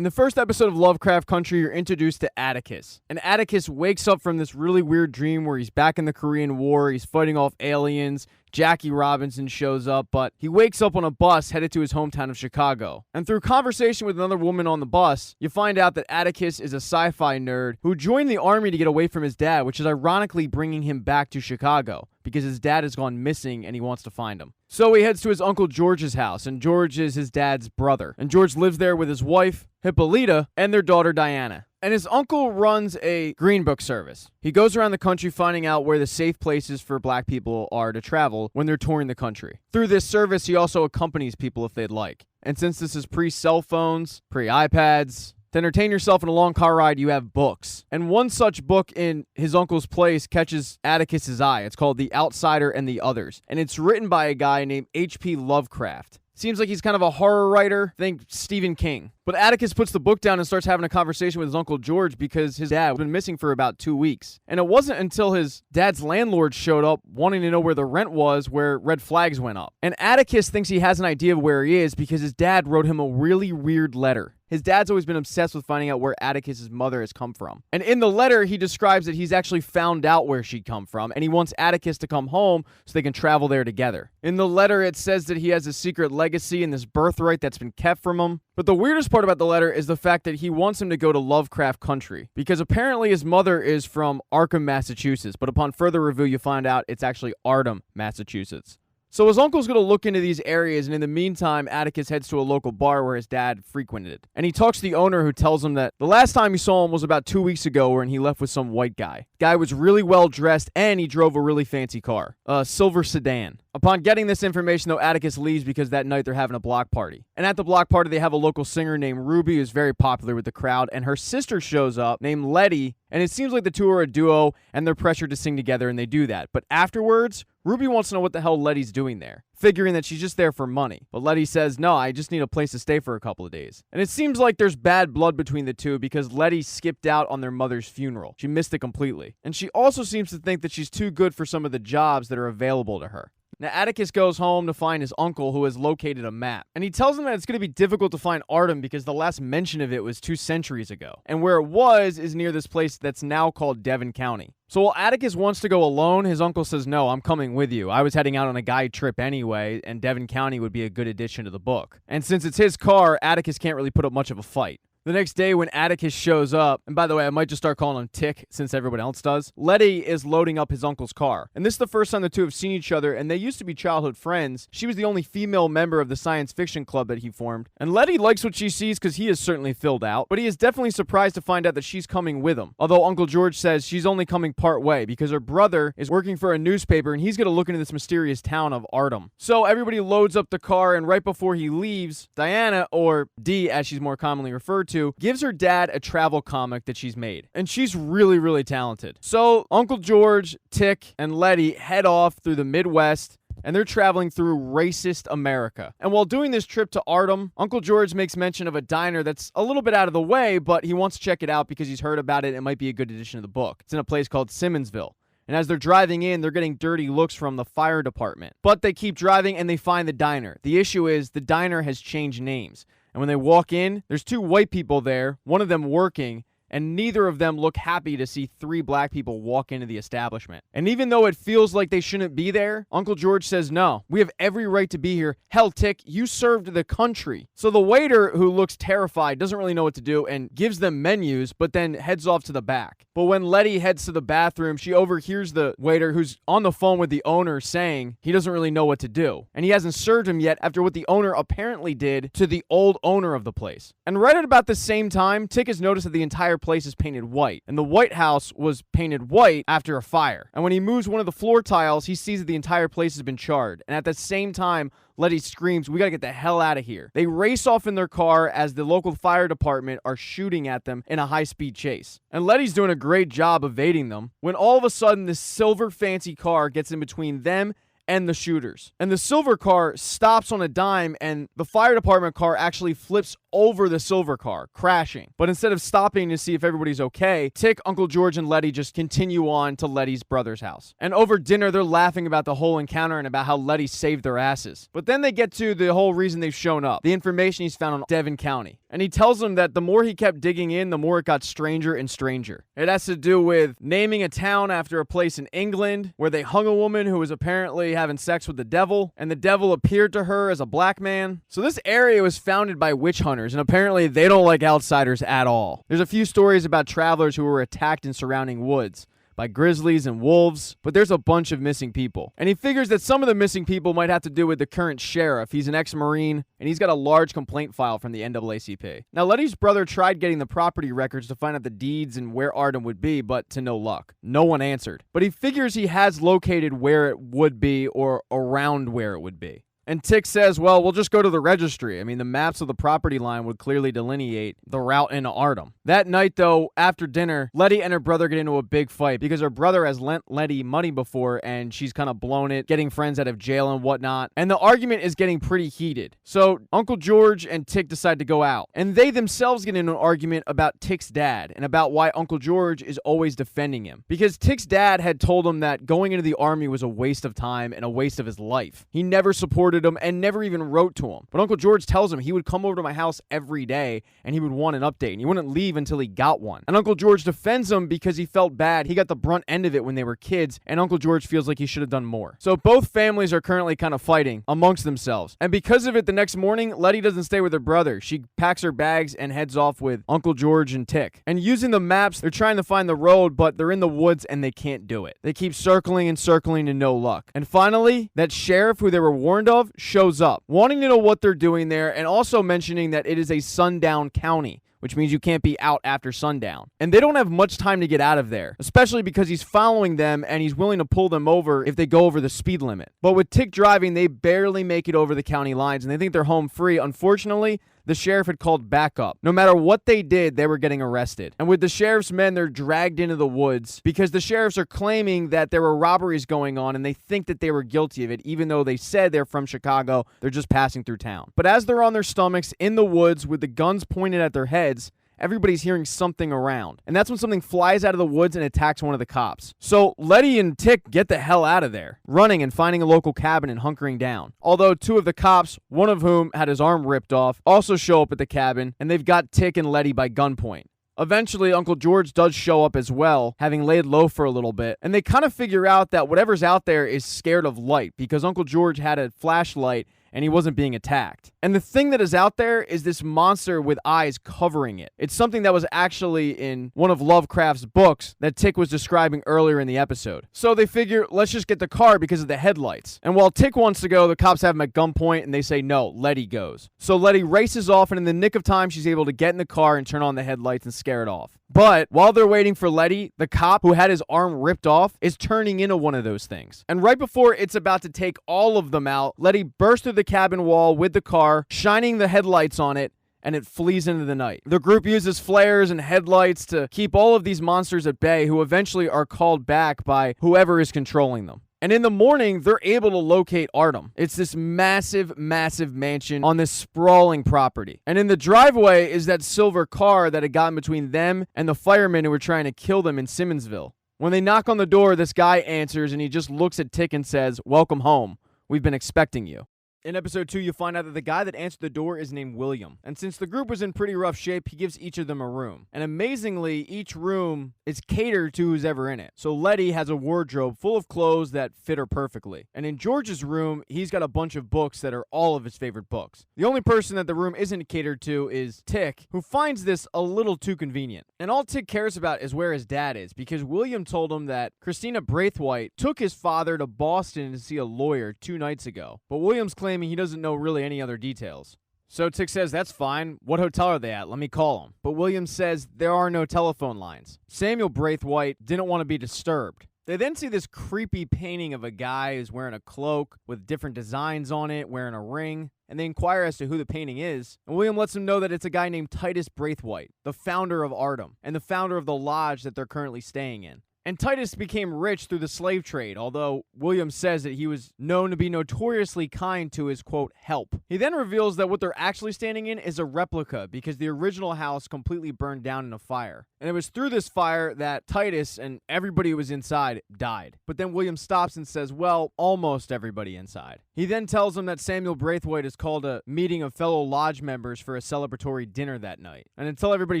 In the first episode of Lovecraft Country, you're introduced to Atticus. And Atticus wakes up from this really weird dream where he's back in the Korean War, he's fighting off aliens, Jackie Robinson shows up, but he wakes up on a bus headed to his hometown of Chicago. And through conversation with another woman on the bus, you find out that Atticus is a sci-fi nerd who joined the army to get away from his dad, which is ironically bringing him back to Chicago, because his dad has gone missing and he wants to find him. So he heads to his Uncle George's house, and George is his dad's brother. And George lives there with his wife, Hippolyta, and their daughter Diana. And his uncle runs a green book service. He goes around the country finding out where the safe places for black people are to travel when they're touring the country. Through this service, he also accompanies people if they'd like. And since this is pre-cell phones, pre-iPads, to entertain yourself in a long car ride, you have books. And one such book in his uncle's place catches Atticus's eye. It's called The Outsider and the Others. And it's written by a guy named H.P. Lovecraft. Seems like he's kind of a horror writer. Think Stephen King. But Atticus puts the book down and starts having a conversation with his Uncle George because his dad had been missing for about 2 weeks. And it wasn't until his dad's landlord showed up wanting to know where the rent was where red flags went up. And Atticus thinks he has an idea of where he is because his dad wrote him a really weird letter. His dad's always been obsessed with finding out where Atticus's mother has come from. And in the letter, he describes that he's actually found out where she'd come from, and he wants Atticus to come home so they can travel there together. In the letter, it says that he has a secret legacy and this birthright that's been kept from him. But the weirdest part about the letter is the fact that he wants him to go to Lovecraft Country, because apparently his mother is from Arkham, Massachusetts, but upon further review, you find out it's actually Ardham, Massachusetts. So his uncle's going to look into these areas, and in the meantime, Atticus heads to a local bar where his dad frequented. And he talks to the owner, who tells him that the last time he saw him was about 2 weeks ago when he left with some white guy. The guy was really well dressed, and he drove a really fancy car, a silver sedan. Upon getting this information, though, Atticus leaves because that night they're having a block party. And at the block party, they have a local singer named Ruby who's very popular with the crowd, and her sister shows up named Letty, and it seems like the two are a duo, and they're pressured to sing together, and they do that. But afterwards, Ruby wants to know what the hell Letty's doing there, figuring that she's just there for money. But Letty says, no, I just need a place to stay for a couple of days. And it seems like there's bad blood between the two because Letty skipped out on their mother's funeral. She missed it completely. And she also seems to think that she's too good for some of the jobs that are available to her. Now, Atticus goes home to find his uncle, who has located a map. And he tells him that it's going to be difficult to find Ardham because the last mention of it was 2 centuries ago. And where it was is near this place that's now called Devon County. So while Atticus wants to go alone, his uncle says, no, I'm coming with you. I was heading out on a guide trip anyway, and Devon County would be a good addition to the book. And since it's his car, Atticus can't really put up much of a fight. The next day when Atticus shows up, and by the way, I might just start calling him Tick since everyone else does, Letty is loading up his uncle's car. And this is the first time the two have seen each other, and they used to be childhood friends. She was the only female member of the science fiction club that he formed. And Letty likes what she sees because he is certainly filled out, but he is definitely surprised to find out that she's coming with him. Although Uncle George says she's only coming part way because her brother is working for a newspaper and he's going to look into this mysterious town of Ardham. So everybody loads up the car, and right before he leaves, Diana, or Dee as she's more commonly referred to, gives her dad a travel comic that she's made. And she's really, really talented. So Uncle George, Tick, and Letty head off through the Midwest, and they're traveling through racist America. And while doing this trip to Ardham, Uncle George makes mention of a diner that's a little bit out of the way, but he wants to check it out because he's heard about it. It might be a good addition to the book. It's in a place called Simmonsville. And as they're driving in, they're getting dirty looks from the fire department. But they keep driving and they find the diner. The issue is the diner has changed names. And when they walk in, there's 2 white people there, one of them working, and neither of them look happy to see 3 black people walk into the establishment. And even though it feels like they shouldn't be there, Uncle George says, no, we have every right to be here. Hell, Tick, you served the country. So the waiter, who looks terrified, doesn't really know what to do and gives them menus, but then heads off to the back. But when Letty heads to the bathroom, she overhears the waiter, who's on the phone with the owner, saying he doesn't really know what to do. And he hasn't served him yet after what the owner apparently did to the old owner of the place. And right at about the same time, Tick has noticed that the entire place is painted white, and the White House was painted white after a fire. And when he moves one of the floor tiles, he sees that the entire place has been charred. And at the same time, Letty screams, we gotta get the hell out of here. They race off in their car as the local fire department are shooting at them in a high-speed chase. And Letty's doing a great job evading them when all of a sudden this silver fancy car gets in between them and the shooters. And the silver car stops on a dime, and the fire department car actually flips over the silver car, crashing. But instead of stopping to see if everybody's okay, Tick, Uncle George, and Letty just continue on to Letty's brother's house. And over dinner, they're laughing about the whole encounter and about how Letty saved their asses. But then they get to the whole reason they've shown up, the information he's found on Devon County. And he tells them that the more he kept digging in, the more it got stranger and stranger. It has to do with naming a town after a place in England where they hung a woman who was apparently having sex with the devil, and the devil appeared to her as a black man. So this area was founded by witch hunters, and apparently they don't like outsiders at all. There's a few stories about travelers who were attacked in surrounding woods by grizzlies and wolves, but there's a bunch of missing people. And he figures that some of the missing people might have to do with the current sheriff. He's an ex-Marine, and he's got a large complaint file from the NAACP. Now, Letty's brother tried getting the property records to find out the deeds and where Artem would be, but to no luck. No one answered. But he figures he has located where it would be or around where it would be. And Tick says, well, we'll just go to the registry. I mean, the maps of the property line would clearly delineate the route into Artem. That night, though, after dinner, Letty and her brother get into a big fight because her brother has lent Letty money before and she's kind of blown it, getting friends out of jail and whatnot. And the argument is getting pretty heated. So Uncle George and Tick decide to go out. And they themselves get into an argument about Tick's dad and about why Uncle George is always defending him. Because Tick's dad had told him that going into the army was a waste of time and a waste of his life. He never supported him and never even wrote to him. But Uncle George tells him he would come over to my house every day and he would want an update, and he wouldn't leave until he got one. And Uncle George defends him because he felt bad. He got the brunt end of it when they were kids, and Uncle George feels like he should have done more. So both families are currently kind of fighting amongst themselves. And because of it, the next morning, Letty doesn't stay with her brother. She packs her bags and heads off with Uncle George and Tick. And using the maps, they're trying to find the road, but they're in the woods and they can't do it. They keep circling and circling to no luck. And finally, that sheriff who they were warned of shows up, wanting to know what they're doing there, and also mentioning that it is a sundown county, which means you can't be out after sundown. And they don't have much time to get out of there, especially because he's following them and he's willing to pull them over if they go over the speed limit. But with Tick driving, they barely make it over the county lines and they think they're home free. Unfortunately, the sheriff had called backup. No matter what they did, they were getting arrested. And with the sheriff's men, they're dragged into the woods because the sheriffs are claiming that there were robberies going on and they think that they were guilty of it, even though they said they're from Chicago. They're just passing through town. But as they're on their stomachs in the woods with the guns pointed at their heads, everybody's hearing something around. And that's when something flies out of the woods and attacks one of the cops. So Letty and Tick get the hell out of there, running and finding a local cabin and hunkering down. Although two of the cops, one of whom had his arm ripped off, also show up at the cabin, and they've got Tick and Letty by gunpoint. Eventually, Uncle George does show up as well, having laid low for a little bit, and they kind of figure out that whatever's out there is scared of light because Uncle George had a flashlight and he wasn't being attacked. And the thing that is out there is this monster with eyes covering it. It's something that was actually in one of Lovecraft's books that Tick was describing earlier in the episode. So they figure, let's just get the car because of the headlights. And while Tick wants to go, the cops have him at gunpoint and they say, no, Letty goes. So Letty races off, and in the nick of time, she's able to get in the car and turn on the headlights and scare it off. But while they're waiting for Letty, the cop who had his arm ripped off is turning into one of those things. And right before it's about to take all of them out, Letty bursts through the cabin wall with the car, shining the headlights on it, and it flees into the night. The group uses flares and headlights to keep all of these monsters at bay, who eventually are called back by whoever is controlling them. And in the morning, they're able to locate Artem. It's this massive, massive mansion on this sprawling property. And in the driveway is that silver car that had gotten between them and the firemen who were trying to kill them in Simmonsville. When they knock on the door, this guy answers and he just looks at Tick and says, "Welcome home. We've been expecting you." In episode 2, you find out that the guy that answered the door is named William. And since the group was in pretty rough shape, he gives each of them a room. And amazingly, each room is catered to who's ever in it. So Letty has a wardrobe full of clothes that fit her perfectly. And in George's room, he's got a bunch of books that are all of his favorite books. The only person that the room isn't catered to is Tick, who finds this a little too convenient. And all Tick cares about is where his dad is, because William told him that Christina Braithwaite took his father to Boston to see a lawyer 2 nights ago. But William's claiming he doesn't know really any other details. So Tick says, that's fine. What hotel are they at? Let me call them. But William says there are no telephone lines. Samuel Braithwaite didn't want to be disturbed. They then see this creepy painting of a guy who's wearing a cloak with different designs on it, wearing a ring, and they inquire as to who the painting is. And William lets them know that it's a guy named Titus Braithwaite, the founder of Artem, and the founder of the lodge that they're currently staying in. And Titus became rich through the slave trade, although William says that he was known to be notoriously kind to his, quote, help. He then reveals that what they're actually standing in is a replica because the original house completely burned down in a fire. And it was through this fire that Titus and everybody who was inside died. But then William stops and says, well, almost everybody inside. He then tells him that Samuel Braithwaite has called a meeting of fellow lodge members for a celebratory dinner that night. And until everybody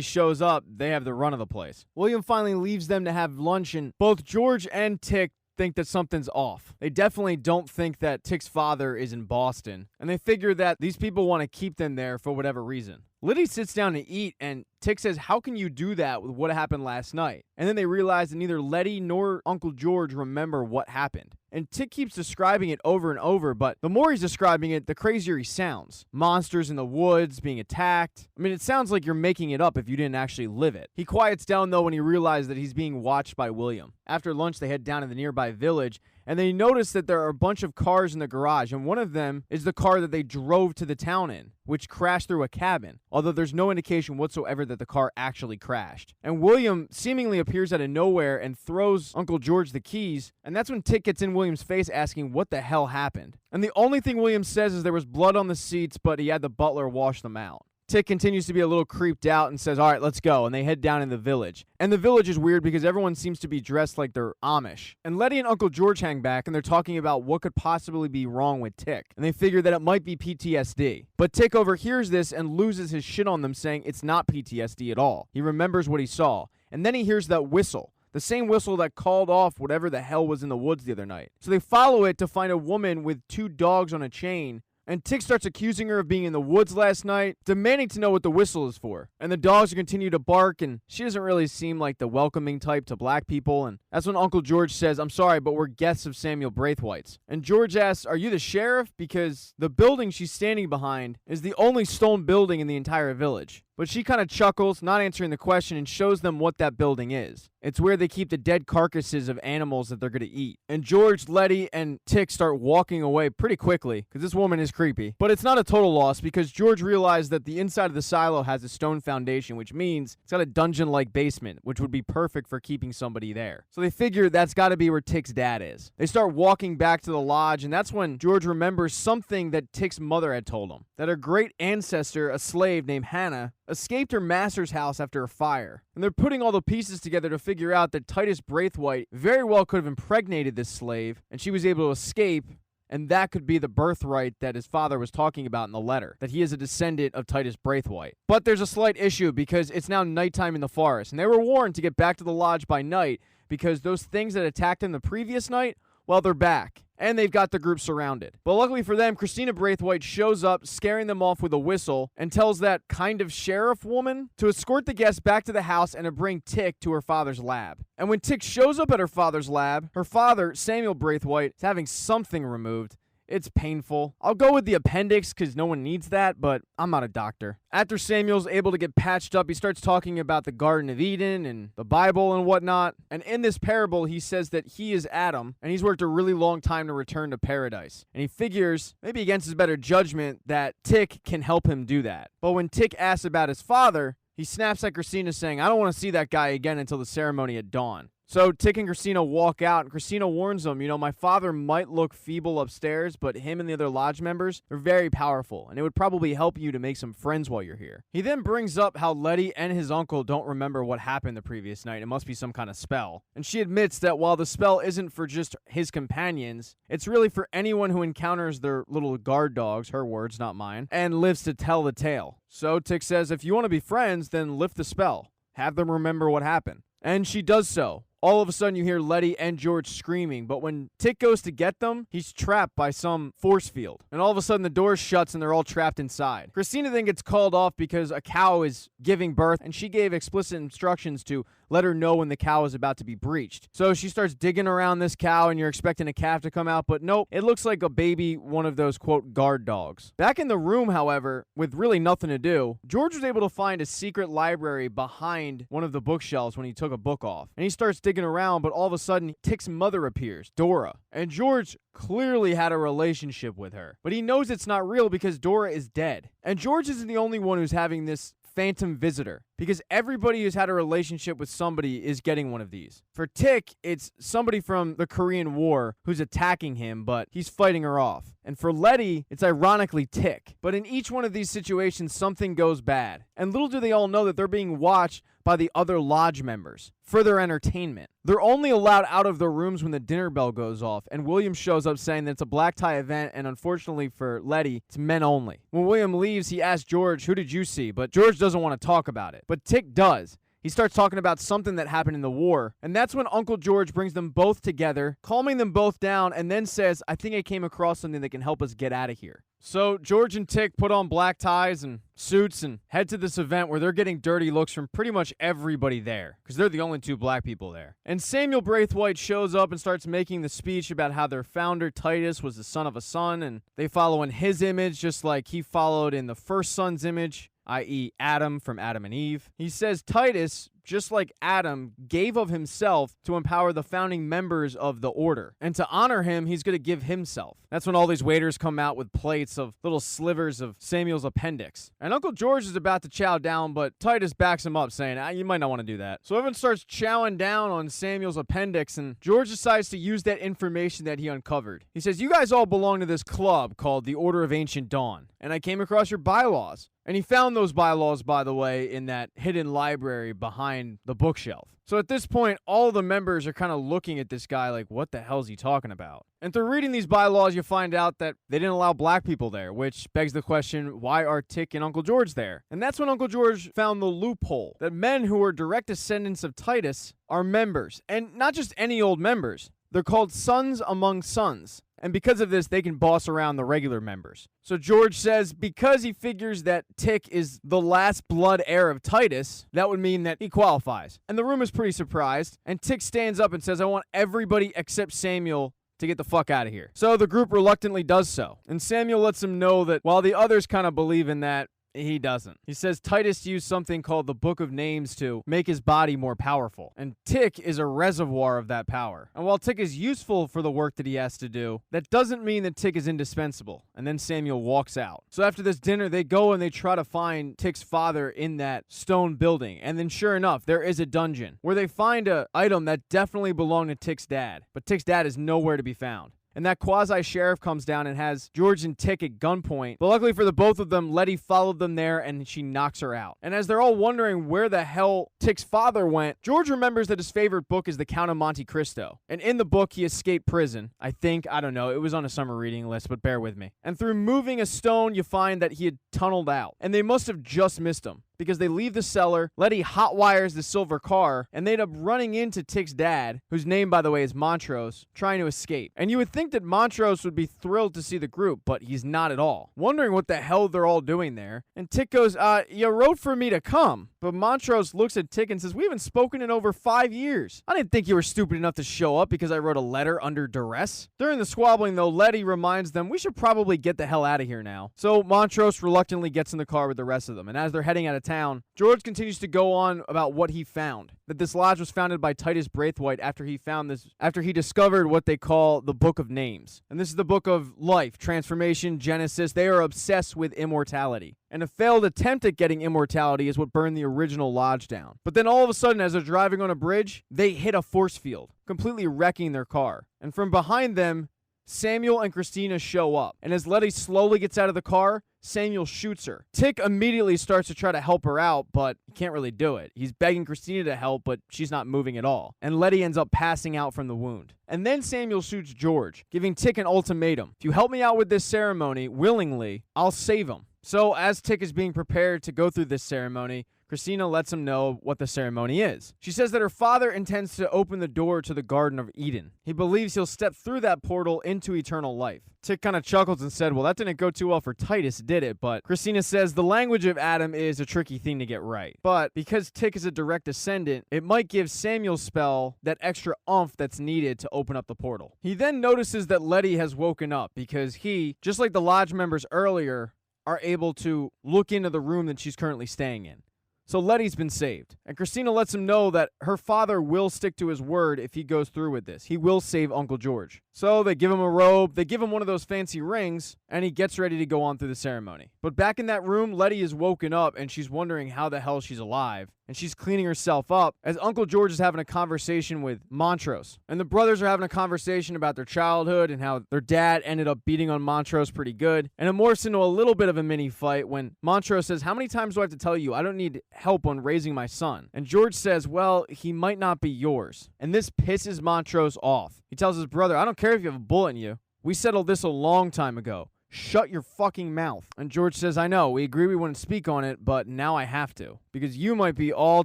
shows up, they have the run of the place. William finally leaves them to have lunch, and both George and Tick think that something's off. They definitely don't think that Tick's father is in Boston, and they figure that these people want to keep them there for whatever reason. Liddy sits down to eat, and Tick says, how can you do that with what happened last night? And then they realize that neither Letty nor Uncle George remember what happened. And Tick keeps describing it over and over, but the more he's describing it, the crazier he sounds. Monsters in the woods, being attacked. I mean, it sounds like you're making it up if you didn't actually live it. He quiets down, though, when he realizes that he's being watched by William. After lunch, they head down to the nearby village, and they notice that there are a bunch of cars in the garage, and one of them is the car that they drove to the town in, which crashed through a cabin, although there's no indication whatsoever that the car actually crashed. And William seemingly appears out of nowhere and throws Uncle George the keys, and that's when Tick gets in William's face asking what the hell happened. And the only thing William says is there was blood on the seats, but he had the butler wash them out. Tick continues to be a little creeped out and says, all right, let's go. And they head down in the village. And the village is weird because everyone seems to be dressed like they're Amish. And Letty and Uncle George hang back and they're talking about what could possibly be wrong with Tick. And they figure that it might be PTSD. But Tick overhears this and loses his shit on them, saying it's not PTSD at all. He remembers what he saw. And then he hears that whistle. The same whistle that called off whatever the hell was in the woods the other night. So they follow it to find a woman with 2 dogs on a chain. And Tick starts accusing her of being in the woods last night, demanding to know what the whistle is for. And the dogs continue to bark, and she doesn't really seem like the welcoming type to black people. And that's when Uncle George says, I'm sorry, but we're guests of Samuel Braithwaite's. And George asks, are you the sheriff? Because the building she's standing behind is the only stone building in the entire village. But she kind of chuckles, not answering the question, and shows them what that building is. It's where they keep the dead carcasses of animals that they're going to eat. And George, Letty, and Tick start walking away pretty quickly, because this woman is creepy. But it's not a total loss, because George realized that the inside of the silo has a stone foundation, which means it's got a dungeon-like basement, which would be perfect for keeping somebody there. So they figure that's got to be where Tick's dad is. They start walking back to the lodge, and that's when George remembers something that Tick's mother had told him. That her great ancestor, a slave named Hannah, escaped her master's house after a fire. And they're putting all the pieces together to figure out that Titus Braithwaite very well could have impregnated this slave, and she was able to escape, and that could be the birthright that his father was talking about in the letter, that he is a descendant of Titus Braithwaite. But there's a slight issue because it's now nighttime in the forest, and they were warned to get back to the lodge by night because those things that attacked them the previous night, well, they're back. And they've got the group surrounded. But luckily for them, Christina Braithwaite shows up, scaring them off with a whistle, and tells that kind of sheriff woman to escort the guests back to the house and to bring Tick to her father's lab. And when Tick shows up at her father's lab, her father, Samuel Braithwaite, is having something removed. It's painful. I'll go with the appendix because no one needs that, but I'm not a doctor. After Samuel's able to get patched up, he starts talking about the Garden of Eden and the Bible and whatnot. And in this parable, he says that he is Adam, and he's worked a really long time to return to paradise. And he figures, maybe against his better judgment, that Tick can help him do that. But when Tick asks about his father, he snaps at Christina saying, I don't want to see that guy again until the ceremony at dawn. So Tick and Christina walk out, and Christina warns them, my father might look feeble upstairs, but him and the other lodge members are very powerful, and it would probably help you to make some friends while you're here. He then brings up how Letty and his uncle don't remember what happened the previous night. It must be some kind of spell. And she admits that while the spell isn't for just his companions, it's really for anyone who encounters their little guard dogs, her words, not mine, and lives to tell the tale. So Tick says, if you want to be friends, then lift the spell. Have them remember what happened. And she does so. All of a sudden, you hear Letty and George screaming, but when Tick goes to get them, he's trapped by some force field. And all of a sudden, the door shuts and they're all trapped inside. Christina then gets called off because a cow is giving birth, and she gave explicit instructions to let her know when the cow is about to be breached. So she starts digging around this cow, and you're expecting a calf to come out, but nope, it looks like a baby, one of those, quote, guard dogs. Back in the room, however, with really nothing to do, George was able to find a secret library behind one of the bookshelves when he took a book off. And he starts digging around, but all of a sudden, Tick's mother appears, Dora. And George clearly had a relationship with her, but he knows it's not real because Dora is dead. And George isn't the only one who's having this phantom visitor, because everybody who's had a relationship with somebody is getting one of these. For Tick, it's somebody from the Korean War who's attacking him, but he's fighting her off. And for Letty, it's ironically Tick. But in each one of these situations, something goes bad. And little do they all know that they're being watched by the other lodge members for their entertainment. They're only allowed out of their rooms when the dinner bell goes off, and William shows up saying that it's a black tie event, and unfortunately for Letty, it's men only. When William leaves, he asks George, "Who did you see?" But George doesn't want to talk about it. But Tick does. He starts talking about something that happened in the war, and that's when Uncle George brings them both together, calming them both down, and then says, "I think I came across something that can help us get out of here." So George and Tick put on black ties and suits and head to this event where they're getting dirty looks from pretty much everybody there, because they're the only two black people there. And Samuel Braithwaite shows up and starts making the speech about how their founder, Titus, was the son of a son, and they follow in his image just like he followed in the first son's image, i.e. Adam from Adam and Eve. He says Titus, just like Adam, gave of himself to empower the founding members of the order. And to honor him, he's going to give himself. That's when all these waiters come out with plates of little slivers of Samuel's appendix. And Uncle George is about to chow down, but Titus backs him up, saying, you might not want to do that. So everyone starts chowing down on Samuel's appendix, and George decides to use that information that he uncovered. He says, "You guys all belong to this club called the Order of Ancient Dawn, and I came across your bylaws." And he found those bylaws, by the way, in that hidden library behind the bookshelf. So at this point, all the members are kind of looking at this guy like, what the hell is he talking about? And through reading these bylaws, you find out that they didn't allow black people there, which begs the question, why are Tick and Uncle George there? And that's when Uncle George found the loophole, that men who are direct descendants of Titus are members. And not just any old members. They're called sons among sons. And because of this, they can boss around the regular members. So George says because he figures that Tick is the last blood heir of Titus, that would mean that he qualifies. And the room is pretty surprised. And Tick stands up and says, "I want everybody except Samuel to get the fuck out of here." So the group reluctantly does so. And Samuel lets him know that while the others kind of believe in that, he doesn't. He says Titus used something called the Book of Names to make his body more powerful. And Tick is a reservoir of that power. And while Tick is useful for the work that he has to do, that doesn't mean that Tick is indispensable. And then Samuel walks out. So after this dinner, they go and they try to find Tick's father in that stone building. And then sure enough, there is a dungeon where they find an item that definitely belonged to Tick's dad. But Tick's dad is nowhere to be found. And that quasi-sheriff comes down and has George and Tick at gunpoint. But luckily for the both of them, Letty followed them there and she knocks her out. And as they're all wondering where the hell Tick's father went, George remembers that his favorite book is The Count of Monte Cristo. And in the book, he escaped prison. I don't know, it was on a summer reading list, but bear with me. And through moving a stone, you find that he had tunneled out. And they must have just missed him, because they leave the cellar, Letty hotwires the silver car, and they end up running into Tick's dad, whose name, by the way, is Montrose, trying to escape. And you would think that Montrose would be thrilled to see the group, but he's not at all, wondering what the hell they're all doing there. And Tick goes, "You wrote for me to come." But Montrose looks at Tick and says, "We haven't spoken in over 5 years. I didn't think you were stupid enough to show up because I wrote a letter under duress." During the squabbling, though, Letty reminds them, "We should probably get the hell out of here now." So Montrose reluctantly gets in the car with the rest of them, and as they're heading out of town, George continues to go on about what he found. That this lodge was founded by Titus Braithwaite after he discovered what they call the Book of Names. And this is the book of life, transformation, Genesis. They are obsessed with immortality. And a failed attempt at getting immortality is what burned the original lodge down. But then all of a sudden, as they're driving on a bridge, they hit a force field, completely wrecking their car. And from behind them, Samuel and Christina show up. And as Letty slowly gets out of the car, Samuel shoots her. Tick immediately starts to try to help her out, but he can't really do it. He's begging Christina to help, but she's not moving at all. And Letty ends up passing out from the wound. And then Samuel shoots George, giving Tick an ultimatum. "If you help me out with this ceremony, willingly, I'll save him." So as Tick is being prepared to go through this ceremony, Christina lets him know what the ceremony is. She says that her father intends to open the door to the Garden of Eden. He believes he'll step through that portal into eternal life. Tick kind of chuckles and said, "Well, that didn't go too well for Titus, did it?" But Christina says the language of Adam is a tricky thing to get right. But because Tick is a direct descendant, it might give Samuel's spell that extra oomph that's needed to open up the portal. He then notices that Letty has woken up because he, just like the lodge members earlier, are able to look into the room that she's currently staying in. So Letty's been saved. And Christina lets him know that her father will stick to his word if he goes through with this. He will save Uncle George. So they give him a robe, they give him one of those fancy rings, and he gets ready to go on through the ceremony. But back in that room, Letty is woken up and she's wondering how the hell she's alive. And she's cleaning herself up as Uncle George is having a conversation with Montrose. And the brothers are having a conversation about their childhood and how their dad ended up beating on Montrose pretty good. And it morphs into a little bit of a mini fight when Montrose says, "How many times do I have to tell you I don't need help on raising my son?" And George says, "Well, he might not be yours." And this pisses Montrose off. He tells his brother, "I don't care if you have a bullet in you. We settled this a long time ago. Shut your fucking mouth." And George says, "I know, we agreed we wouldn't speak on it, but now I have to. Because you might be all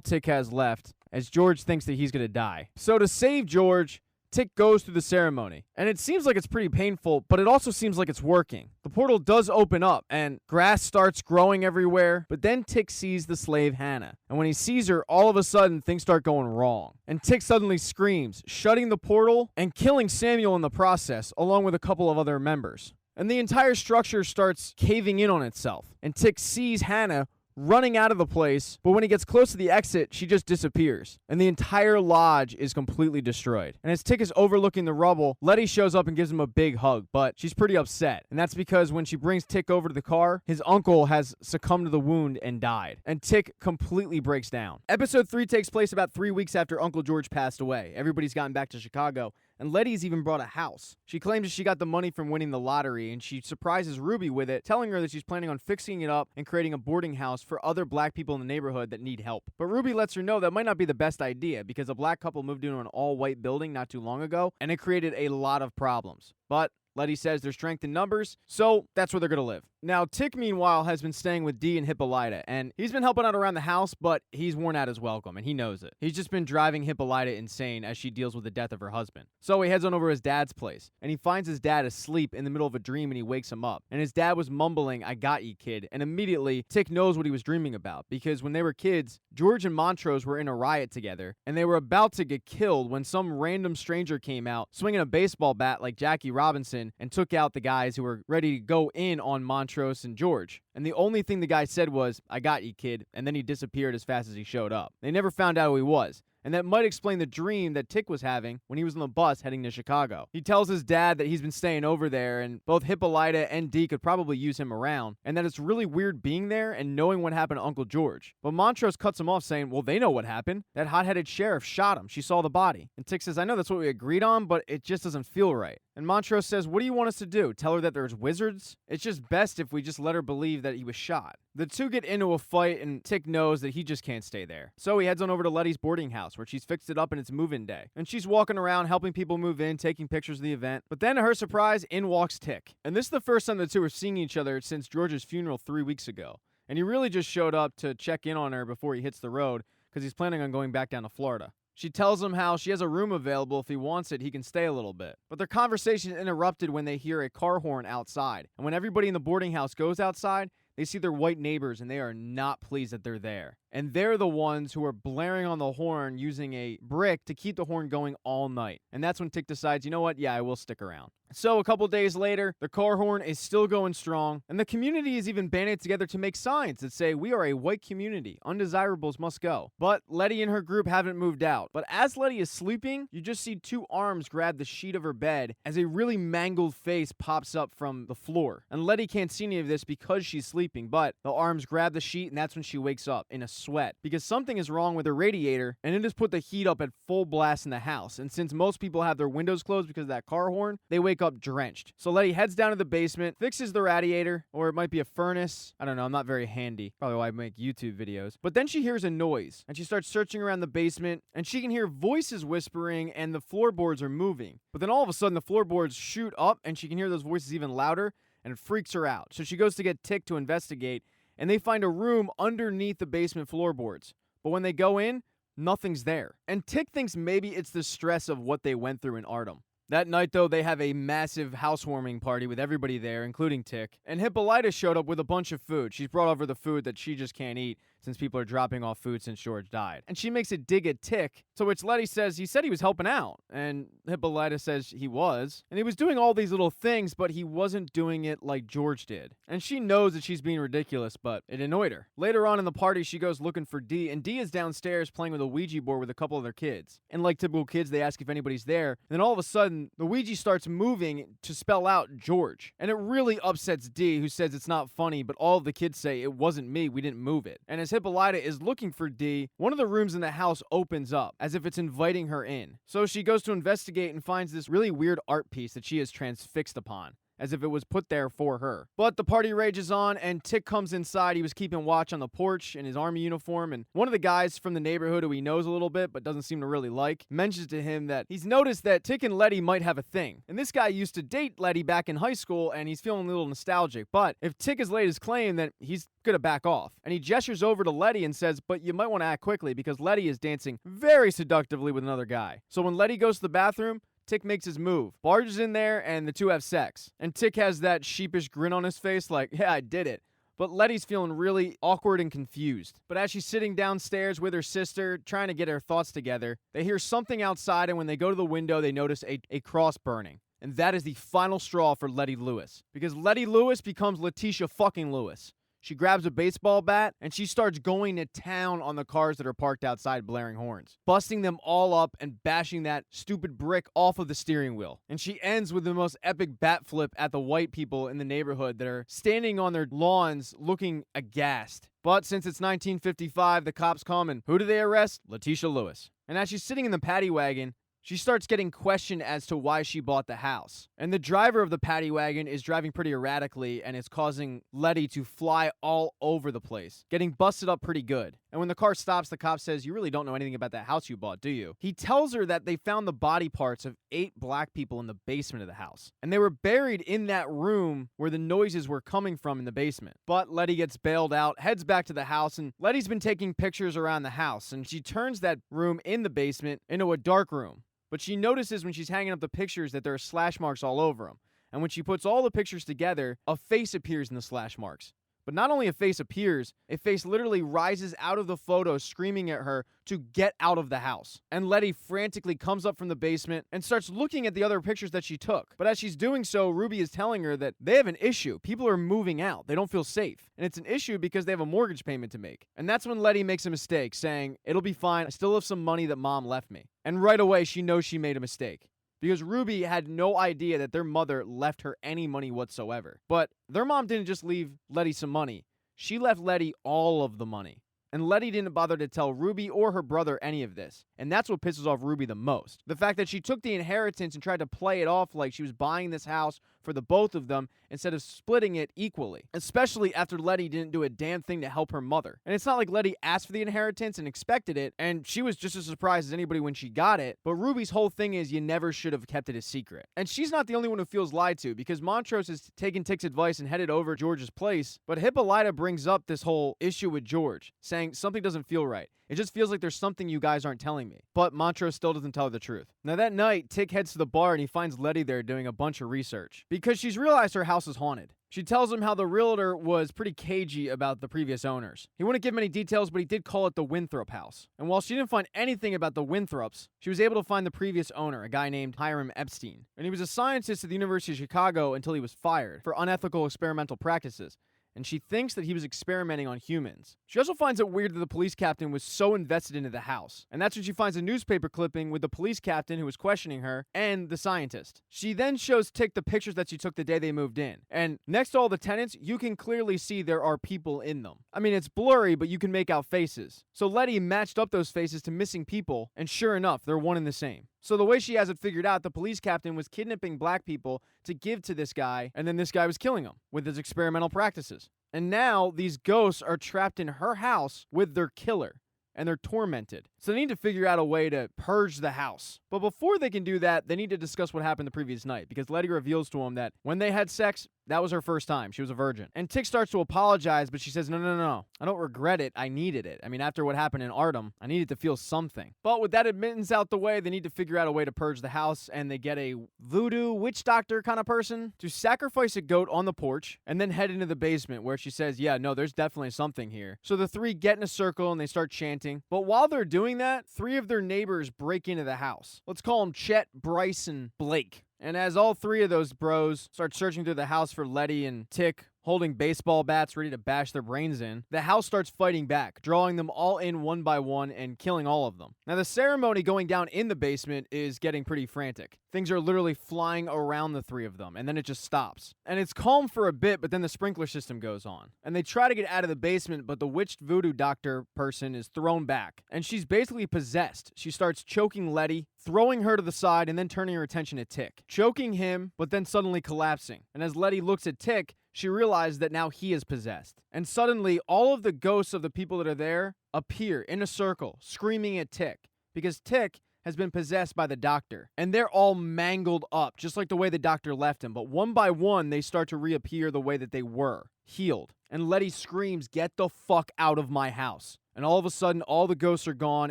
Tick has left," as George thinks that he's gonna die. So to save George, Tick goes through the ceremony. And it seems like it's pretty painful, but it also seems like it's working. The portal does open up, and grass starts growing everywhere, but then Tick sees the slave Hannah. And when he sees her, all of a sudden, things start going wrong. And Tick suddenly screams, shutting the portal and killing Samuel in the process, along with a couple of other members. And the entire structure starts caving in on itself. And Tick sees Hannah running out of the place, but when he gets close to the exit, she just disappears. And the entire lodge is completely destroyed. And as Tick is overlooking the rubble, Letty shows up and gives him a big hug, but she's pretty upset. And that's because when she brings Tick over to the car, his uncle has succumbed to the wound and died. And Tick completely breaks down. Episode 3 takes place about 3 weeks after Uncle George passed away. Everybody's gotten back to Chicago, and Letty's even brought a house. She claims that she got the money from winning the lottery, and she surprises Ruby with it, telling her that she's planning on fixing it up and creating a boarding house for other black people in the neighborhood that need help. But Ruby lets her know that might not be the best idea because a black couple moved into an all-white building not too long ago, and it created a lot of problems. But Letty says there's strength in numbers, so that's where they're going to live. Now, Tick, meanwhile, has been staying with Dee and Hippolyta, and he's been helping out around the house, but he's worn out his welcome, and he knows it. He's just been driving Hippolyta insane as she deals with the death of her husband. So he heads on over to his dad's place, and he finds his dad asleep in the middle of a dream, and he wakes him up. And his dad was mumbling, "I got you, kid." And immediately, Tick knows what he was dreaming about, because when they were kids, George and Montrose were in a riot together, and they were about to get killed when some random stranger came out, swinging a baseball bat like Jackie Robinson, and took out the guys who were ready to go in on Montrose and George. And the only thing the guy said was, "I got you, kid," and then he disappeared as fast as he showed up. They never found out who he was. And that might explain the dream that Tick was having when he was on the bus heading to Chicago. He tells his dad that he's been staying over there, and both Hippolyta and Dee could probably use him around, and that it's really weird being there and knowing what happened to Uncle George. But Montrose cuts him off saying, "Well, they know what happened. That hot-headed sheriff shot him. She saw the body." And Tick says, "I know that's what we agreed on, but it just doesn't feel right." And Montrose says, "What do you want us to do? Tell her that there's wizards? It's just best if we just let her believe that he was shot." The two get into a fight, and Tick knows that he just can't stay there. So he heads on over to Letty's boarding house, where she's fixed it up and it's move-in day. And she's walking around, helping people move in, taking pictures of the event. But then, to her surprise, in walks Tick. And this is the first time the two are seeing each other since George's funeral 3 weeks ago. And he really just showed up to check in on her before he hits the road, because he's planning on going back down to Florida. She tells him how she has a room available. If he wants it, he can stay a little bit. But their conversation is interrupted when they hear a car horn outside. And when everybody in the boarding house goes outside, they see their white neighbors, and they are not pleased that they're there. And they're the ones who are blaring on the horn using a brick to keep the horn going all night. And that's when Tick decides, you know what? Yeah, I will stick around. So a couple days later, the car horn is still going strong, and the community is even banded together to make signs that say, "We are a white community. Undesirables must go." But Letty and her group haven't moved out. But as Letty is sleeping, you just see two arms grab the sheet of her bed as a really mangled face pops up from the floor. And Letty can't see any of this because she's sleeping, but the arms grab the sheet, and that's when she wakes up in a sweat because something is wrong with her radiator, and it has put the heat up at full blast in the house. And since most people have their windows closed because of that car horn, they wake up drenched. So Letty heads down to the basement, fixes the radiator, or it might be a furnace. I don't know, I'm not very handy. Probably why I make YouTube videos. But then she hears a noise, and she starts searching around the basement, and she can hear voices whispering, and the floorboards are moving. But then all of a sudden, the floorboards shoot up, and she can hear those voices even louder, and it freaks her out. So she goes to get Tick to investigate, and they find a room underneath the basement floorboards. But when they go in, nothing's there. And Tick thinks maybe it's the stress of what they went through in Artem. That night, though, they have a massive housewarming party with everybody there, including Tick. And Hippolyta showed up with a bunch of food. She's brought over the food that she just can't eat, since people are dropping off food since George died. And she makes a dig at Tick, to which Letty says he said he was helping out. And Hippolyta says he was. And he was doing all these little things, but he wasn't doing it like George did. And she knows that she's being ridiculous, but it annoyed her. Later on in the party, she goes looking for Dee, and Dee is downstairs playing with a Ouija board with a couple of their kids. And like typical kids, they ask if anybody's there. And then all of a sudden, the Ouija starts moving to spell out George. And it really upsets Dee, who says it's not funny, but all of the kids say, it wasn't me, we didn't move it. And as Hippolyta is looking for Dee, one of the rooms in the house opens up, as if it's inviting her in. So she goes to investigate and finds this really weird art piece that she is transfixed upon, as if it was put there for her. But the party rages on, and Tick comes inside. He was keeping watch on the porch in his army uniform, and one of the guys from the neighborhood who he knows a little bit but doesn't seem to really like mentions to him that he's noticed that Tick and Letty might have a thing. And this guy used to date Letty back in high school, and he's feeling a little nostalgic. But if Tick has laid his claim, then he's gonna back off. And he gestures over to Letty and says, but you might want to act quickly because Letty is dancing very seductively with another guy. So when Letty goes to the bathroom, Tick makes his move, barges in there, and the two have sex. And Tick has that sheepish grin on his face like, yeah, I did it. But Letty's feeling really awkward and confused. But as she's sitting downstairs with her sister, trying to get her thoughts together, they hear something outside, and when they go to the window, they notice a cross burning. And that is the final straw for Letty Lewis. Because Letty Lewis becomes Letitia fucking Lewis. She grabs a baseball bat, and she starts going to town on the cars that are parked outside blaring horns, busting them all up and bashing that stupid brick off of the steering wheel. And she ends with the most epic bat flip at the white people in the neighborhood that are standing on their lawns looking aghast. But since it's 1955, the cops come, and who do they arrest? Letitia Lewis. And as she's sitting in the paddy wagon, she starts getting questioned as to why she bought the house. And the driver of the paddy wagon is driving pretty erratically, and it's causing Letty to fly all over the place, getting busted up pretty good. And when the car stops, the cop says, you really don't know anything about that house you bought, do you? He tells her that they found the body parts of 8 black people in the basement of the house. And they were buried in that room where the noises were coming from in the basement. But Letty gets bailed out, heads back to the house, and Letty's been taking pictures around the house, and she turns that room in the basement into a dark room. But she notices when she's hanging up the pictures that there are slash marks all over them. And when she puts all the pictures together, a face appears in the slash marks. But not only a face appears, a face literally rises out of the photo screaming at her to get out of the house. And Letty frantically comes up from the basement and starts looking at the other pictures that she took. But as she's doing so, Ruby is telling her that they have an issue. People are moving out. They don't feel safe. And it's an issue because they have a mortgage payment to make. And that's when Letty makes a mistake, saying, it'll be fine. I still have some money that Mom left me. And right away, she knows she made a mistake. Because Ruby had no idea that their mother left her any money whatsoever. But their mom didn't just leave Letty some money. She left Letty all of the money. And Letty didn't bother to tell Ruby or her brother any of this. And that's what pisses off Ruby the most. The fact that she took the inheritance and tried to play it off like she was buying this house for the both of them instead of splitting it equally. Especially after Letty didn't do a damn thing to help her mother. And it's not like Letty asked for the inheritance and expected it, and she was just as surprised as anybody when she got it. But Ruby's whole thing is you never should have kept it a secret. And she's not the only one who feels lied to, because Montrose has taken Tick's advice and headed over to George's place. But Hippolyta brings up this whole issue with George, saying something doesn't feel right. It just feels like there's something you guys aren't telling me. But Montrose still doesn't tell her the truth. Now that night, Tick heads to the bar and he finds Letty there doing a bunch of research, because she's realized her house is haunted. She tells him how the realtor was pretty cagey about the previous owners. He wouldn't give many details, but he did call it the Winthrop house. And while she didn't find anything about the Winthrops, she was able to find the previous owner, a guy named Hiram Epstein. And he was a scientist at the University of Chicago until he was fired for unethical experimental practices. And she thinks that he was experimenting on humans. She also finds it weird that the police captain was so invested into the house. And that's when she finds a newspaper clipping with the police captain who was questioning her and the scientist. She then shows Tick the pictures that she took the day they moved in. And next to all the tenants, you can clearly see there are people in them. I mean, it's blurry, but you can make out faces. So Letty matched up those faces to missing people, and sure enough, they're one and the same. So the way she has it figured out, the police captain was kidnapping black people to give to this guy, and then this guy was killing them with his experimental practices. And now these ghosts are trapped in her house with their killer, and they're tormented. So they need to figure out a way to purge the house. But before they can do that, they need to discuss what happened the previous night, because Letty reveals to him that when they had sex, that was her first time. She was a virgin. And Tick starts to apologize, but she says, no. I don't regret it. I needed it. I mean, after what happened in Artem, I needed to feel something. But with that admittance out the way, they need to figure out a way to purge the house, and they get a voodoo witch doctor kind of person to sacrifice a goat on the porch and then head into the basement where she says, yeah, no, there's definitely something here. So the three get in a circle and they start chanting. But while they're doing that, three of their neighbors break into the house. Let's call them Chet, Bryce, and Blake. And as all three of those bros start searching through the house for Letty and Tick, holding baseball bats ready to bash their brains in, the house starts fighting back, drawing them all in one by one and killing all of them. Now, the ceremony going down in the basement is getting pretty frantic. Things are literally flying around the three of them, and then it just stops. And it's calm for a bit, but then the sprinkler system goes on. And they try to get out of the basement, but the witched voodoo doctor person is thrown back. And she's basically possessed. She starts choking Letty, throwing her to the side, and then turning her attention to Tick. Choking him, but then suddenly collapsing. And as Letty looks at Tick, she realized that now he is possessed. And suddenly, all of the ghosts of the people that are there appear in a circle, screaming at Tick, because Tick has been possessed by the doctor. And they're all mangled up, just like the way the doctor left him. But one by one, they start to reappear the way that they were, healed. And Letty screams, "Get the fuck out of my house." And all of a sudden, all the ghosts are gone,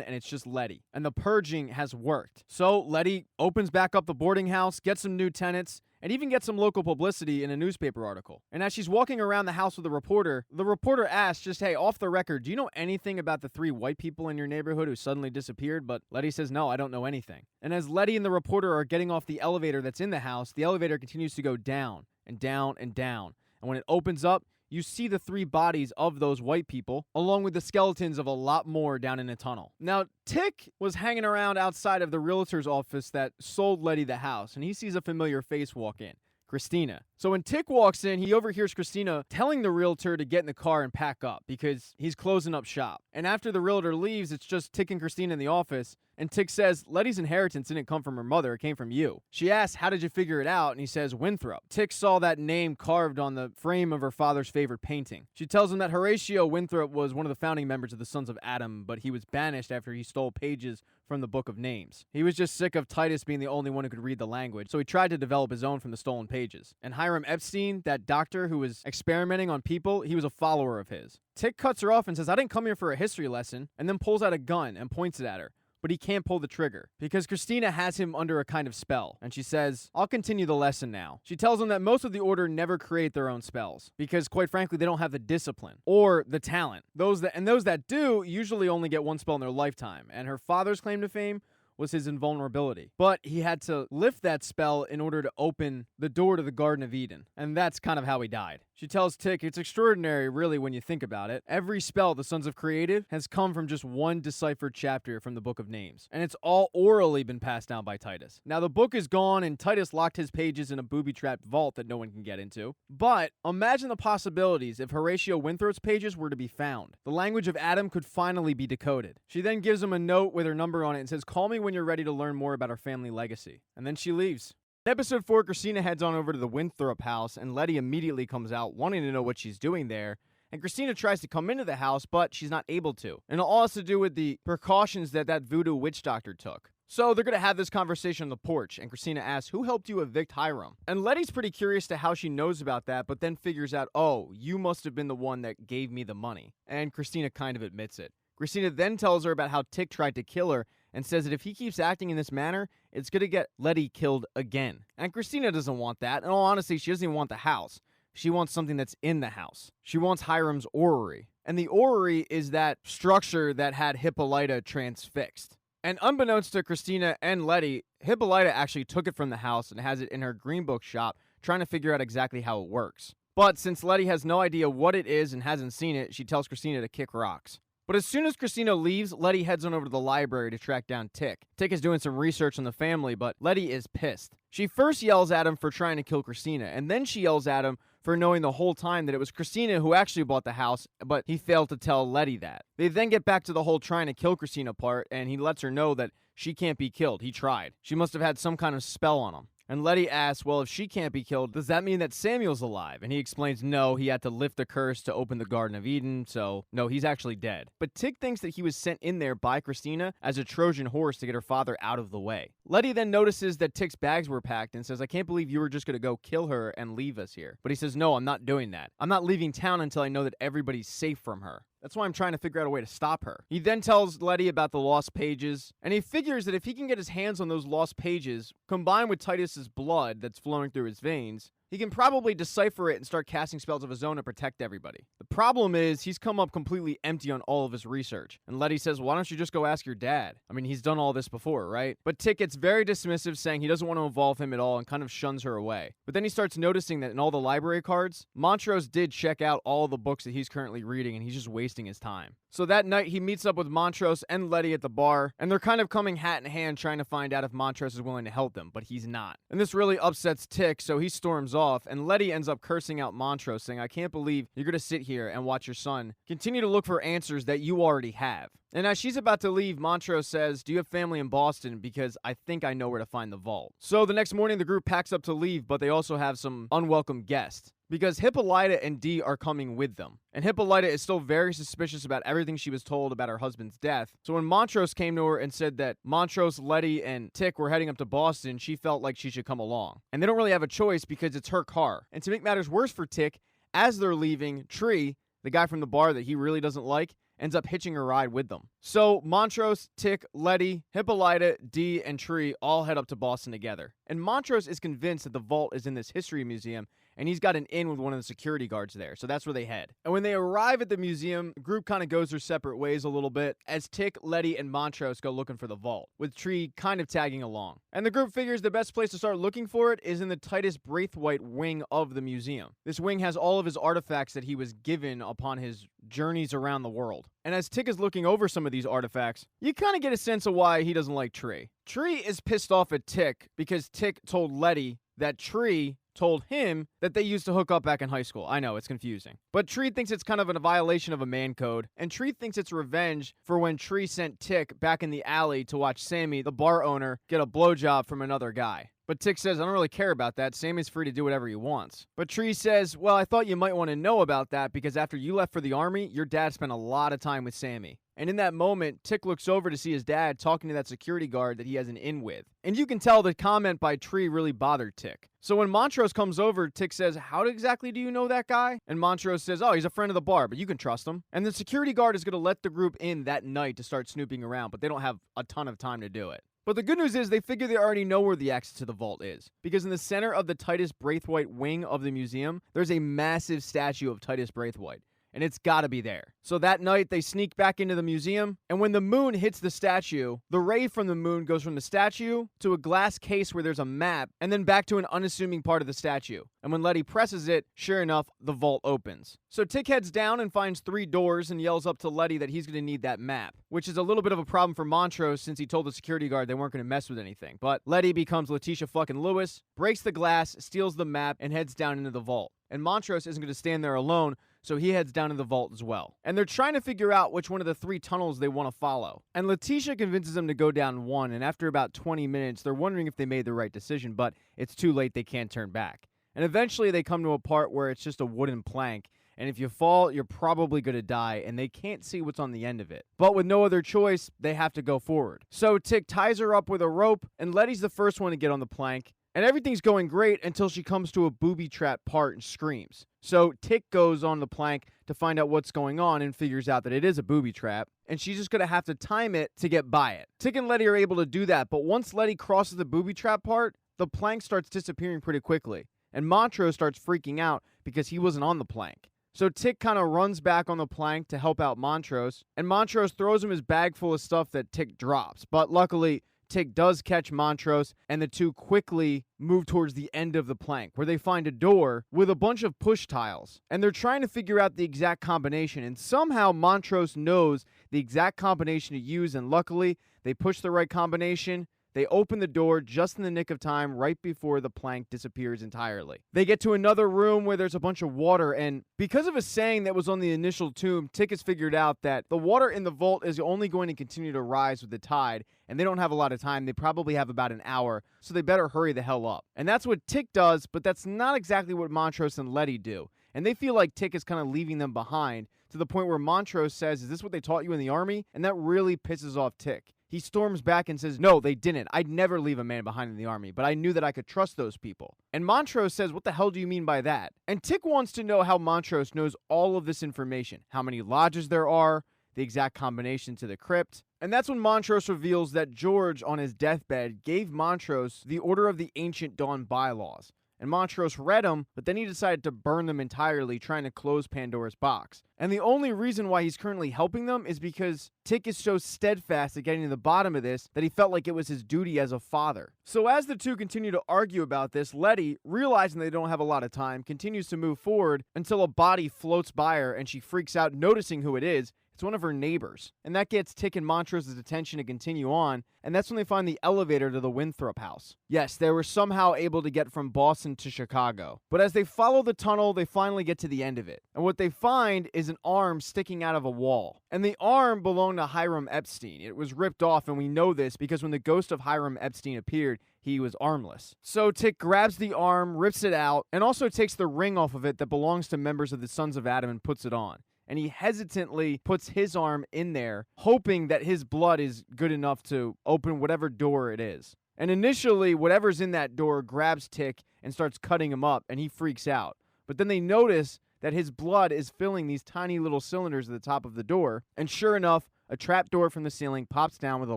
and it's just Letty. And the purging has worked. So Letty opens back up the boarding house, gets some new tenants, and even gets some local publicity in a newspaper article. And as she's walking around the house with the reporter asks just, hey, off the record, do you know anything about the three white people in your neighborhood who suddenly disappeared? But Letty says, no, I don't know anything. And as Letty and the reporter are getting off the elevator that's in the house, the elevator continues to go down and down and down. And when it opens up, you see the three bodies of those white people, along with the skeletons of a lot more down in a tunnel. Now, Tick was hanging around outside of the realtor's office that sold Letty the house, and he sees a familiar face walk in, Christina. So when Tick walks in, he overhears Christina telling the realtor to get in the car and pack up because he's closing up shop. And after the realtor leaves, it's just Tick and Christina in the office. And Tick says, Letty's inheritance didn't come from her mother, it came from you. She asks, how did you figure it out? And he says, Winthrop. Tick saw that name carved on the frame of her father's favorite painting. She tells him that Horatio Winthrop was one of the founding members of the Sons of Adam, but he was banished after he stole pages from the Book of Names. He was just sick of Titus being the only one who could read the language, so he tried to develop his own from the stolen pages. And Hiram Epstein, that doctor who was experimenting on people, he was a follower of his. Tick cuts her off and says, I didn't come here for a history lesson, and then pulls out a gun and points it at her. But he can't pull the trigger because Christina has him under a kind of spell. And she says, I'll continue the lesson now. She tells him that most of the order never create their own spells because, quite frankly, they don't have the discipline or the talent. Those that do usually only get one spell in their lifetime. And her father's claim to fame was his invulnerability. But he had to lift that spell in order to open the door to the Garden of Eden. And that's kind of how he died. She tells Tick, it's extraordinary, really, when you think about it. Every spell the Sons of Creative has come from just one deciphered chapter from the Book of Names. And it's all orally been passed down by Titus. Now, the book is gone, and Titus locked his pages in a booby-trapped vault that no one can get into. But imagine the possibilities if Horatio Winthrop's pages were to be found. The language of Adam could finally be decoded. She then gives him a note with her number on it and says, call me when you're ready to learn more about our family legacy. And then she leaves. In episode 4, Christina heads on over to the Winthrop house, and Letty immediately comes out wanting to know what she's doing there. And Christina tries to come into the house, but she's not able to. And it all has to do with the precautions that voodoo witch doctor took. So they're going to have this conversation on the porch, and Christina asks, who helped you evict Hiram? And Letty's pretty curious to how she knows about that, but then figures out, oh, you must have been the one that gave me the money. And Christina kind of admits it. Christina then tells her about how Tick tried to kill her and says that if he keeps acting in this manner, it's going to get Letty killed again. And Christina doesn't want that. In all honesty, she doesn't even want the house. She wants something that's in the house. She wants Hiram's orrery. And the orrery is that structure that had Hippolyta transfixed. And unbeknownst to Christina and Letty, Hippolyta actually took it from the house and has it in her green book shop, trying to figure out exactly how it works. But since Letty has no idea what it is and hasn't seen it, she tells Christina to kick rocks. But as soon as Christina leaves, Letty heads on over to the library to track down Tick. Tick is doing some research on the family, but Letty is pissed. She first yells at him for trying to kill Christina, and then she yells at him for knowing the whole time that it was Christina who actually bought the house, but he failed to tell Letty that. They then get back to the whole trying to kill Christina part, and he lets her know that she can't be killed. He tried. She must have had some kind of spell on him. And Letty asks, well, if she can't be killed, does that mean that Samuel's alive? And he explains, no, he had to lift the curse to open the Garden of Eden, so no, he's actually dead. But Tick thinks that he was sent in there by Christina as a Trojan horse to get her father out of the way. Letty then notices that Tick's bags were packed and says, I can't believe you were just going to go kill her and leave us here. But he says, no, I'm not doing that. I'm not leaving town until I know that everybody's safe from her. That's why I'm trying to figure out a way to stop her. He then tells Letty about the lost pages, and he figures that if he can get his hands on those lost pages, combined with Titus's blood that's flowing through his veins, he can probably decipher it and start casting spells of his own to protect everybody. The problem is, he's come up completely empty on all of his research. And Letty says, why don't you just go ask your dad? I mean, he's done all this before, right? But Tick gets very dismissive, saying he doesn't want to involve him at all and kind of shuns her away. But then he starts noticing that in all the library cards, Montrose did check out all the books that he's currently reading, and he's just wasting his time. So that night, he meets up with Montrose and Letty at the bar, and they're kind of coming hat in hand trying to find out if Montrose is willing to help them, but he's not. And this really upsets Tick, so he storms off, and Letty ends up cursing out Montrose, saying, I can't believe you're going to sit here and watch your son continue to look for answers that you already have. And as she's about to leave, Montrose says, do you have family in Boston? Because I think I know where to find the vault. So the next morning, the group packs up to leave, but they also have some unwelcome guests, because Hippolyta and Dee are coming with them. And Hippolyta is still very suspicious about everything she was told about her husband's death. So when Montrose came to her and said that Montrose, Letty, and Tick were heading up to Boston, she felt like she should come along. And they don't really have a choice because it's her car. And to make matters worse for Tick, as they're leaving, Tree, the guy from the bar that he really doesn't like, ends up hitching a ride with them. So Montrose, Tick, Letty, Hippolyta, Dee, and Tree all head up to Boston together. And Montrose is convinced that the vault is in this history museum, and he's got an in with one of the security guards there, so that's where they head. And when they arrive at the museum, the group kind of goes their separate ways a little bit, as Tick, Letty, and Montrose go looking for the vault, with Tree kind of tagging along. And the group figures the best place to start looking for it is in the Titus Braithwaite wing of the museum. This wing has all of his artifacts that he was given upon his journeys around the world. And as Tick is looking over some of these artifacts, you kind of get a sense of why he doesn't like Tree. Tree is pissed off at Tick because Tick told Letty that Tree told him that they used to hook up back in high school. I know, it's confusing. But Tree thinks it's kind of a violation of a man code, and Tree thinks it's revenge for when Tree sent Tick back in the alley to watch Sammy, the bar owner, get a blowjob from another guy. But Tick says, I don't really care about that. Sammy's free to do whatever he wants. But Tree says, well, I thought you might want to know about that because after you left for the army, your dad spent a lot of time with Sammy. And in that moment, Tick looks over to see his dad talking to that security guard that he has an in with. And you can tell the comment by Tree really bothered Tick. So when Montrose comes over, Tick says, how exactly do you know that guy? And Montrose says, oh, he's a friend of the bar, but you can trust him. And the security guard is going to let the group in that night to start snooping around, but they don't have a ton of time to do it. But the good news is they figure they already know where the access to the vault is. Because in the center of the Titus Braithwaite wing of the museum, there's a massive statue of Titus Braithwaite. And it's gotta be there. So that night, they sneak back into the museum, and when the moon hits the statue, the ray from the moon goes from the statue to a glass case where there's a map, and then back to an unassuming part of the statue. And when Letty presses it, sure enough, the vault opens. So Tick heads down and finds 3 doors and yells up to Letty that he's gonna need that map, which is a little bit of a problem for Montrose since he told the security guard they weren't gonna mess with anything. But Letty becomes Letitia fucking Lewis, breaks the glass, steals the map, and heads down into the vault. And Montrose isn't going to stand there alone, so he heads down to the vault as well. And they're trying to figure out which one of the 3 tunnels they want to follow. And Letitia convinces them to go down one, and after about 20 minutes, they're wondering if they made the right decision, but it's too late, they can't turn back. And eventually they come to a part where it's just a wooden plank, and if you fall, you're probably going to die, and they can't see what's on the end of it. But with no other choice, they have to go forward. So Tick ties her up with a rope, and Letty's the first one to get on the plank. And everything's going great until she comes to a booby trap part and screams. So Tick goes on the plank to find out what's going on and figures out that it is a booby trap. And she's just going to have to time it to get by it. Tick and Letty are able to do that. But once Letty crosses the booby trap part, the plank starts disappearing pretty quickly. And Montrose starts freaking out because he wasn't on the plank. So Tick kind of runs back on the plank to help out Montrose. And Montrose throws him his bag full of stuff that Tick drops. But luckily, Tick does catch Montrose, and the two quickly move towards the end of the plank, where they find a door with a bunch of push tiles. And they're trying to figure out the exact combination, and somehow Montrose knows the exact combination to use, and luckily, they push the right combination, they open the door just in the nick of time right before the plank disappears entirely. They get to another room where there's a bunch of water, and because of a saying that was on the initial tomb, Tick has figured out that the water in the vault is only going to continue to rise with the tide, and they don't have a lot of time. They probably have about an hour, so they better hurry the hell up. And that's what Tick does, but that's not exactly what Montrose and Letty do. And they feel like Tick is kind of leaving them behind, to the point where Montrose says, "Is this what they taught you in the army?" And that really pisses off Tick. He storms back and says, "No, they didn't. I'd never leave a man behind in the army, but I knew that I could trust those people." And Montrose says, "What the hell do you mean by that?" And Tick wants to know how Montrose knows all of this information, how many lodges there are, the exact combination to the crypt. And that's when Montrose reveals that George, on his deathbed, gave Montrose the Order of the Ancient Dawn bylaws. And Montrose read them, but then he decided to burn them entirely, trying to close Pandora's box. And the only reason why he's currently helping them is because Tick is so steadfast at getting to the bottom of this that he felt like it was his duty as a father. So as the two continue to argue about this, Letty, realizing they don't have a lot of time, continues to move forward until a body floats by her and she freaks out, noticing who it is. It's one of her neighbors. And that gets Tick and Montrose's attention to continue on, and that's when they find the elevator to the Winthrop house. Yes, they were somehow able to get from Boston to Chicago. But as they follow the tunnel, they finally get to the end of it. And what they find is an arm sticking out of a wall. And the arm belonged to Hiram Epstein. It was ripped off, and we know this because when the ghost of Hiram Epstein appeared, he was armless. So Tick grabs the arm, rips it out, and also takes the ring off of it that belongs to members of the Sons of Adam and puts it on. And he hesitantly puts his arm in there, hoping that his blood is good enough to open whatever door it is. And initially, whatever's in that door grabs Tick and starts cutting him up, and he freaks out. But then they notice that his blood is filling these tiny little cylinders at the top of the door, and sure enough, a trapdoor from the ceiling pops down with a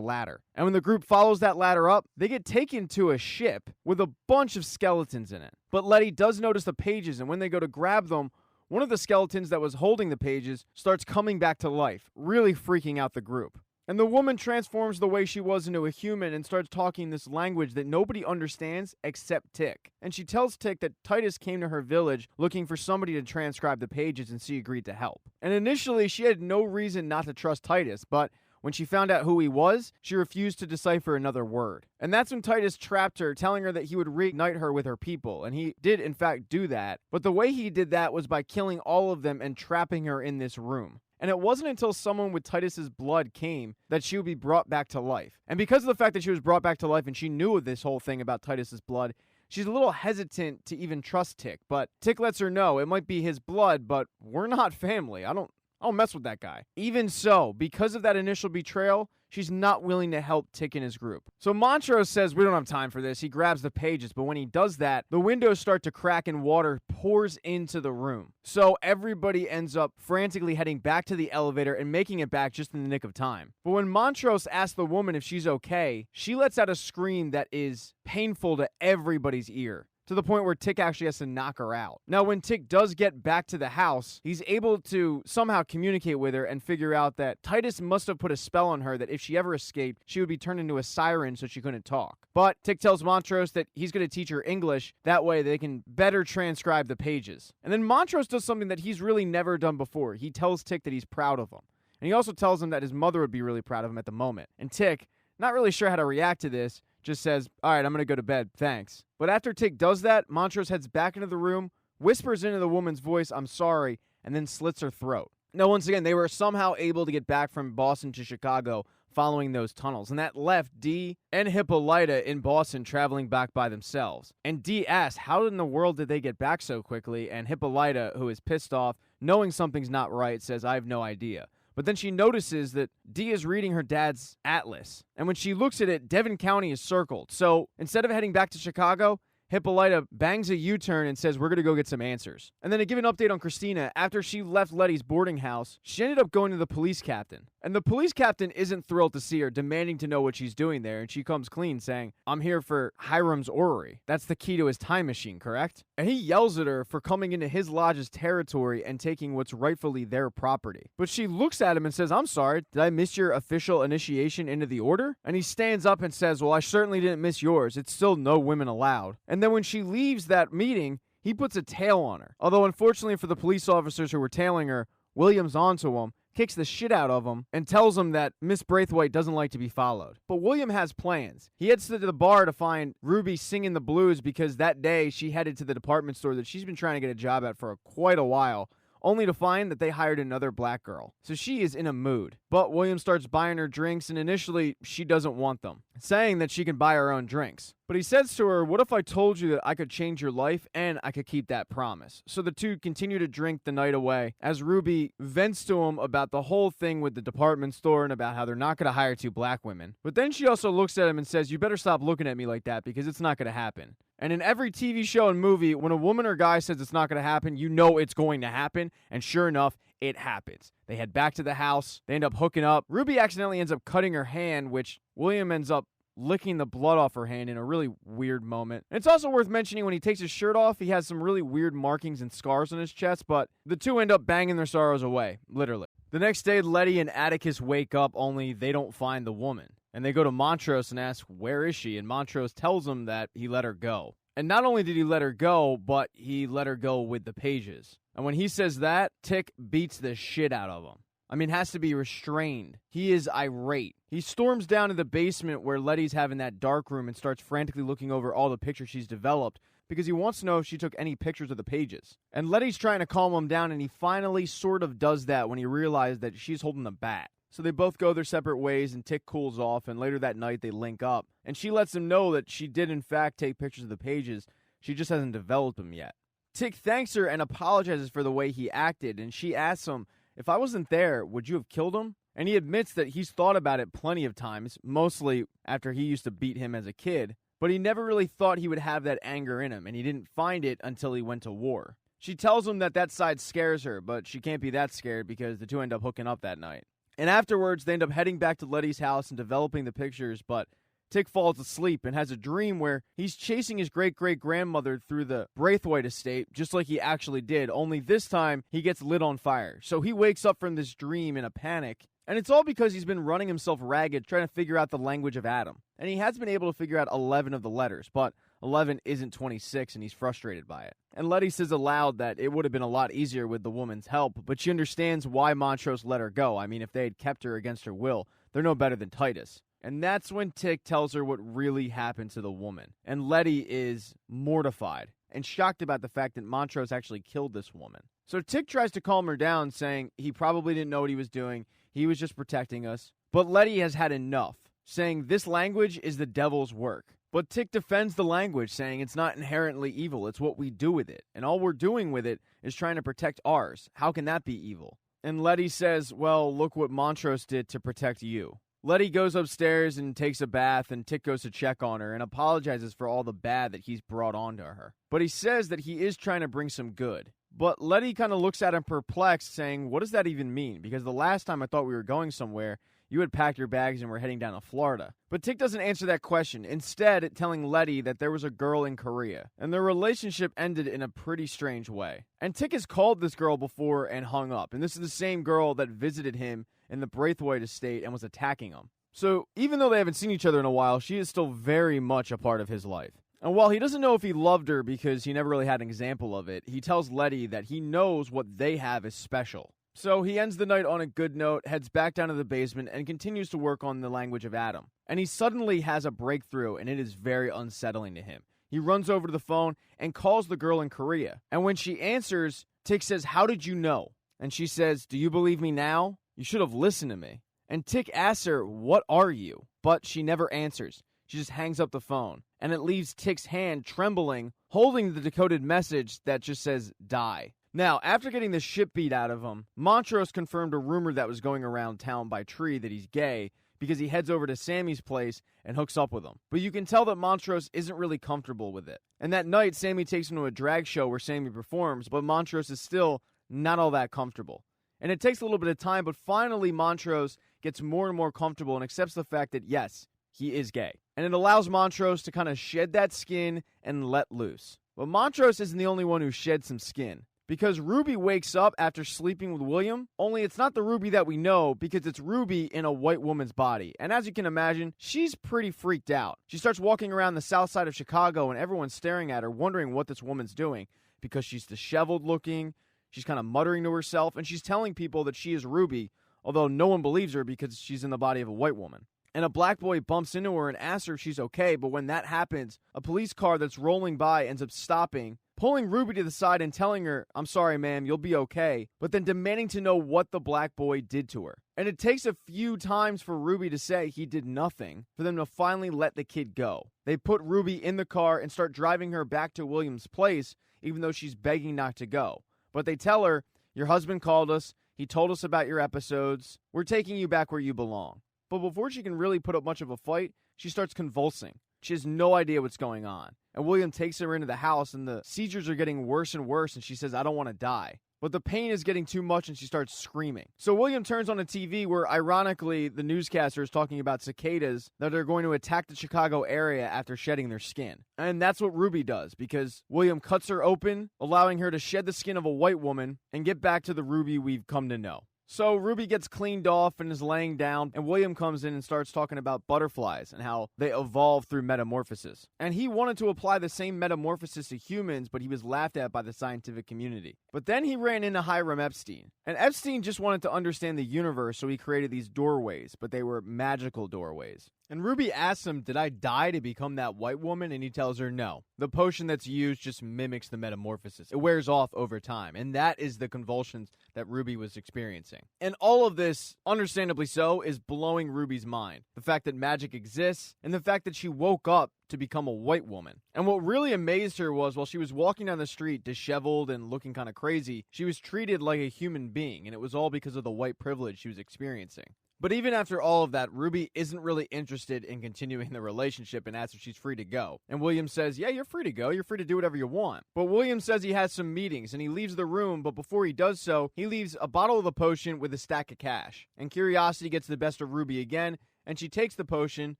ladder. And when the group follows that ladder up, they get taken to a ship with a bunch of skeletons in it. But Letty does notice the pages, and when they go to grab them, one of the skeletons that was holding the pages starts coming back to life, really freaking out the group. And the woman transforms the way she was into a human and starts talking this language that nobody understands except Tick. And she tells Tick that Titus came to her village looking for somebody to transcribe the pages, and she agreed to help. And initially, she had no reason not to trust Titus, but when she found out who he was, she refused to decipher another word. And that's when Titus trapped her, telling her that he would reignite her with her people. And he did, in fact, do that. But the way he did that was by killing all of them and trapping her in this room. And it wasn't until someone with Titus's blood came that she would be brought back to life. And because of the fact that she was brought back to life and she knew of this whole thing about Titus's blood, she's a little hesitant to even trust Tick. But Tick lets her know it might be his blood, but we're not family. I don't mess with that guy. Even so, because of that initial betrayal, she's not willing to help Tick and his group. So Montrose says, "We don't have time for this." He grabs the pages, but when he does that, the windows start to crack and water pours into the room. So everybody ends up frantically heading back to the elevator and making it back just in the nick of time. But when Montrose asks the woman if she's okay, she lets out a scream that is painful to everybody's ear, to the point where Tick actually has to knock her out. Now, when Tick does get back to the house, he's able to somehow communicate with her and figure out that Titus must have put a spell on her that if she ever escaped, she would be turned into a siren so she couldn't talk. But Tick tells Montrose that he's going to teach her English, that way they can better transcribe the pages. And then Montrose does something that he's really never done before. He tells Tick that he's proud of him. And he also tells him that his mother would be really proud of him at the moment. And Tick, not really sure how to react to this, just says, "All right, I'm going to go to bed, thanks." But after Tick does that, Montrose heads back into the room, whispers into the woman's voice, "I'm sorry," and then slits her throat. Now, once again, they were somehow able to get back from Boston to Chicago following those tunnels, and that left Dee and Hippolyta in Boston traveling back by themselves. And Dee asks, how in the world did they get back so quickly? And Hippolyta, who is pissed off, knowing something's not right, says, "I have no idea." But then she notices that Dee is reading her dad's atlas. And when she looks at it, Devon County is circled. So instead of heading back to Chicago, Hippolyta bangs a U-turn and says, "We're going to go get some answers." And then to give an update on Christina, after she left Letty's boarding house, she ended up going to the police captain. And the police captain isn't thrilled to see her, demanding to know what she's doing there. And she comes clean, saying, "I'm here for Hiram's orrery. That's the key to his time machine, correct?" And he yells at her for coming into his lodge's territory and taking what's rightfully their property. But she looks at him and says, "I'm sorry, did I miss your official initiation into the order?" And he stands up and says, "Well, I certainly didn't miss yours. It's still no women allowed." And then when she leaves that meeting, he puts a tail on her. Although unfortunately for the police officers who were tailing her, William's onto him, kicks the shit out of him, and tells him that Miss Braithwaite doesn't like to be followed. But William has plans. He heads to the bar to find Ruby singing the blues because that day she headed to the department store that she's been trying to get a job at for quite a while, only to find that they hired another black girl. So she is in a mood. But William starts buying her drinks, and initially she doesn't want them, saying that she can buy her own drinks. But he says to her, "What if I told you that I could change your life and I could keep that promise?" So the two continue to drink the night away as Ruby vents to him about the whole thing with the department store and about how they're not going to hire two black women. But then she also looks at him and says, "You better stop looking at me like that because it's not going to happen." And in every TV show and movie, when a woman or guy says it's not going to happen, you know it's going to happen. And sure enough, it happens. They head back to the house. They end up hooking up. Ruby accidentally ends up cutting her hand, which William ends up licking the blood off her hand in a really weird moment. And it's also worth mentioning when he takes his shirt off, he has some really weird markings and scars on his chest, but the two end up banging their sorrows away, literally. The next day, Letty and Atticus wake up, only they don't find the woman. And they go to Montrose and ask, "Where is she?" And Montrose tells them that he let her go. And not only did he let her go, but he let her go with the pages. And when he says that, Tick beats the shit out of him. I mean, has to be restrained. He is irate. He storms down to the basement where Letty's having that dark room and starts frantically looking over all the pictures she's developed because he wants to know if she took any pictures of the pages. And Letty's trying to calm him down, and he finally sort of does that when he realizes that she's holding a bat. So they both go their separate ways, and Tick cools off, and later that night they link up. And she lets him know that she did in fact take pictures of the pages, she just hasn't developed them yet. Tick thanks her and apologizes for the way he acted, and she asks him, "If I wasn't there, would you have killed him?" And he admits that he's thought about it plenty of times, mostly after he used to beat him as a kid, but he never really thought he would have that anger in him, and he didn't find it until he went to war. She tells him that that side scares her, but she can't be that scared because the two end up hooking up that night. And afterwards, they end up heading back to Letty's house and developing the pictures, but Tick falls asleep and has a dream where he's chasing his great-great-grandmother through the Braithwaite estate, just like he actually did, only this time he gets lit on fire. So he wakes up from this dream in a panic, and it's all because he's been running himself ragged trying to figure out the language of Adam. And he has been able to figure out 11 of the letters, but 11 isn't 26, and he's frustrated by it. And Letty says aloud that it would have been a lot easier with the woman's help, but she understands why Montrose let her go. I mean, if they had kept her against her will, they're no better than Titus. And that's when Tick tells her what really happened to the woman. And Letty is mortified and shocked about the fact that Montrose actually killed this woman. So Tick tries to calm her down, saying he probably didn't know what he was doing. He was just protecting us. But Letty has had enough, saying this language is the devil's work. But Tick defends the language, saying it's not inherently evil, it's what we do with it. And all we're doing with it is trying to protect ours. How can that be evil? And Letty says, "Well, look what Montrose did to protect you." Letty goes upstairs and takes a bath, and Tick goes to check on her and apologizes for all the bad that he's brought on to her. But he says that he is trying to bring some good. But Letty kind of looks at him perplexed, saying, "What does that even mean? Because the last time I thought we were going somewhere, you had packed your bags and were heading down to Florida." But Tick doesn't answer that question, instead telling Letty that there was a girl in Korea, and their relationship ended in a pretty strange way. And Tick has called this girl before and hung up, and this is the same girl that visited him in the Braithwaite estate and was attacking him. So even though they haven't seen each other in a while, she is still very much a part of his life. And while he doesn't know if he loved her because he never really had an example of it, he tells Letty that he knows what they have is special. So he ends the night on a good note, heads back down to the basement, and continues to work on the language of Adam. And he suddenly has a breakthrough, and it is very unsettling to him. He runs over to the phone and calls the girl in Korea. And when she answers, Tick says, "How did you know?" And she says, "Do you believe me now? You should have listened to me." And Tick asks her, "What are you?" But she never answers. She just hangs up the phone. And it leaves Tick's hand trembling, holding the decoded message that just says, "Die." Now, after getting the shit beat out of him, Montrose confirmed a rumor that was going around town by Tree that he's gay because he heads over to Sammy's place and hooks up with him. But you can tell that Montrose isn't really comfortable with it. And that night, Sammy takes him to a drag show where Sammy performs, but Montrose is still not all that comfortable. And it takes a little bit of time, but finally Montrose gets more and more comfortable and accepts the fact that, yes, he is gay. And it allows Montrose to kind of shed that skin and let loose. But Montrose isn't the only one who sheds some skin. Because Ruby wakes up after sleeping with William, only it's not the Ruby that we know because it's Ruby in a white woman's body. And as you can imagine, she's pretty freaked out. She starts walking around the south side of Chicago and everyone's staring at her, wondering what this woman's doing because she's disheveled looking, she's kind of muttering to herself, and she's telling people that she is Ruby, although no one believes her because she's in the body of a white woman. And a black boy bumps into her and asks her if she's okay, but when that happens, a police car that's rolling by ends up stopping, pulling Ruby to the side and telling her, "I'm sorry, ma'am, you'll be okay," but then demanding to know what the black boy did to her. And it takes a few times for Ruby to say he did nothing for them to finally let the kid go. They put Ruby in the car and start driving her back to William's place, even though she's begging not to go. But they tell her, "Your husband called us, he told us about your episodes, we're taking you back where you belong." But before she can really put up much of a fight, she starts convulsing. She has no idea what's going on. And William takes her into the house, and the seizures are getting worse and worse, and she says, "I don't want to die." But the pain is getting too much, and she starts screaming. So William turns on a TV where, ironically, the newscaster is talking about cicadas that are going to attack the Chicago area after shedding their skin. And that's what Ruby does, because William cuts her open, allowing her to shed the skin of a white woman and get back to the Ruby we've come to know. So Ruby gets cleaned off and is laying down, and William comes in and starts talking about butterflies and how they evolve through metamorphosis. And he wanted to apply the same metamorphosis to humans, but he was laughed at by the scientific community. But then he ran into Hiram Epstein. And Epstein just wanted to understand the universe, so he created these doorways, but they were magical doorways. And Ruby asks him, "Did I die to become that white woman?" And he tells her no. The potion that's used just mimics the metamorphosis. It wears off over time. And that is the convulsions that Ruby was experiencing. And all of this, understandably so, is blowing Ruby's mind. The fact that magic exists, and the fact that she woke up to become a white woman. And what really amazed her was, while she was walking down the street disheveled and looking kind of crazy, she was treated like a human being, and it was all because of the white privilege she was experiencing. But even after all of that, Ruby isn't really interested in continuing the relationship and asks if she's free to go. And William says, "Yeah, you're free to go. You're free to do whatever you want." But William says he has some meetings, and he leaves the room, but before he does so, he leaves a bottle of the potion with a stack of cash. And curiosity gets the best of Ruby again, and she takes the potion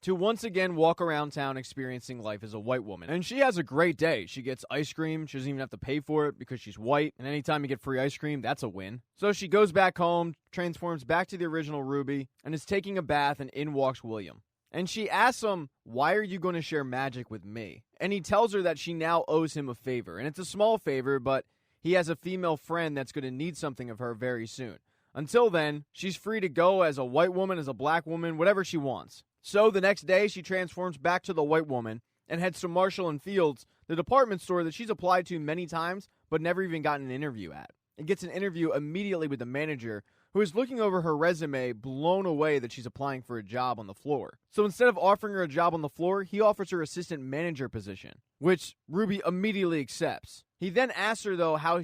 to once again walk around town experiencing life as a white woman. And she has a great day. She gets ice cream. She doesn't even have to pay for it because she's white. And anytime you get free ice cream, that's a win. So she goes back home, transforms back to the original Ruby, and is taking a bath, and in walks William. And she asks him, "Why are you going to share magic with me?" And he tells her that she now owes him a favor. And it's a small favor, but he has a female friend that's going to need something of her very soon. Until then, she's free to go as a white woman, as a black woman, whatever she wants. So the next day, she transforms back to the white woman and heads to Marshall and Fields, the department store that she's applied to many times but never even gotten an interview at. And gets an interview immediately with the manager, who is looking over her resume, blown away that she's applying for a job on the floor. So instead of offering her a job on the floor, he offers her assistant manager position, which Ruby immediately accepts. He then asks her, though, how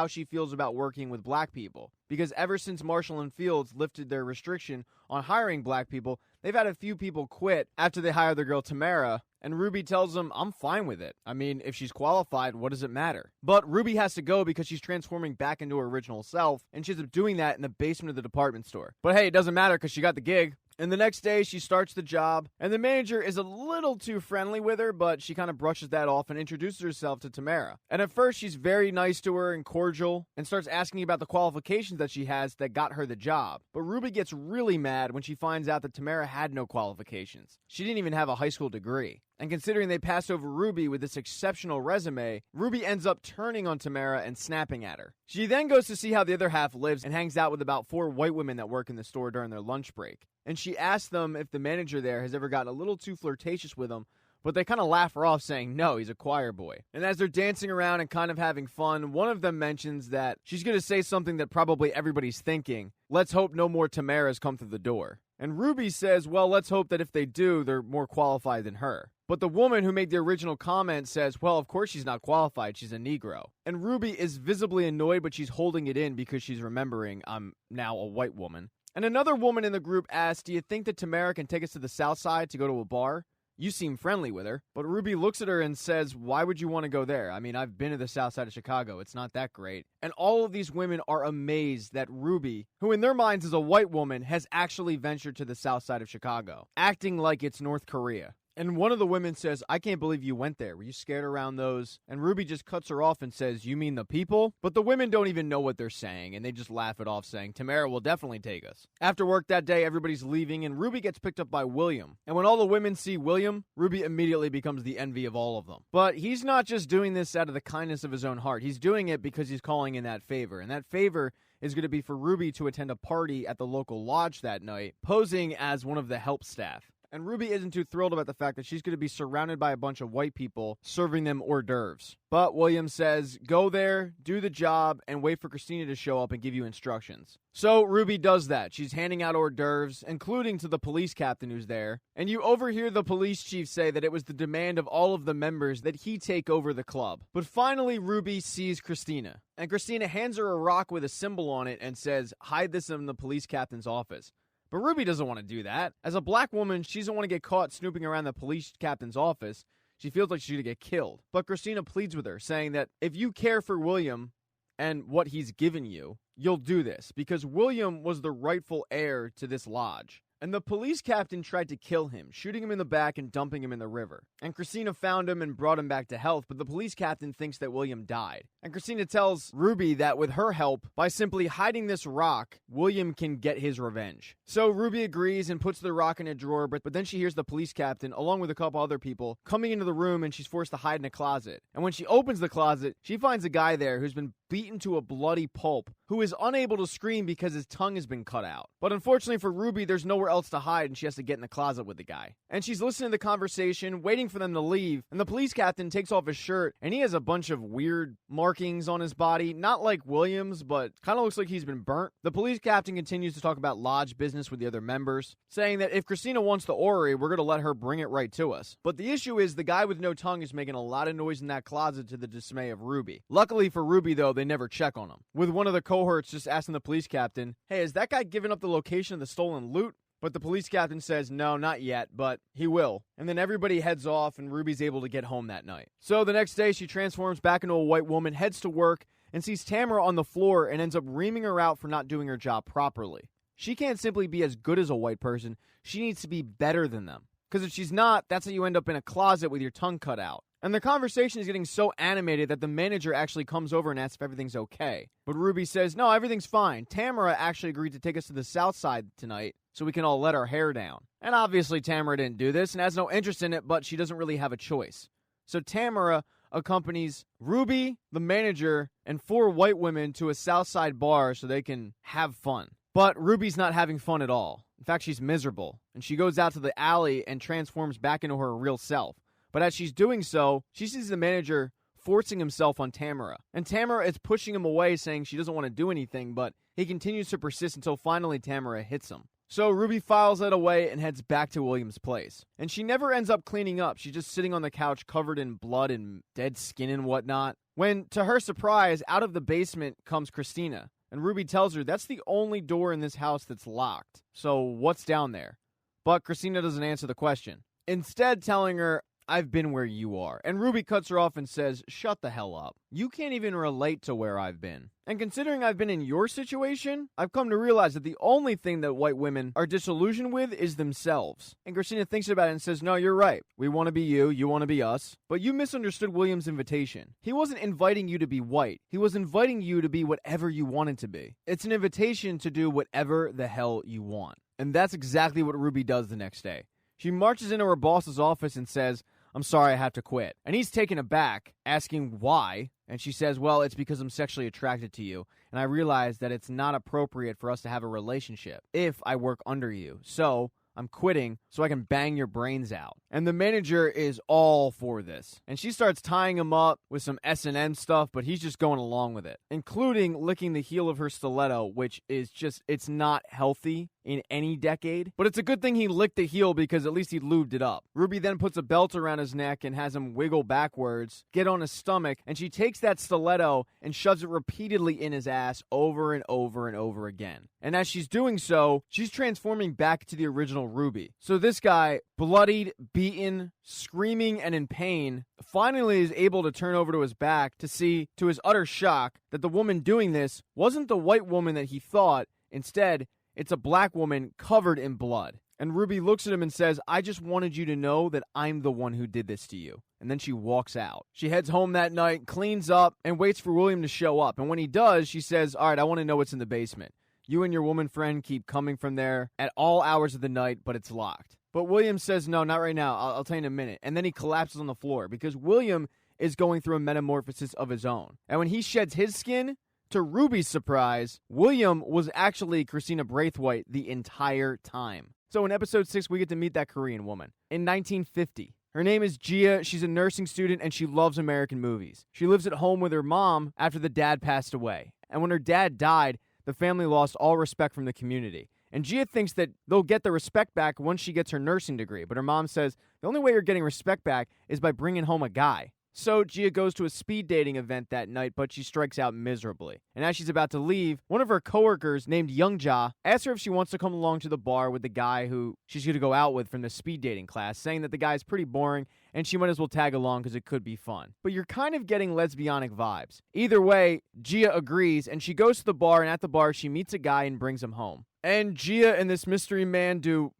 she feels about working with black people. Because ever since Marshall and Fields lifted their restriction on hiring black people, they've had a few people quit after they hired their girl Tamara. And Ruby tells them, "I'm fine with it. I mean, if she's qualified, what does it matter?" But Ruby has to go because she's transforming back into her original self, and she ends up doing that in the basement of the department store. But hey, it doesn't matter because she got the gig. And the next day, she starts the job, and the manager is a little too friendly with her, but she kind of brushes that off and introduces herself to Tamara. And at first, she's very nice to her and cordial, and starts asking about the qualifications that she has that got her the job. But Ruby gets really mad when she finds out that Tamara had no qualifications. She didn't even have a high school degree. And considering they passed over Ruby with this exceptional resume, Ruby ends up turning on Tamara and snapping at her. She then goes to see how the other half lives and hangs out with about 4 white women that work in the store during their lunch break. And she asks them if the manager there has ever gotten a little too flirtatious with them, but they kind of laugh her off, saying, "No, he's a choir boy." And as they're dancing around and kind of having fun, one of them mentions that she's going to say something that probably everybody's thinking. "Let's hope no more Tamaras come through the door." And Ruby says, "Well, let's hope that if they do, they're more qualified than her." But the woman who made the original comment says, "Well, of course she's not qualified. She's a Negro." And Ruby is visibly annoyed, but she's holding it in because she's remembering, "I'm now a white woman." And another woman in the group asks, "Do you think that Tamara can take us to the South Side to go to a bar? You seem friendly with her." But Ruby looks at her and says, "Why would you want to go there? I mean, I've been to the South Side of Chicago. It's not that great." And all of these women are amazed that Ruby, who in their minds is a white woman, has actually ventured to the South Side of Chicago, acting like it's North Korea. And one of the women says, I can't believe you went there. Were you scared around those? And Ruby just cuts her off and says, you mean the people? But the women don't even know what they're saying, and they just laugh it off, saying, Tamara will definitely take us. After work that day, everybody's leaving, and Ruby gets picked up by William. And when all the women see William, Ruby immediately becomes the envy of all of them. But he's not just doing this out of the kindness of his own heart. He's doing it because he's calling in that favor. And that favor is going to be for Ruby to attend a party at the local lodge that night, posing as one of the help staff. And Ruby isn't too thrilled about the fact that she's going to be surrounded by a bunch of white people serving them hors d'oeuvres. But William says, go there, do the job, and wait for Christina to show up and give you instructions. So Ruby does that. She's handing out hors d'oeuvres, including to the police captain who's there. And you overhear the police chief say that it was the demand of all of the members that he take over the club. But finally, Ruby sees Christina. And Christina hands her a rock with a symbol on it and says, hide this in the police captain's office. But Ruby doesn't want to do that. As a black woman, she doesn't want to get caught snooping around the police captain's office. She feels like she's going to get killed. But Christina pleads with her, saying that if you care for William and what he's given you, you'll do this. Because William was the rightful heir to this lodge. And the police captain tried to kill him, shooting him in the back and dumping him in the river. And Christina found him and brought him back to health, but the police captain thinks that William died. And Christina tells Ruby that with her help, by simply hiding this rock, William can get his revenge. So Ruby agrees and puts the rock in a drawer, but then she hears the police captain, along with a couple other people, coming into the room, and she's forced to hide in a closet. And when she opens the closet, she finds a guy there who's been beaten to a bloody pulp, who is unable to scream because his tongue has been cut out. But unfortunately for Ruby, there's nowhere else to hide, and she has to get in the closet with the guy. And she's listening to the conversation, waiting for them to leave, and the police captain takes off his shirt, and he has a bunch of weird markings on his body, not like William's, but kind of looks like he's been burnt. The police captain continues to talk about lodge business with the other members, saying that if Christina wants the orrery, we're going to let her bring it right to us. But the issue is the guy with no tongue is making a lot of noise in that closet to the dismay of Ruby. Luckily for Ruby, though, they never check on him, with one of the cohorts just asking the police captain, hey, has that guy given up the location of the stolen loot? But the police captain says, no, not yet, but he will. And then everybody heads off, and Ruby's able to get home that night. So the next day, she transforms back into a white woman, heads to work, and sees Tamara on the floor and ends up reaming her out for not doing her job properly. She can't simply be as good as a white person. She needs to be better than them. Because if she's not, that's how you end up in a closet with your tongue cut out. And the conversation is getting so animated that the manager actually comes over and asks if everything's okay. But Ruby says, no, everything's fine. Tamara actually agreed to take us to the south side tonight so we can all let our hair down. And obviously Tamara didn't do this and has no interest in it, but she doesn't really have a choice. So Tamara accompanies Ruby, the manager, and 4 white women to a south side bar so they can have fun. But Ruby's not having fun at all. In fact, she's miserable. And she goes out to the alley and transforms back into her real self. But as she's doing so, she sees the manager forcing himself on Tamara. And Tamara is pushing him away, saying she doesn't want to do anything, but he continues to persist until finally Tamara hits him. So Ruby files that away and heads back to William's place. And she never ends up cleaning up. She's just sitting on the couch covered in blood and dead skin and whatnot. When, to her surprise, out of the basement comes Christina. And Ruby tells her that's the only door in this house that's locked. So what's down there? But Christina doesn't answer the question. Instead telling her, I've been where you are. And Ruby cuts her off and says, shut the hell up. You can't even relate to where I've been. And considering I've been in your situation, I've come to realize that the only thing that white women are disillusioned with is themselves. And Christina thinks about it and says, no, you're right. We want to be you. You want to be us. But you misunderstood William's invitation. He wasn't inviting you to be white. He was inviting you to be whatever you wanted to be. It's an invitation to do whatever the hell you want. And that's exactly what Ruby does the next day. She marches into her boss's office and says, I'm sorry, I have to quit. And he's taken aback, asking why. And she says, well, it's because I'm sexually attracted to you. And I realize that it's not appropriate for us to have a relationship if I work under you. So I'm quitting so I can bang your brains out. And the manager is all for this. And she starts tying him up with some S&M stuff, but he's just going along with it, including licking the heel of her stiletto, which is just, it's not healthy in any decade. But it's a good thing he licked the heel because at least he lubed it up. Ruby then puts a belt around his neck and has him wiggle backwards, get on his stomach, and she takes that stiletto and shoves it repeatedly in his ass over and over and over again. And as she's doing so, she's transforming back to the original Ruby. So this guy, bloodied, beaten, screaming, and in pain, finally is able to turn over to his back to see, to his utter shock, that the woman doing this wasn't the white woman that he thought. Instead, it's a black woman covered in blood. And Ruby looks at him and says, I just wanted you to know that I'm the one who did this to you. And then she walks out. She heads home that night, cleans up, and waits for William to show up. And when he does, she says, all right, I want to know what's in the basement. You and your woman friend keep coming from there at all hours of the night, but it's locked. But William says, no, not right now. I'll tell you in a minute. And then he collapses on the floor because William is going through a metamorphosis of his own. And when he sheds his skin, to Ruby's surprise, William was actually Christina Braithwaite the entire time. So in episode 6, we get to meet that Korean woman. In 1950, her name is Gia. She's a nursing student and she loves American movies. She lives at home with her mom after the dad passed away. And when her dad died, the family lost all respect from the community. And Gia thinks that they'll get the respect back once she gets her nursing degree. But her mom says, the only way you're getting respect back is by bringing home a guy. So Gia goes to a speed dating event that night, but she strikes out miserably. And as she's about to leave, one of her coworkers named Youngja asks her if she wants to come along to the bar with the guy who she's going to go out with from the speed dating class, saying that the guy is pretty boring and she might as well tag along because it could be fun. But you're kind of getting lesbianic vibes. Either way, Gia agrees and she goes to the bar, and at the bar she meets a guy and brings him home. And Gia and this mystery man do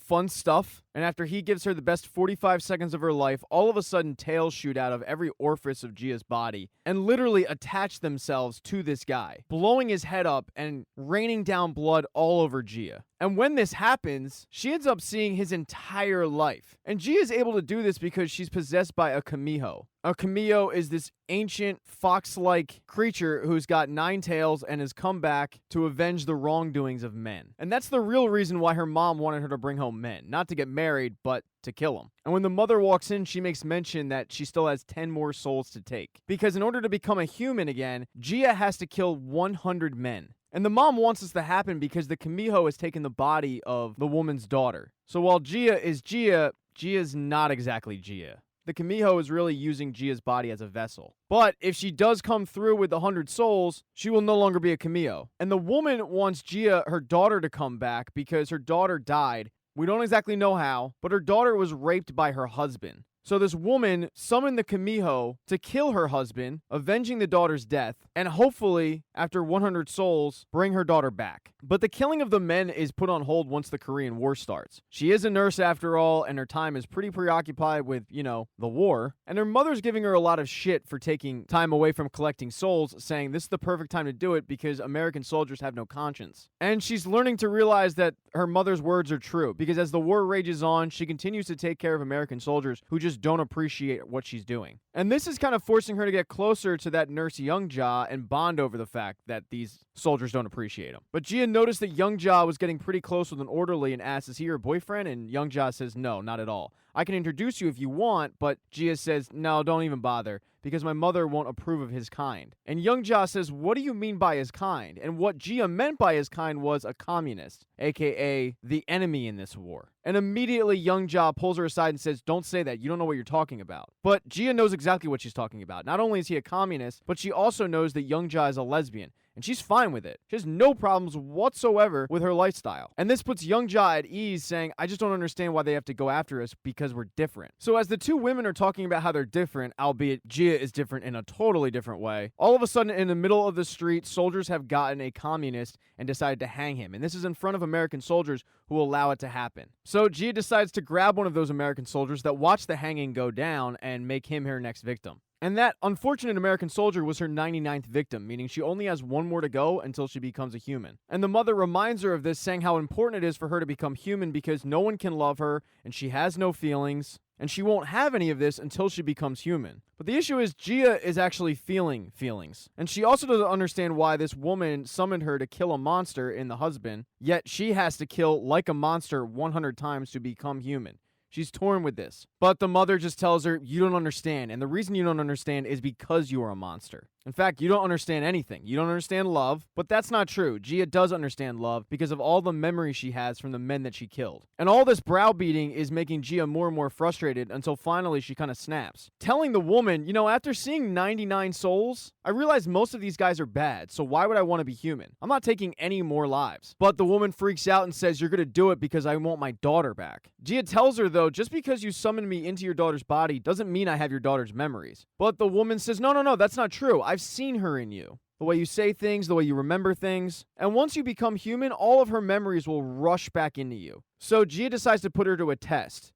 fun stuff. And after he gives her the best 45 seconds of her life, all of a sudden tails shoot out of every orifice of Gia's body and literally attach themselves to this guy, blowing his head up and raining down blood all over Gia. And when this happens, she ends up seeing his entire life. And Gia is able to do this because she's possessed by a kamiho. A kamiho is this ancient fox-like creature who's got 9 tails and has come back to avenge the wrongdoings of men. And that's the real reason why her mom wanted her to bring home men, not to get married, but to kill them. And when the mother walks in, she makes mention that she still has 10 more souls to take. Because in order to become a human again, Gia has to kill 100 men. And the mom wants this to happen because the kamiho has taken the body of the woman's daughter. So while Gia is Gia, Gia's not exactly Gia. The kamiho is really using Gia's body as a vessel. But if she does come through with the 100 souls, she will no longer be a kamiho. And the woman wants Gia, her daughter, to come back because her daughter died. We don't exactly know how, but her daughter was raped by her husband. So this woman summoned the kamiho to kill her husband, avenging the daughter's death, and hopefully, after 100 souls, bring her daughter back. But the killing of the men is put on hold once the Korean War starts. She is a nurse after all, and her time is pretty preoccupied with, the war. And her mother's giving her a lot of shit for taking time away from collecting souls, saying this is the perfect time to do it because American soldiers have no conscience. And she's learning to realize that her mother's words are true, because as the war rages on, she continues to take care of American soldiers who just don't appreciate what she's doing. And this is kind of forcing her to get closer to that nurse Youngja and bond over the fact that these soldiers don't appreciate him. But Gia noticed that Youngja was getting pretty close with an orderly and asks, is he your boyfriend? And Youngja says, no, not at all. I can introduce you if you want, but Gia says, no, don't even bother, because my mother won't approve of his kind. And Youngja says, what do you mean by his kind? And what Gia meant by his kind was a communist, aka the enemy in this war. And immediately Youngja pulls her aside and says, don't say that, you don't know what you're talking about. But Gia knows exactly what she's talking about. Not only is he a communist, but she also knows that Youngja is a lesbian. And she's fine with it. She has no problems whatsoever with her lifestyle. And this puts Youngja at ease, saying, I just don't understand why they have to go after us because we're different. So as the two women are talking about how they're different, albeit Gia is different in a totally different way, all of a sudden in the middle of the street, soldiers have gotten a communist and decided to hang him. And this is in front of American soldiers who will allow it to happen. So Gia decides to grab one of those American soldiers that watched the hanging go down and make him her next victim. And that unfortunate American soldier was her 99th victim, meaning she only has one more to go until she becomes a human. And the mother reminds her of this, saying how important it is for her to become human because no one can love her, and she has no feelings, and she won't have any of this until she becomes human. But the issue is Gia is actually feeling feelings. And she also doesn't understand why this woman summoned her to kill a monster in the husband, yet she has to kill like a monster 100 times to become human. She's torn with this. But the mother just tells her, you don't understand. And the reason you don't understand is because you are a monster. In fact, you don't understand anything. You don't understand love, but that's not true. Gia does understand love because of all the memories she has from the men that she killed. And all this browbeating is making Gia more and more frustrated until finally she kind of snaps, telling the woman, after seeing 99 souls, I realize most of these guys are bad, so why would I want to be human? I'm not taking any more lives. But the woman freaks out and says, you're going to do it because I want my daughter back. Gia tells her, though, just because you summoned me into your daughter's body doesn't mean I have your daughter's memories. But the woman says, no, that's not true. I've seen her in you. the way you say things, the way you remember things. And once you become human, all of her memories will rush back into you. So Gia decides to put her to a test,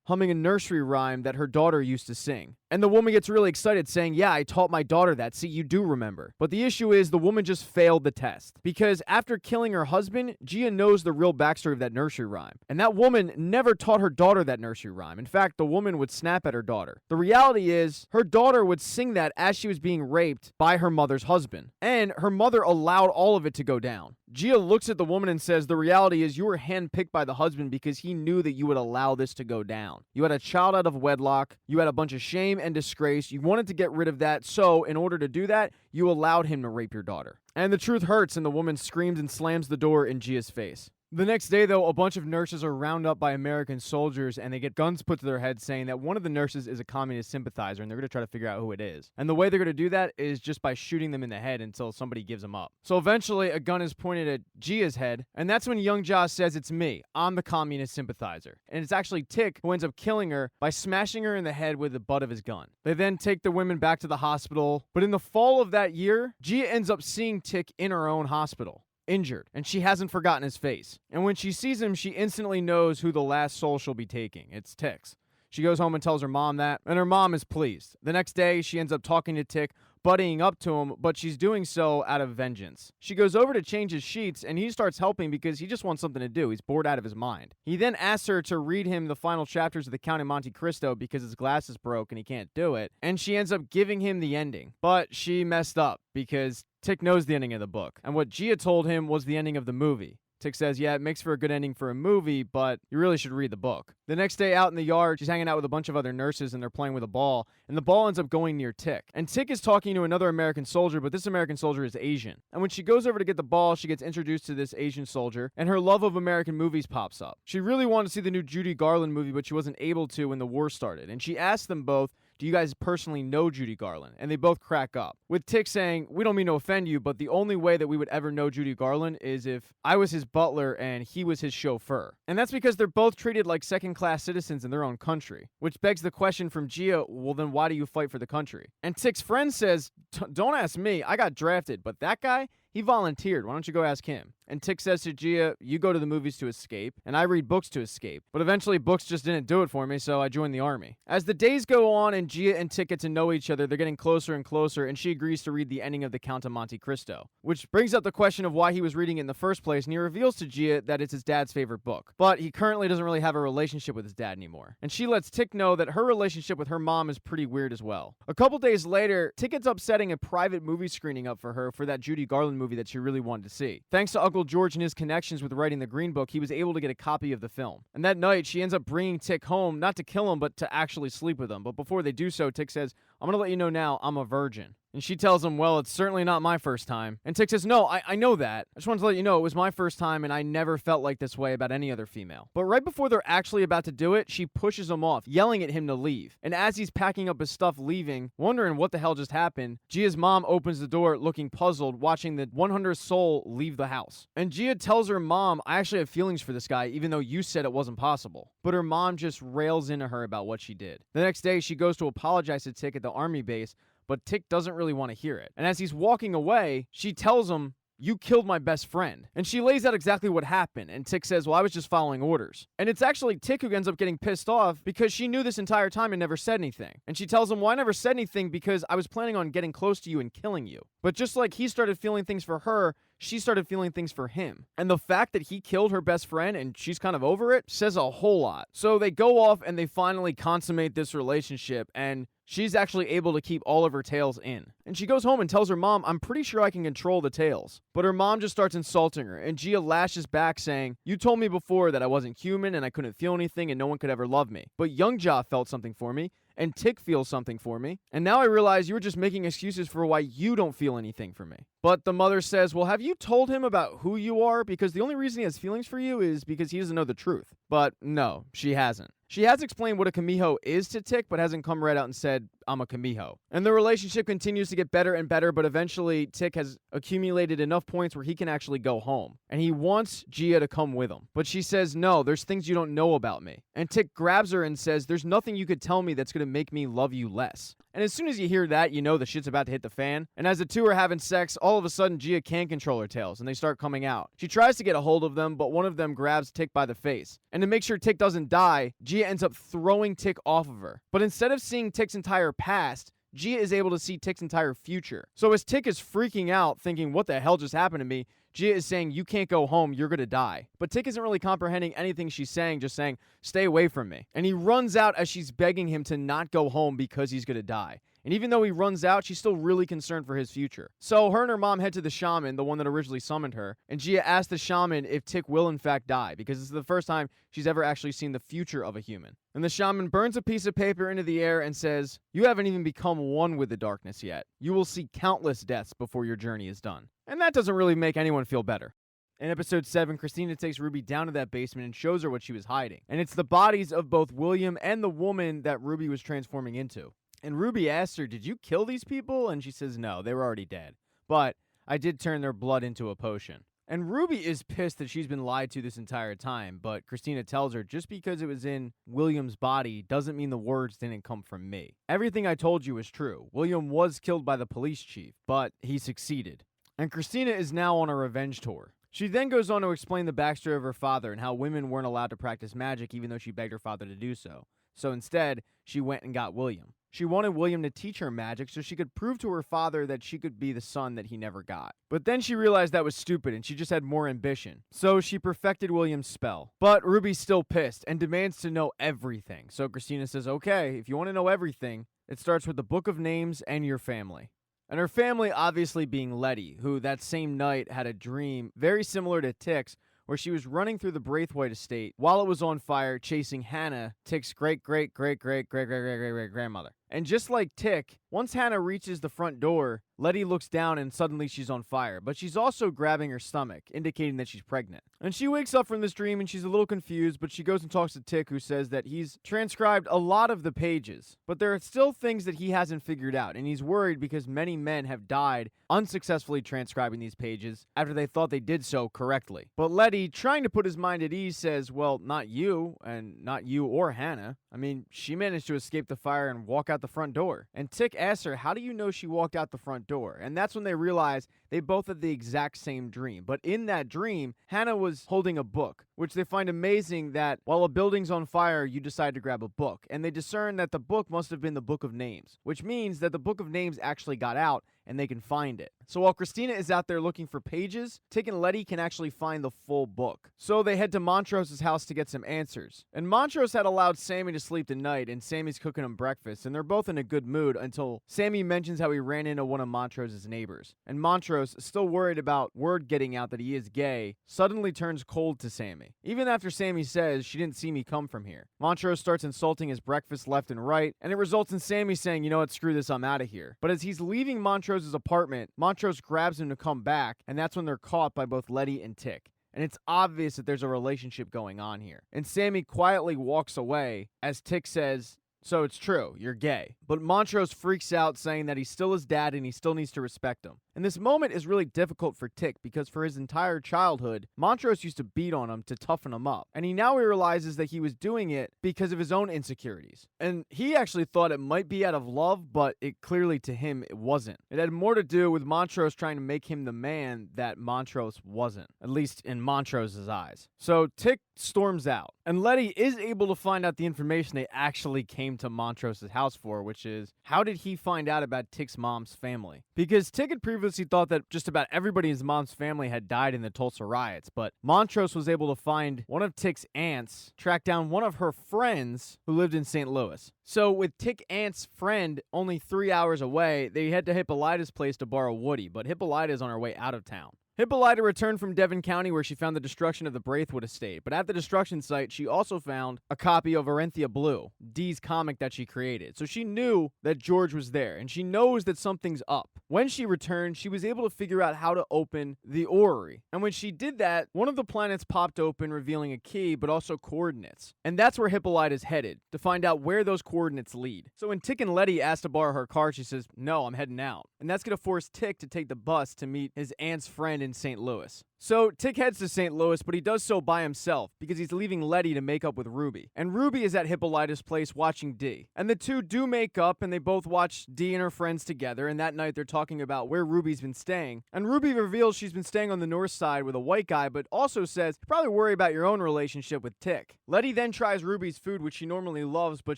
humming a nursery rhyme that her daughter used to sing. And the woman gets really excited, saying, yeah, I taught my daughter that. See, you do remember. But the issue is the woman just failed the test. Because after killing her husband, Gia knows the real backstory of that nursery rhyme. And that woman never taught her daughter that nursery rhyme. In fact, the woman would snap at her daughter. The reality is, her daughter would sing that as she was being raped by her mother's husband. And her mother allowed all of it to go down. Gia looks at the woman and says, the reality is you were handpicked by the husband because he knew that you would allow this to go down. You had a child out of wedlock. You had a bunch of shame and disgrace. You wanted to get rid of that. So in order to do that, you allowed him to rape your daughter. And the truth hurts, and the woman screams and slams the door in Gia's face. The next day, though, a bunch of nurses are rounded up by American soldiers, and they get guns put to their heads saying that one of the nurses is a communist sympathizer, and they're going to try to figure out who it is. And the way they're going to do that is just by shooting them in the head until somebody gives them up. So eventually, a gun is pointed at Gia's head, and that's when Young Ja says, it's me. I'm the communist sympathizer. And it's actually Tick who ends up killing her by smashing her in the head with the butt of his gun. They then take the women back to the hospital, but in the fall of that year, Gia ends up seeing Tick in her own hospital, injured, and she hasn't forgotten his face. And when she sees him, she instantly knows who the last soul she'll be taking. It's Tick's. She goes home and tells her mom that, and her mom is pleased. The next day, she ends up talking to Tick, buddying up to him, but she's doing so out of vengeance. She goes over to change his sheets, and he starts helping because he just wants something to do. He's bored out of his mind. He then asks her to read him the final chapters of The Count of Monte Cristo because his glasses broke and he can't do it, and she ends up giving him the ending. But she messed up because Tick knows the ending of the book, and what Gia told him was the ending of the movie. Tick says, yeah, it makes for a good ending for a movie, but you really should read the book. The next day out in the yard, she's hanging out with a bunch of other nurses and they're playing with a ball, and the ball ends up going near Tick. And Tick is talking to another American soldier, but this American soldier is Asian. And when she goes over to get the ball, she gets introduced to this Asian soldier, and her love of American movies pops up. She really wanted to see the new Judy Garland movie, but she wasn't able to when the war started. And she asked them both, do you guys personally know Judy Garland? And they both crack up, with Tick saying, we don't mean to offend you, but the only way that we would ever know Judy Garland is if I was his butler and he was his chauffeur. And that's because they're both treated like second-class citizens in their own country, which begs the question from Gia, well then why do you fight for the country? And Tick's friend says, don't ask me, I got drafted, but that guy, he volunteered. Why don't you go ask him? And Tick says to Gia, you go to the movies to escape, and I read books to escape. But eventually, books just didn't do it for me, so I joined the army. As the days go on and Gia and Tick get to know each other, they're getting closer and closer, and she agrees to read the ending of The Count of Monte Cristo, which brings up the question of why he was reading it in the first place, and he reveals to Gia that it's his dad's favorite book. But he currently doesn't really have a relationship with his dad anymore. And she lets Tick know that her relationship with her mom is pretty weird as well. A couple days later, Tick ends up setting a private movie screening up for her for that Judy Garland movie that she really wanted to see. Thanks to Uncle George and his connections with writing the Green Book, he was able to get a copy of the film. And that night, she ends up bringing Tick home, not to kill him, but to actually sleep with him. But before they do so, Tick says, I'm going to let you know now, I'm a virgin. And she tells him, well, it's certainly not my first time. And Tick says, no, I know that. I just wanted to let you know it was my first time and I never felt like this way about any other female. But right before they're actually about to do it, she pushes him off, yelling at him to leave. And as he's packing up his stuff leaving, wondering what the hell just happened, Gia's mom opens the door looking puzzled, watching the 100th soul leave the house. And Gia tells her mom, I actually have feelings for this guy, even though you said it wasn't possible. But her mom just rails into her about what she did. The next day, she goes to apologize to Tick at the army base, but Tick doesn't really want to hear it. And as he's walking away, she tells him, you killed my best friend. And she lays out exactly what happened. And Tick says, well, I was just following orders. And it's actually Tick who ends up getting pissed off because she knew this entire time and never said anything. And she tells him, well, I never said anything because I was planning on getting close to you and killing you. But just like he started feeling things for her, she started feeling things for him. And the fact that he killed her best friend and she's kind of over it says a whole lot. So they go off and they finally consummate this relationship, and she's actually able to keep all of her tails in. And she goes home and tells her mom, I'm pretty sure I can control the tails. But her mom just starts insulting her, and Gia lashes back saying, you told me before that I wasn't human and I couldn't feel anything and no one could ever love me. But Young Ja felt something for me, and Tick feels something for me. And now I realize you were just making excuses for why you don't feel anything for me. But the mother says, well, have you told him about who you are? Because the only reason he has feelings for you is because he doesn't know the truth. But no, she hasn't. She has explained what a Kamiho is to Tick, but hasn't come right out and said I'm a Kamiho. And the relationship continues to get better and better, but eventually Tick has accumulated enough points where he can actually go home. And he wants Gia to come with him. But she says, no, there's things you don't know about me. And Tick grabs her and says, there's nothing you could tell me that's going to make me love you less. And as soon as you hear that, you know the shit's about to hit the fan. And as the two are having sex, all of a sudden Gia can't control her tails and they start coming out. She tries to get a hold of them, but one of them grabs Tick by the face. And to make sure Tick doesn't die, Gia ends up throwing Tick off of her. But instead of seeing Tick's entire past, Gia is able to see Tick's entire future. So as Tick is freaking out, thinking, what the hell just happened to me, Gia is saying, you can't go home, you're gonna die. But Tick isn't really comprehending anything she's saying, just saying, stay away from me. And he runs out as she's begging him to not go home because he's gonna die. And even though he runs out, she's still really concerned for his future. So her and her mom head to the shaman, the one that originally summoned her, and Gia asks the shaman if Tick will in fact die, because this is the first time she's ever actually seen the future of a human. And the shaman burns a piece of paper into the air and says, you haven't even become one with the darkness yet. You will see countless deaths before your journey is done. And that doesn't really make anyone feel better. In episode 7, Christina takes Ruby down to that basement and shows her what she was hiding. And it's the bodies of both William and the woman that Ruby was transforming into. And Ruby asks her, did you kill these people? And she says, no, they were already dead. But I did turn their blood into a potion. And Ruby is pissed that she's been lied to this entire time, but Christina tells her just because it was in William's body doesn't mean the words didn't come from me. Everything I told you is true. William was killed by the police chief, but he succeeded. And Christina is now on a revenge tour. She then goes on to explain the backstory of her father and how women weren't allowed to practice magic even though she begged her father to do so. So instead, she went and got William. She wanted William to teach her magic so she could prove to her father that she could be the son that he never got. But then she realized that was stupid and she just had more ambition. So she perfected William's spell. But Ruby's still pissed and demands to know everything. So Christina says, okay, if you want to know everything, it starts with the book of names and your family. And her family obviously being Letty, who that same night had a dream very similar to Tick's, where she was running through the Braithwaite estate while it was on fire chasing Hannah, Tick's great-great-great-great-great-great-great-grandmother. And just like Tick, once Hannah reaches the front door, Letty looks down and suddenly she's on fire, but she's also grabbing her stomach, indicating that she's pregnant. And she wakes up from this dream and she's a little confused, but she goes and talks to Tick, who says that he's transcribed a lot of the pages, but there are still things that he hasn't figured out, and he's worried because many men have died unsuccessfully transcribing these pages after they thought they did so correctly. But Letty, trying to put his mind at ease, says, well, not you, and not you or Hannah. I mean, she managed to escape the fire and walk out the front door. And Tick asks her, how do you know she walked out the front door? And that's when they realize they both had the exact same dream. But in that dream, Hannah was holding a book, which they find amazing that while a building's on fire, you decide to grab a book. And they discern that the book must have been the Book of Names, which means that the Book of Names actually got out and they can find it. So while Christina is out there looking for pages, Tick and Letty can actually find the full book. So they head to Montrose's house to get some answers. And Montrose had allowed Sammy to sleep the night, and Sammy's cooking him breakfast, and they're both in a good mood until Sammy mentions how he ran into one of Montrose's neighbors. And Montrose, still worried about word getting out that he is gay, suddenly turns cold to Sammy. Even after Sammy says, she didn't see me come from here. Montrose starts insulting his breakfast left and right, and it results in Sammy saying, you know what, screw this, I'm out of here. But as he's leaving Montrose's apartment, Montrose grabs him to come back, and that's when they're caught by both Letty and Tick. And it's obvious that there's a relationship going on here. And Sammy quietly walks away as Tick says, so it's true, you're gay. But Montrose freaks out, saying that he's still his dad and he still needs to respect him. And this moment is really difficult for Tick because for his entire childhood, Montrose used to beat on him to toughen him up. And now he realizes that he was doing it because of his own insecurities. And he actually thought it might be out of love, but it clearly to him it wasn't. It had more to do with Montrose trying to make him the man that Montrose wasn't, at least in Montrose's eyes. So Tick storms out, and Letty is able to find out the information they actually came to Montrose's house for, which is, how did he find out about Tick's mom's family? Because Tick had previously thought that just about everybody in his mom's family had died in the Tulsa riots, but Montrose was able to find one of Tick's aunts, track down one of her friends who lived in St. Louis. So with Tick Aunt's friend only 3 hours away, they head to Hippolyta's place to borrow Woody, but Hippolyta's on her way out of town. Hippolyta returned from Devon County where she found the destruction of the Braithwood estate, but at the destruction site, she also found a copy of Arenthia Blue, Dee's comic that she created. So she knew that George was there, and she knows that something's up. When she returned, she was able to figure out how to open the orrery. And when she did that, one of the planets popped open, revealing a key, but also coordinates. And that's where Hippolyta's headed, to find out where those coordinates lead. So when Tick and Letty asked to borrow her car, she says, "No, I'm heading out." And that's going to force Tick to take the bus to meet his aunt's friend in St. Louis. So Tick heads to St. Louis, but he does so by himself because he's leaving Letty to make up with Ruby. And Ruby is at Hippolyta's place watching Dee. And the two do make up, and they both watch Dee and her friends together, and that night they're talking about where Ruby's been staying. And Ruby reveals she's been staying on the north side with a white guy, but also says, "You probably worry about your own relationship with Tick." Letty then tries Ruby's food, which she normally loves, but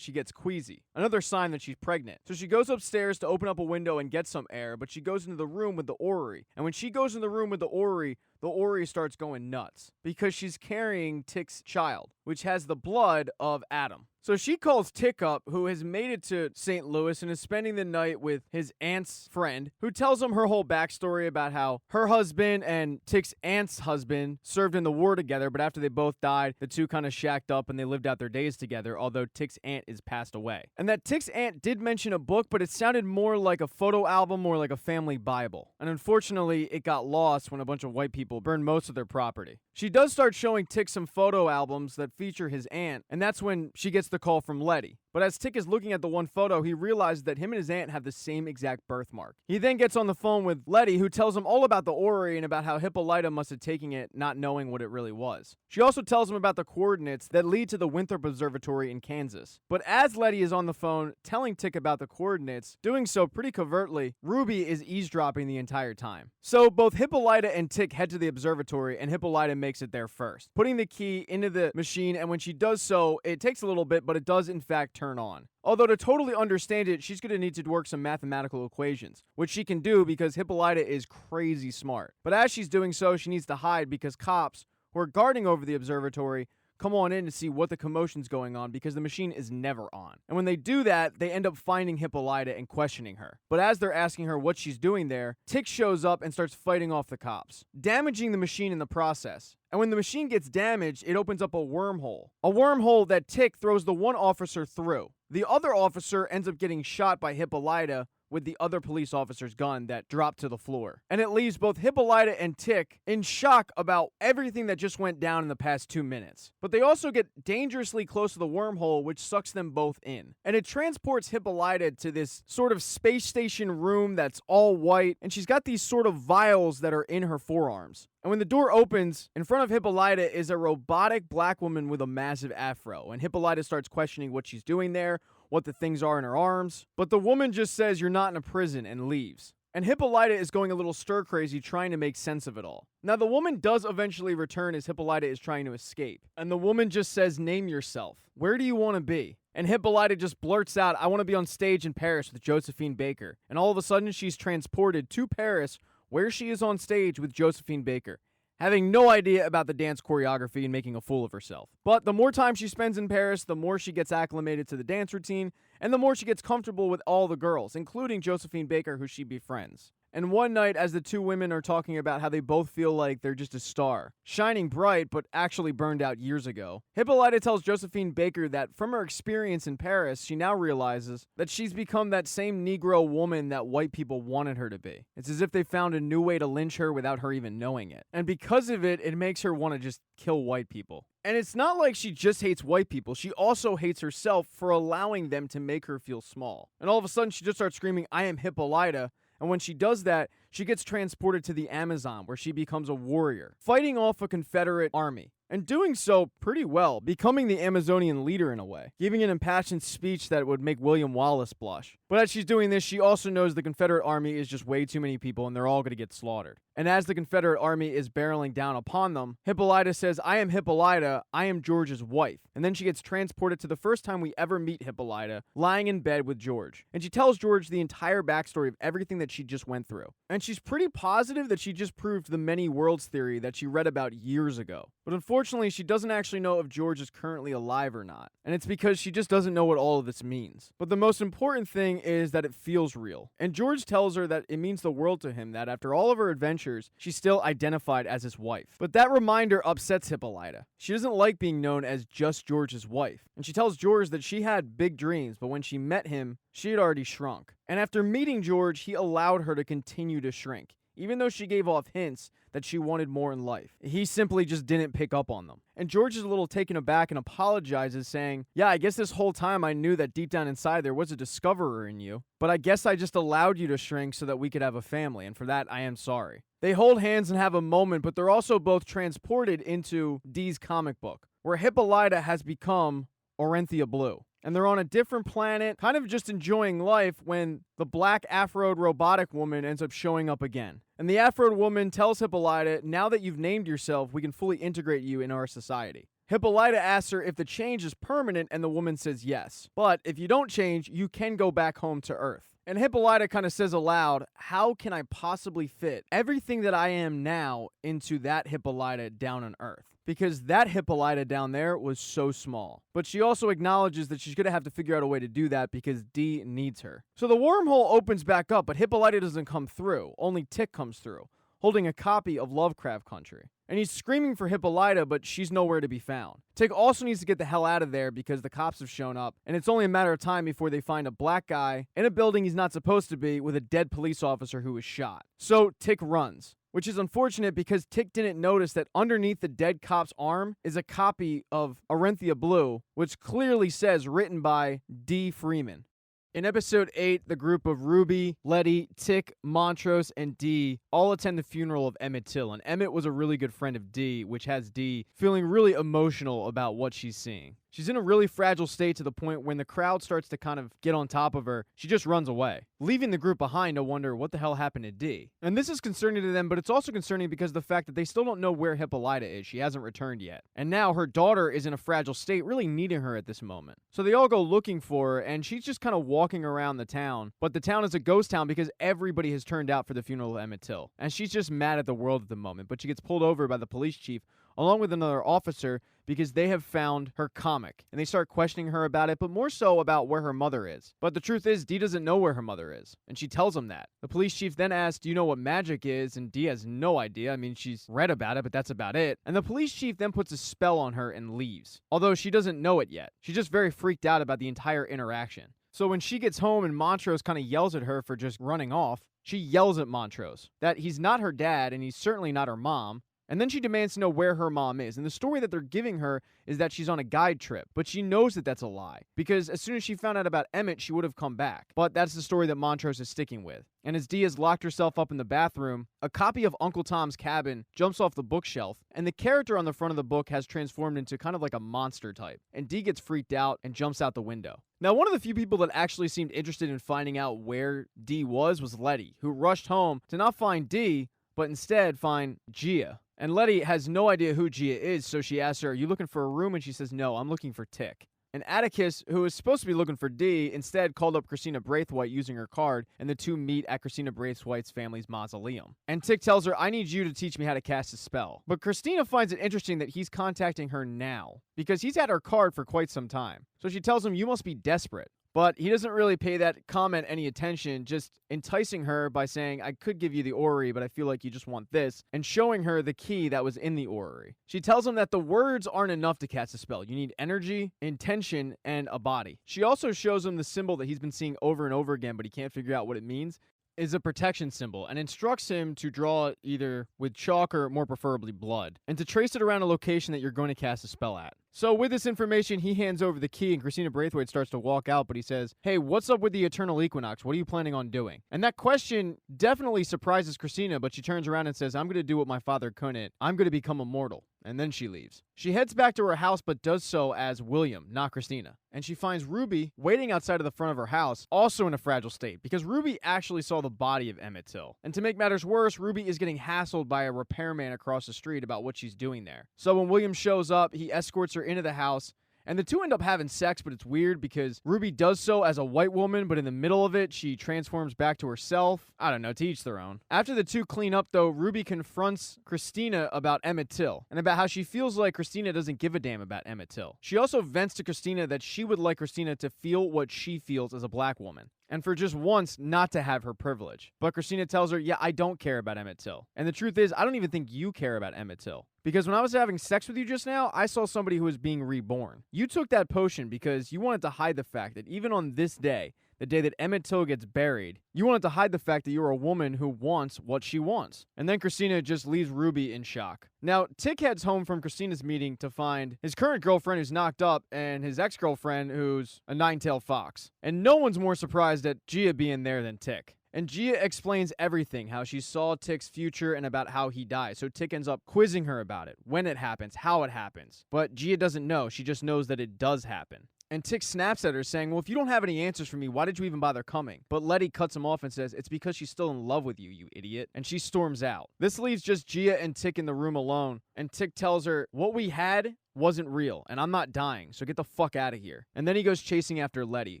she gets queasy. Another sign that she's pregnant. So she goes upstairs to open up a window and get some air, but she goes into the room with the orrery. And when she goes in the room with the orrery starts going nuts because she's carrying Tick's child, which has the blood of Adam. So she calls Tick up, who has made it to St. Louis and is spending the night with his aunt's friend, who tells him her whole backstory about how her husband and Tick's aunt's husband served in the war together, but after they both died, the two kind of shacked up and they lived out their days together, although Tick's aunt is passed away. And that Tick's aunt did mention a book, but it sounded more like a photo album or like a family Bible. And unfortunately, it got lost when a bunch of white people burned most of their property. She does start showing Tick some photo albums that feature his aunt, and that's when she gets the call from Letty. But as Tick is looking at the one photo, he realizes that him and his aunt have the same exact birthmark. He then gets on the phone with Letty, who tells him all about the orrery and about how Hippolyta must have taken it, not knowing what it really was. She also tells him about the coordinates that lead to the Winthrop Observatory in Kansas. But as Letty is on the phone telling Tick about the coordinates, doing so pretty covertly, Ruby is eavesdropping the entire time. So both Hippolyta and Tick head to the observatory, and Hippolyta makes it there first, putting the key into the machine, and when she does so, it takes a little bit, but it does in fact turn on. Although to totally understand it, she's going to need to work some mathematical equations, which she can do because Hippolyta is crazy smart. But as she's doing so, she needs to hide because cops who are guarding over the observatory come on in to see what the commotion's going on because the machine is never on. And when they do that, they end up finding Hippolyta and questioning her. But as they're asking her what she's doing there, Tick shows up and starts fighting off the cops, damaging the machine in the process. And when the machine gets damaged, it opens up a wormhole. A wormhole that Tick throws the one officer through. The other officer ends up getting shot by Hippolyta with the other police officer's gun that dropped to the floor. And it leaves both Hippolyta and Tick in shock about everything that just went down in the past 2 minutes. But they also get dangerously close to the wormhole, which sucks them both in. And it transports Hippolyta to this sort of space station room that's all white, and she's got these sort of vials that are in her forearms. And when the door opens, in front of Hippolyta is a robotic black woman with a massive afro. And Hippolyta starts questioning what she's doing there, what the things are in her arms. But the woman just says, "You're not in a prison," and leaves. And Hippolyta is going a little stir-crazy trying to make sense of it all. Now, the woman does eventually return as Hippolyta is trying to escape. And the woman just says, "Name yourself. Where do you want to be?" And Hippolyta just blurts out, "I want to be on stage in Paris with Josephine Baker." And all of a sudden, she's transported to Paris, where she is on stage with Josephine Baker, having no idea about the dance choreography and making a fool of herself. But the more time she spends in Paris, the more she gets acclimated to the dance routine, and the more she gets comfortable with all the girls, including Josephine Baker, who she befriends. And one night, as the two women are talking about how they both feel like they're just a star, shining bright but actually burned out years ago, Hippolyta tells Josephine Baker that from her experience in Paris, she now realizes that she's become that same Negro woman that white people wanted her to be. It's as if they found a new way to lynch her without her even knowing it. And because of it, it makes her want to just kill white people. And it's not like she just hates white people. She also hates herself for allowing them to make her feel small. And all of a sudden, she just starts screaming, "I am Hippolyta." And when she does that, she gets transported to the Amazon, where she becomes a warrior, fighting off a Confederate army. And doing so pretty well, becoming the Amazonian leader in a way, giving an impassioned speech that would make William Wallace blush. But as she's doing this, she also knows the Confederate army is just way too many people and they're all going to get slaughtered. And as the Confederate army is barreling down upon them, Hippolyta says, "I am Hippolyta, I am George's wife." And then she gets transported to the first time we ever meet Hippolyta, lying in bed with George. And she tells George the entire backstory of everything that she just went through. And she's pretty positive that she just proved the many worlds theory that she read about years ago. But unfortunately, she doesn't actually know if George is currently alive or not. And it's because she just doesn't know what all of this means. But the most important thing is that it feels real. And George tells her that it means the world to him that after all of her adventures, pictures, she's still identified as his wife. But that reminder upsets Hippolyta. She doesn't like being known as just George's wife, and she tells George that she had big dreams, but when she met him, she had already shrunk. And after meeting George, he allowed her to continue to shrink, even though she gave off hints that she wanted more in life. He simply just didn't pick up on them. And George is a little taken aback and apologizes, saying, yeah, I guess this whole time I knew that deep down inside there was a discoverer in you, but I guess I just allowed you to shrink so that we could have a family, and for that I am sorry. They hold hands and have a moment, but they're also both transported into Dee's comic book, where Hippolyta has become Orinthia Blue. And they're on a different planet, kind of just enjoying life, when the black afroed robotic woman ends up showing up again. And the afroed woman tells Hippolyta, now that you've named yourself, we can fully integrate you in our society. Hippolyta asks her if the change is permanent, and the woman says yes. But if you don't change, you can go back home to Earth. And Hippolyta kind of says aloud, how can I possibly fit everything that I am now into that Hippolyta down on Earth? Because that Hippolyta down there was so small. But she also acknowledges that she's going to have to figure out a way to do that because Dee needs her. So the wormhole opens back up, but Hippolyta doesn't come through. Only Tick comes through, holding a copy of Lovecraft Country. And he's screaming for Hippolyta, but she's nowhere to be found. Tick also needs to get the hell out of there because the cops have shown up, and it's only a matter of time before they find a black guy in a building he's not supposed to be with a dead police officer who was shot. So Tick runs, which is unfortunate because Tick didn't notice that underneath the dead cop's arm is a copy of Orinthia Blue, which clearly says written by D. Freeman. In episode 8, the group of Ruby, Letty, Tick, Montrose, and Dee all attend the funeral of Emmett Till, and Emmett was a really good friend of Dee, which has Dee feeling really emotional about what she's seeing. She's in a really fragile state to the point when the crowd starts to kind of get on top of her, she just runs away, leaving the group behind to wonder what the hell happened to Dee. And this is concerning to them, but it's also concerning because of the fact that they still don't know where Hippolyta is. She hasn't returned yet. And now her daughter is in a fragile state, really needing her at this moment. So they all go looking for her, and she's just kind of walking around the town. But the town is a ghost town because everybody has turned out for the funeral of Emmett Till. And she's just mad at the world at the moment, but she gets pulled over by the police chief along with another officer because they have found her comic. And they start questioning her about it, but more so about where her mother is. But the truth is, Dee doesn't know where her mother is, and she tells him that. The police chief then asks, do you know what magic is? And Dee has no idea. I mean, she's read about it, but that's about it. And the police chief then puts a spell on her and leaves, although she doesn't know it yet. She's just very freaked out about the entire interaction. So when she gets home and Montrose kind of yells at her for just running off, she yells at Montrose that he's not her dad and he's certainly not her mom. And then she demands to know where her mom is. And the story that they're giving her is that she's on a guide trip. But she knows that that's a lie. Because as soon as she found out about Emmett, she would have come back. But that's the story that Montrose is sticking with. And as Dee has locked herself up in the bathroom, a copy of Uncle Tom's Cabin jumps off the bookshelf. And the character on the front of the book has transformed into kind of like a monster type. And Dee gets freaked out and jumps out the window. Now, one of the few people that actually seemed interested in finding out where Dee was Letty, who rushed home to not find Dee, but instead find Gia. And Letty has no idea who Gia is, so she asks her, are you looking for a room? And she says, no, I'm looking for Tick. And Atticus, who was supposed to be looking for Dee, instead called up Christina Braithwaite using her card, and the two meet at Christina Braithwaite's family's mausoleum. And Tick tells her, I need you to teach me how to cast a spell. But Christina finds it interesting that he's contacting her now, because he's had her card for quite some time. So she tells him, you must be desperate. But he doesn't really pay that comment any attention, just enticing her by saying, I could give you the orrery, but I feel like you just want this, and showing her the key that was in the orrery. She tells him that the words aren't enough to cast a spell. You need energy, intention, and a body. She also shows him the symbol that he's been seeing over and over again, but he can't figure out what it means. Is a protection symbol, and instructs him to draw it either with chalk or more preferably blood, and to trace it around a location that you're going to cast a spell at. So with this information, he hands over the key, and Christina Braithwaite starts to walk out, but he says, hey, what's up with the Eternal Equinox? What are you planning on doing? And that question definitely surprises Christina, but she turns around and says, I'm going to do what my father couldn't. I'm going to become immortal. And then she leaves. She heads back to her house, but does so as William, not Christina. And she finds Ruby waiting outside of the front of her house, also in a fragile state, because Ruby actually saw the body of Emmett Till. And to make matters worse, Ruby is getting hassled by a repairman across the street about what she's doing there. So when William shows up, he escorts her into the house, and the two end up having sex, but it's weird because Ruby does so as a white woman, but in the middle of it, she transforms back to herself. I don't know, to each their own. After the two clean up, though, Ruby confronts Christina about Emmett Till, and about how she feels like Christina doesn't give a damn about Emmett Till. She also vents to Christina that she would like Christina to feel what she feels as a black woman. and for just once not to have her privilege. But Christina tells her, yeah, I don't care about Emmett Till. And the truth is, I don't even think you care about Emmett Till. Because when I was having sex with you just now, I saw somebody who was being reborn. You took that potion because you wanted to hide the fact that even on this day, the day that Emmett Till gets buried, you wanted to hide the fact that you're a woman who wants what she wants. And then Christina just leaves Ruby in shock. Now, Tick heads home from Christina's meeting to find his current girlfriend who's knocked up and his ex-girlfriend who's a nine-tailed fox. And no one's more surprised at Gia being there than Tick. And Gia explains everything, how she saw Tick's future and about how he died. So Tick ends up quizzing her about it, when it happens, how it happens. But Gia doesn't know. She just knows that it does happen. And Tick snaps at her, saying, well, if you don't have any answers for me, why did you even bother coming? But Letty cuts him off and says, it's because she's still in love with you, you idiot. And she storms out. This leaves just Gia and Tick in the room alone. And Tick tells her, what we had wasn't real, and I'm not dying, so get the fuck out of here. And then he goes chasing after Letty,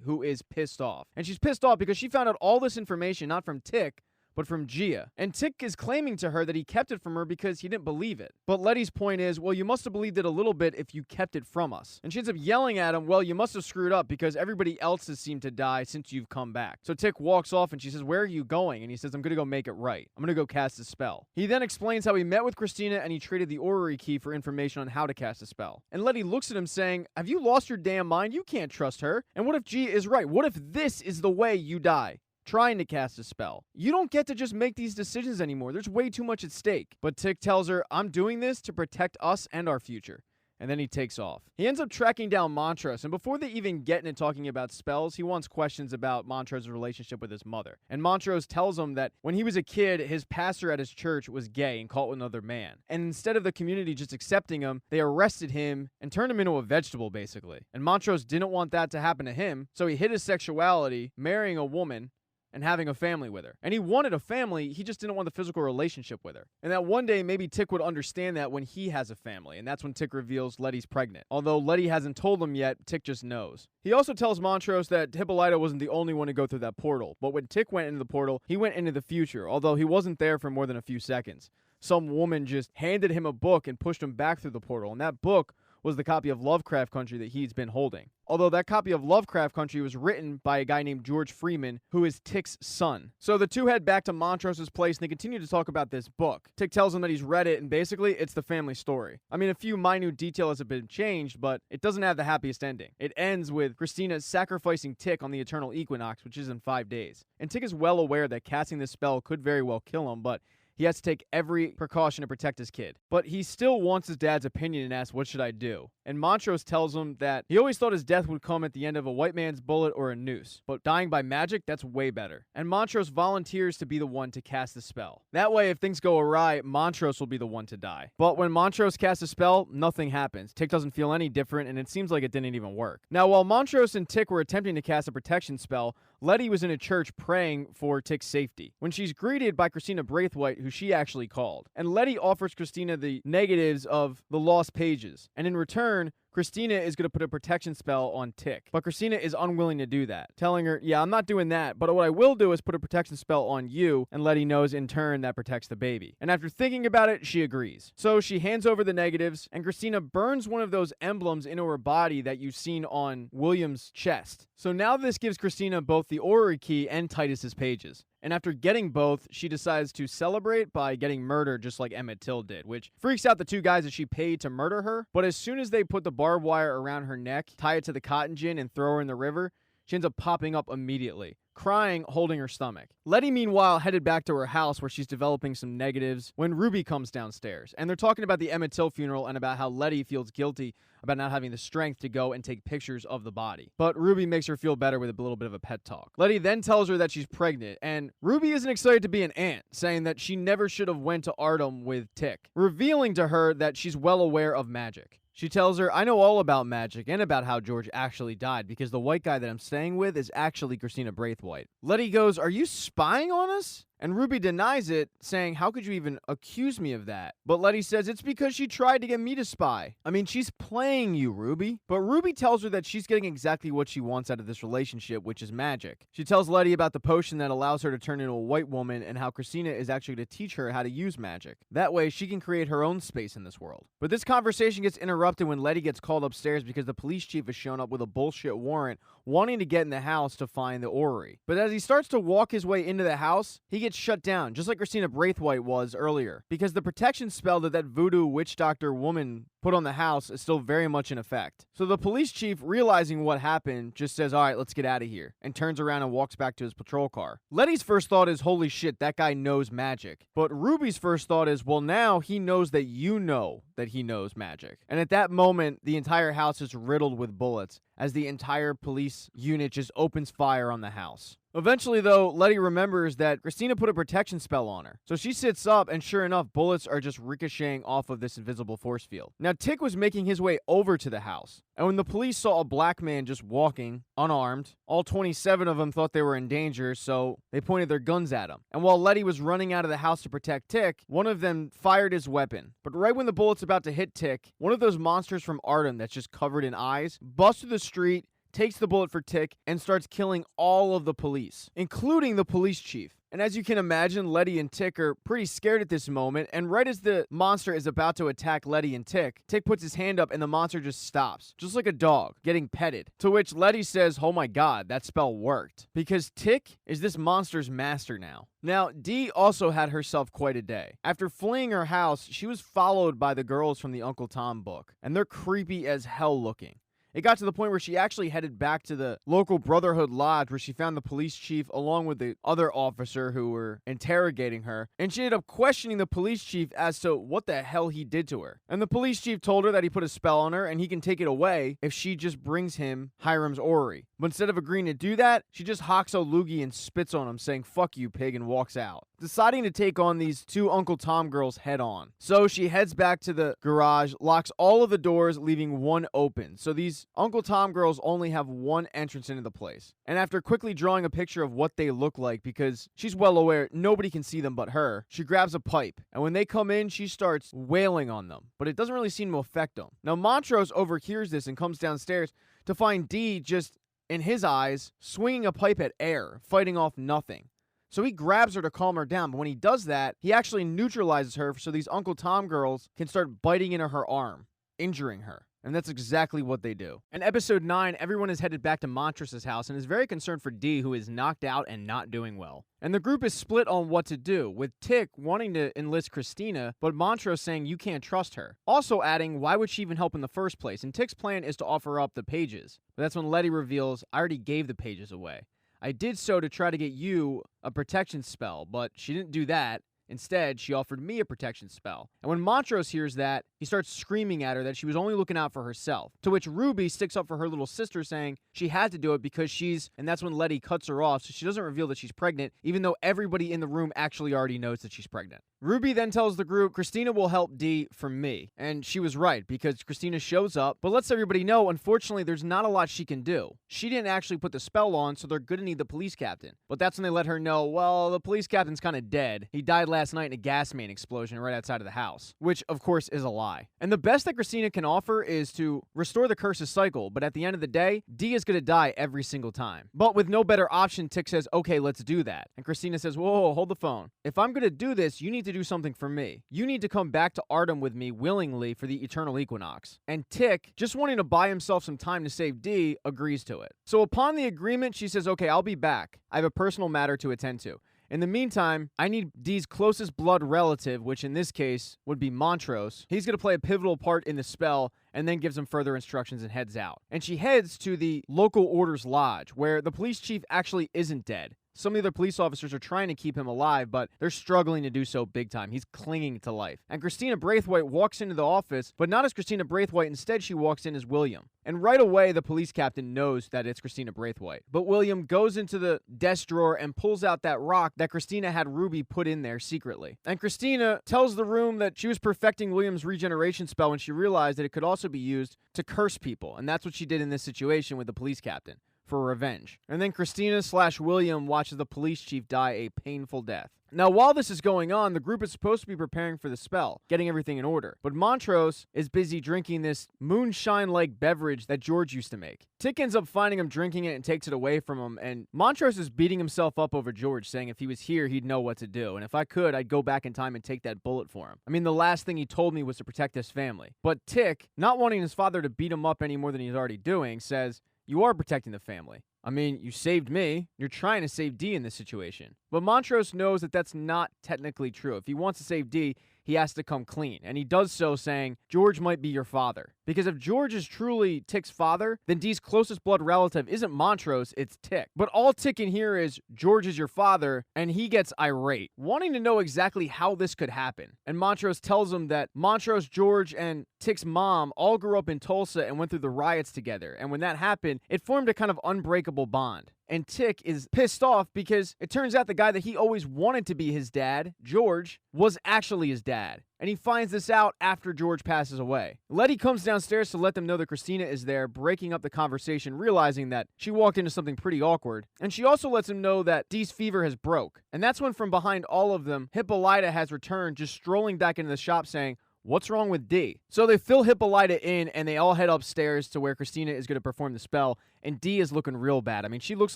who is pissed off. And she's pissed off because she found out all this information, not from Tick, but from Gia. And Tick is claiming to her that he kept it from her because he didn't believe it. But Letty's point is, well, you must have believed it a little bit if you kept it from us. And she ends up yelling at him, well, you must have screwed up because everybody else has seemed to die since you've come back. So Tick walks off and she says, where are you going? And he says, I'm gonna go make it right. I'm gonna go cast a spell. He then explains how he met with Christina and he traded the orrery key for information on how to cast a spell. And Letty looks at him saying, have you lost your damn mind? You can't trust her. And what if Gia is right? What if this is the way you die? Trying to cast a spell. You don't get to just make these decisions anymore. There's way too much at stake. But Tick tells her, I'm doing this to protect us and our future. And then he takes off. He ends up tracking down Montrose, and before they even get into talking about spells, he wants questions about Montrose's relationship with his mother. And Montrose tells him that when he was a kid, his pastor at his church was gay and caught with another man. And instead of the community just accepting him, they arrested him and turned him into a vegetable, basically. And Montrose didn't want that to happen to him, so he hid his sexuality, marrying a woman, and having a family with her. And he wanted a family, he just didn't want the physical relationship with her. And that one day, maybe Tick would understand that when he has a family, and that's when Tick reveals Letty's pregnant. Although Letty hasn't told him yet, Tick just knows. He also tells Montrose that Hippolyta wasn't the only one to go through that portal, but when Tick went into the portal, he went into the future, although he wasn't there for more than a few seconds. Some woman just handed him a book and pushed him back through the portal, and that book was the copy of Lovecraft Country that he's been holding. Although that copy of Lovecraft Country was written by a guy named George Freeman, who is Tick's son. So the two head back to Montrose's place and they continue to talk about this book. Tick tells him that he's read it and basically it's the family story. I mean, a few minute details have been changed, but it doesn't have the happiest ending. It ends with Christina sacrificing Tick on the eternal equinox, which is in 5 days. And Tick is well aware that casting this spell could very well kill him, but he has to take every precaution to protect his kid. But he still wants his dad's opinion and asks, what should I do? And Montrose tells him that he always thought his death would come at the end of a white man's bullet or a noose. But dying by magic, that's way better. And Montrose volunteers to be the one to cast the spell. That way, if things go awry, Montrose will be the one to die. But when Montrose casts a spell, nothing happens. Tick doesn't feel any different, and it seems like it didn't even work. Now, while Montrose and Tick were attempting to cast a protection spell, Letty was in a church praying for Tick's safety, when she's greeted by Christina Braithwaite, who she actually called. And Letty offers Christina the negatives of the lost pages. And in return, Christina is going to put a protection spell on Tick. But Christina is unwilling to do that, telling her, yeah, I'm not doing that, but what I will do is put a protection spell on you, and Letty knows in turn that protects the baby. And after thinking about it, she agrees. So she hands over the negatives, and Christina burns one of those emblems into her body that you've seen on William's chest. So now this gives Christina both the orrery key and Titus's pages. And after getting both, she decides to celebrate by getting murdered just like Emmett Till did, which freaks out the two guys that she paid to murder her. But as soon as they put the barbed wire around her neck, tie it to the cotton gin, and throw her in the river, she ends up popping up immediately, crying, holding her stomach. Letty, meanwhile, headed back to her house where she's developing some negatives when Ruby comes downstairs. And they're talking about the Emmett Till funeral and about how Letty feels guilty about not having the strength to go and take pictures of the body. But Ruby makes her feel better with a little bit of a pet talk. Letty then tells her that she's pregnant, and Ruby isn't excited to be an aunt, saying that she never should have went to Artem with Tick, revealing to her that she's well aware of magic. She tells her, I know all about magic and about how George actually died because the white guy that I'm staying with is actually Christina Braithwaite. Letty goes, are you spying on us? And Ruby denies it, saying, how could you even accuse me of that? But Letty says it's because she tried to get me to spy. I mean, she's playing you, Ruby. But Ruby tells her that she's getting exactly what she wants out of this relationship, which is magic. She tells Letty about the potion that allows her to turn into a white woman and how Christina is actually going to teach her how to use magic. That way, she can create her own space in this world. But this conversation gets interrupted when Letty gets called upstairs because the police chief has shown up with a bullshit warrant wanting to get in the house to find the orrery. But as he starts to walk his way into the house, he gets shut down, just like Christina Braithwaite was earlier, because the protection spell that voodoo witch doctor woman put on the house is still very much in effect. So the police chief, realizing what happened, just says, all right, let's get out of here, and turns around and walks back to his patrol car. Letty's first thought is, holy shit, that guy knows magic. But Ruby's first thought is, well, now he knows that you know that he knows magic. And at that moment, the entire house is riddled with bullets as the entire police unit just opens fire on the house. Eventually, though, Letty remembers that Christina put a protection spell on her. So she sits up, and sure enough, bullets are just ricocheting off of this invisible force field. Now, Tick was making his way over to the house. And when the police saw a black man just walking, unarmed, all 27 of them thought they were in danger, so they pointed their guns at him. And while Letty was running out of the house to protect Tick, one of them fired his weapon. But right when the bullet's about to hit Tick, one of those monsters from Artem that's just covered in eyes busts through the street, takes the bullet for Tick, and starts killing all of the police, including the police chief. And as you can imagine, Letty and Tick are pretty scared at this moment, and right as the monster is about to attack Letty and Tick, Tick puts his hand up and the monster just stops, just like a dog getting petted. To which Letty says, oh my god, that spell worked, because Tick is this monster's master now. Now, Dee also had herself quite a day. After fleeing her house, she was followed by the girls from the Uncle Tom book, and they're creepy as hell looking. It got to the point where she actually headed back to the local Brotherhood Lodge where she found the police chief along with the other officer who were interrogating her. And she ended up questioning the police chief as to what the hell he did to her. And the police chief told her that he put a spell on her and he can take it away if she just brings him Hiram's orrery. But instead of agreeing to do that, she just hocks a loogie and spits on him, saying, fuck you, pig, and walks out, deciding to take on these two Uncle Tom girls head on. So she heads back to the garage, locks all of the doors, leaving one open. So these Uncle Tom girls only have one entrance into the place. And after quickly drawing a picture of what they look like, because she's well aware nobody can see them but her, she grabs a pipe. And when they come in, she starts wailing on them. But it doesn't really seem to affect them. Now, Montrose overhears this and comes downstairs to find Dee just, in his eyes, swinging a pipe at air, fighting off nothing. So he grabs her to calm her down, but when he does that, he actually neutralizes her so these Uncle Tom girls can start biting into her arm, injuring her. And that's exactly what they do. In episode 9, everyone is headed back to Montrose's house and is very concerned for Dee, who is knocked out and not doing well. And the group is split on what to do, with Tick wanting to enlist Christina, but Montrose saying you can't trust her. Also adding, why would she even help in the first place? And Tick's plan is to offer up the pages. But that's when Letty reveals, I already gave the pages away. I did so to try to get you a protection spell, but she didn't do that. Instead, she offered me a protection spell. And when Montrose hears that, he starts screaming at her that she was only looking out for herself. To which Ruby sticks up for her little sister, saying she had to do it because she's... And that's when Letty cuts her off, so she doesn't reveal that she's pregnant, even though everybody in the room actually already knows that she's pregnant. Ruby then tells the group, Christina will help Dee from me. And she was right, because Christina shows up, but lets everybody know, unfortunately, there's not a lot she can do. She didn't actually put the spell on, so they're gonna need the police captain. But that's when they let her know, well, the police captain's kind of dead. He died last night in a gas main explosion right outside of the house, which, of course, is a lie. And the best that Christina can offer is to restore the curse's cycle, but at the end of the day, Dee is gonna die every single time. But with no better option, Tick says, okay, let's do that. And Christina says, whoa, hold the phone. If I'm gonna do this, you need to do something for me. You need to come back to Artem with me willingly for the eternal equinox. And Tick, just wanting to buy himself some time to save Dee, agrees to it. So upon the agreement, she says, okay, I'll be back. I have a personal matter to attend to. In the meantime, I need Dee's closest blood relative, which in this case would be Montrose. He's going to play a pivotal part in the spell, and then gives him further instructions and heads out. And she heads to the local Orders Lodge, where the police chief actually isn't dead. Some of the other police officers are trying to keep him alive, but they're struggling to do so big time. He's clinging to life. And Christina Braithwaite walks into the office, but not as Christina Braithwaite. Instead, she walks in as William. And right away, the police captain knows that it's Christina Braithwaite. But William goes into the desk drawer and pulls out that rock that Christina had Ruby put in there secretly. And Christina tells the room that she was perfecting William's regeneration spell when she realized that it could also be used to curse people. And that's what she did in this situation with the police captain. for revenge. And then Christina/William watches the police chief die a painful death. Now, while this is going on, the group is supposed to be preparing for the spell, getting everything in order. But Montrose is busy drinking this moonshine-like beverage that George used to make. Tick ends up finding him drinking it and takes it away from him, and Montrose is beating himself up over George, saying if he was here, he'd know what to do. And if I could, I'd go back in time and take that bullet for him. I mean, the last thing he told me was to protect his family. But Tick, not wanting his father to beat him up any more than he's already doing, says, "You are protecting the family. I mean, you saved me. You're trying to save Dee in this situation." But Montrose knows that that's not technically true. If he wants to save Dee, he has to come clean. And he does so saying, George might be your father. Because if George is truly Tick's father, then Dee's closest blood relative isn't Montrose, it's Tick. But all Tick can hear is, George is your father, and he gets irate, wanting to know exactly how this could happen. And Montrose tells him that Montrose, George, and Tick's mom all grew up in Tulsa and went through the riots together. And when that happened, it formed a kind of unbreakable bond. And Tick is pissed off because it turns out the guy that he always wanted to be his dad, George, was actually his dad. And he finds this out after George passes away. Letty comes downstairs to let them know that Christina is there, breaking up the conversation, realizing that she walked into something pretty awkward. And she also lets him know that Dee's fever has broke. And that's when from behind all of them, Hippolyta has returned, just strolling back into the shop saying, "What's wrong with Dee?" So they fill Hippolyta in and they all head upstairs to where Christina is going to perform the spell, and Dee is looking real bad. I mean, she looks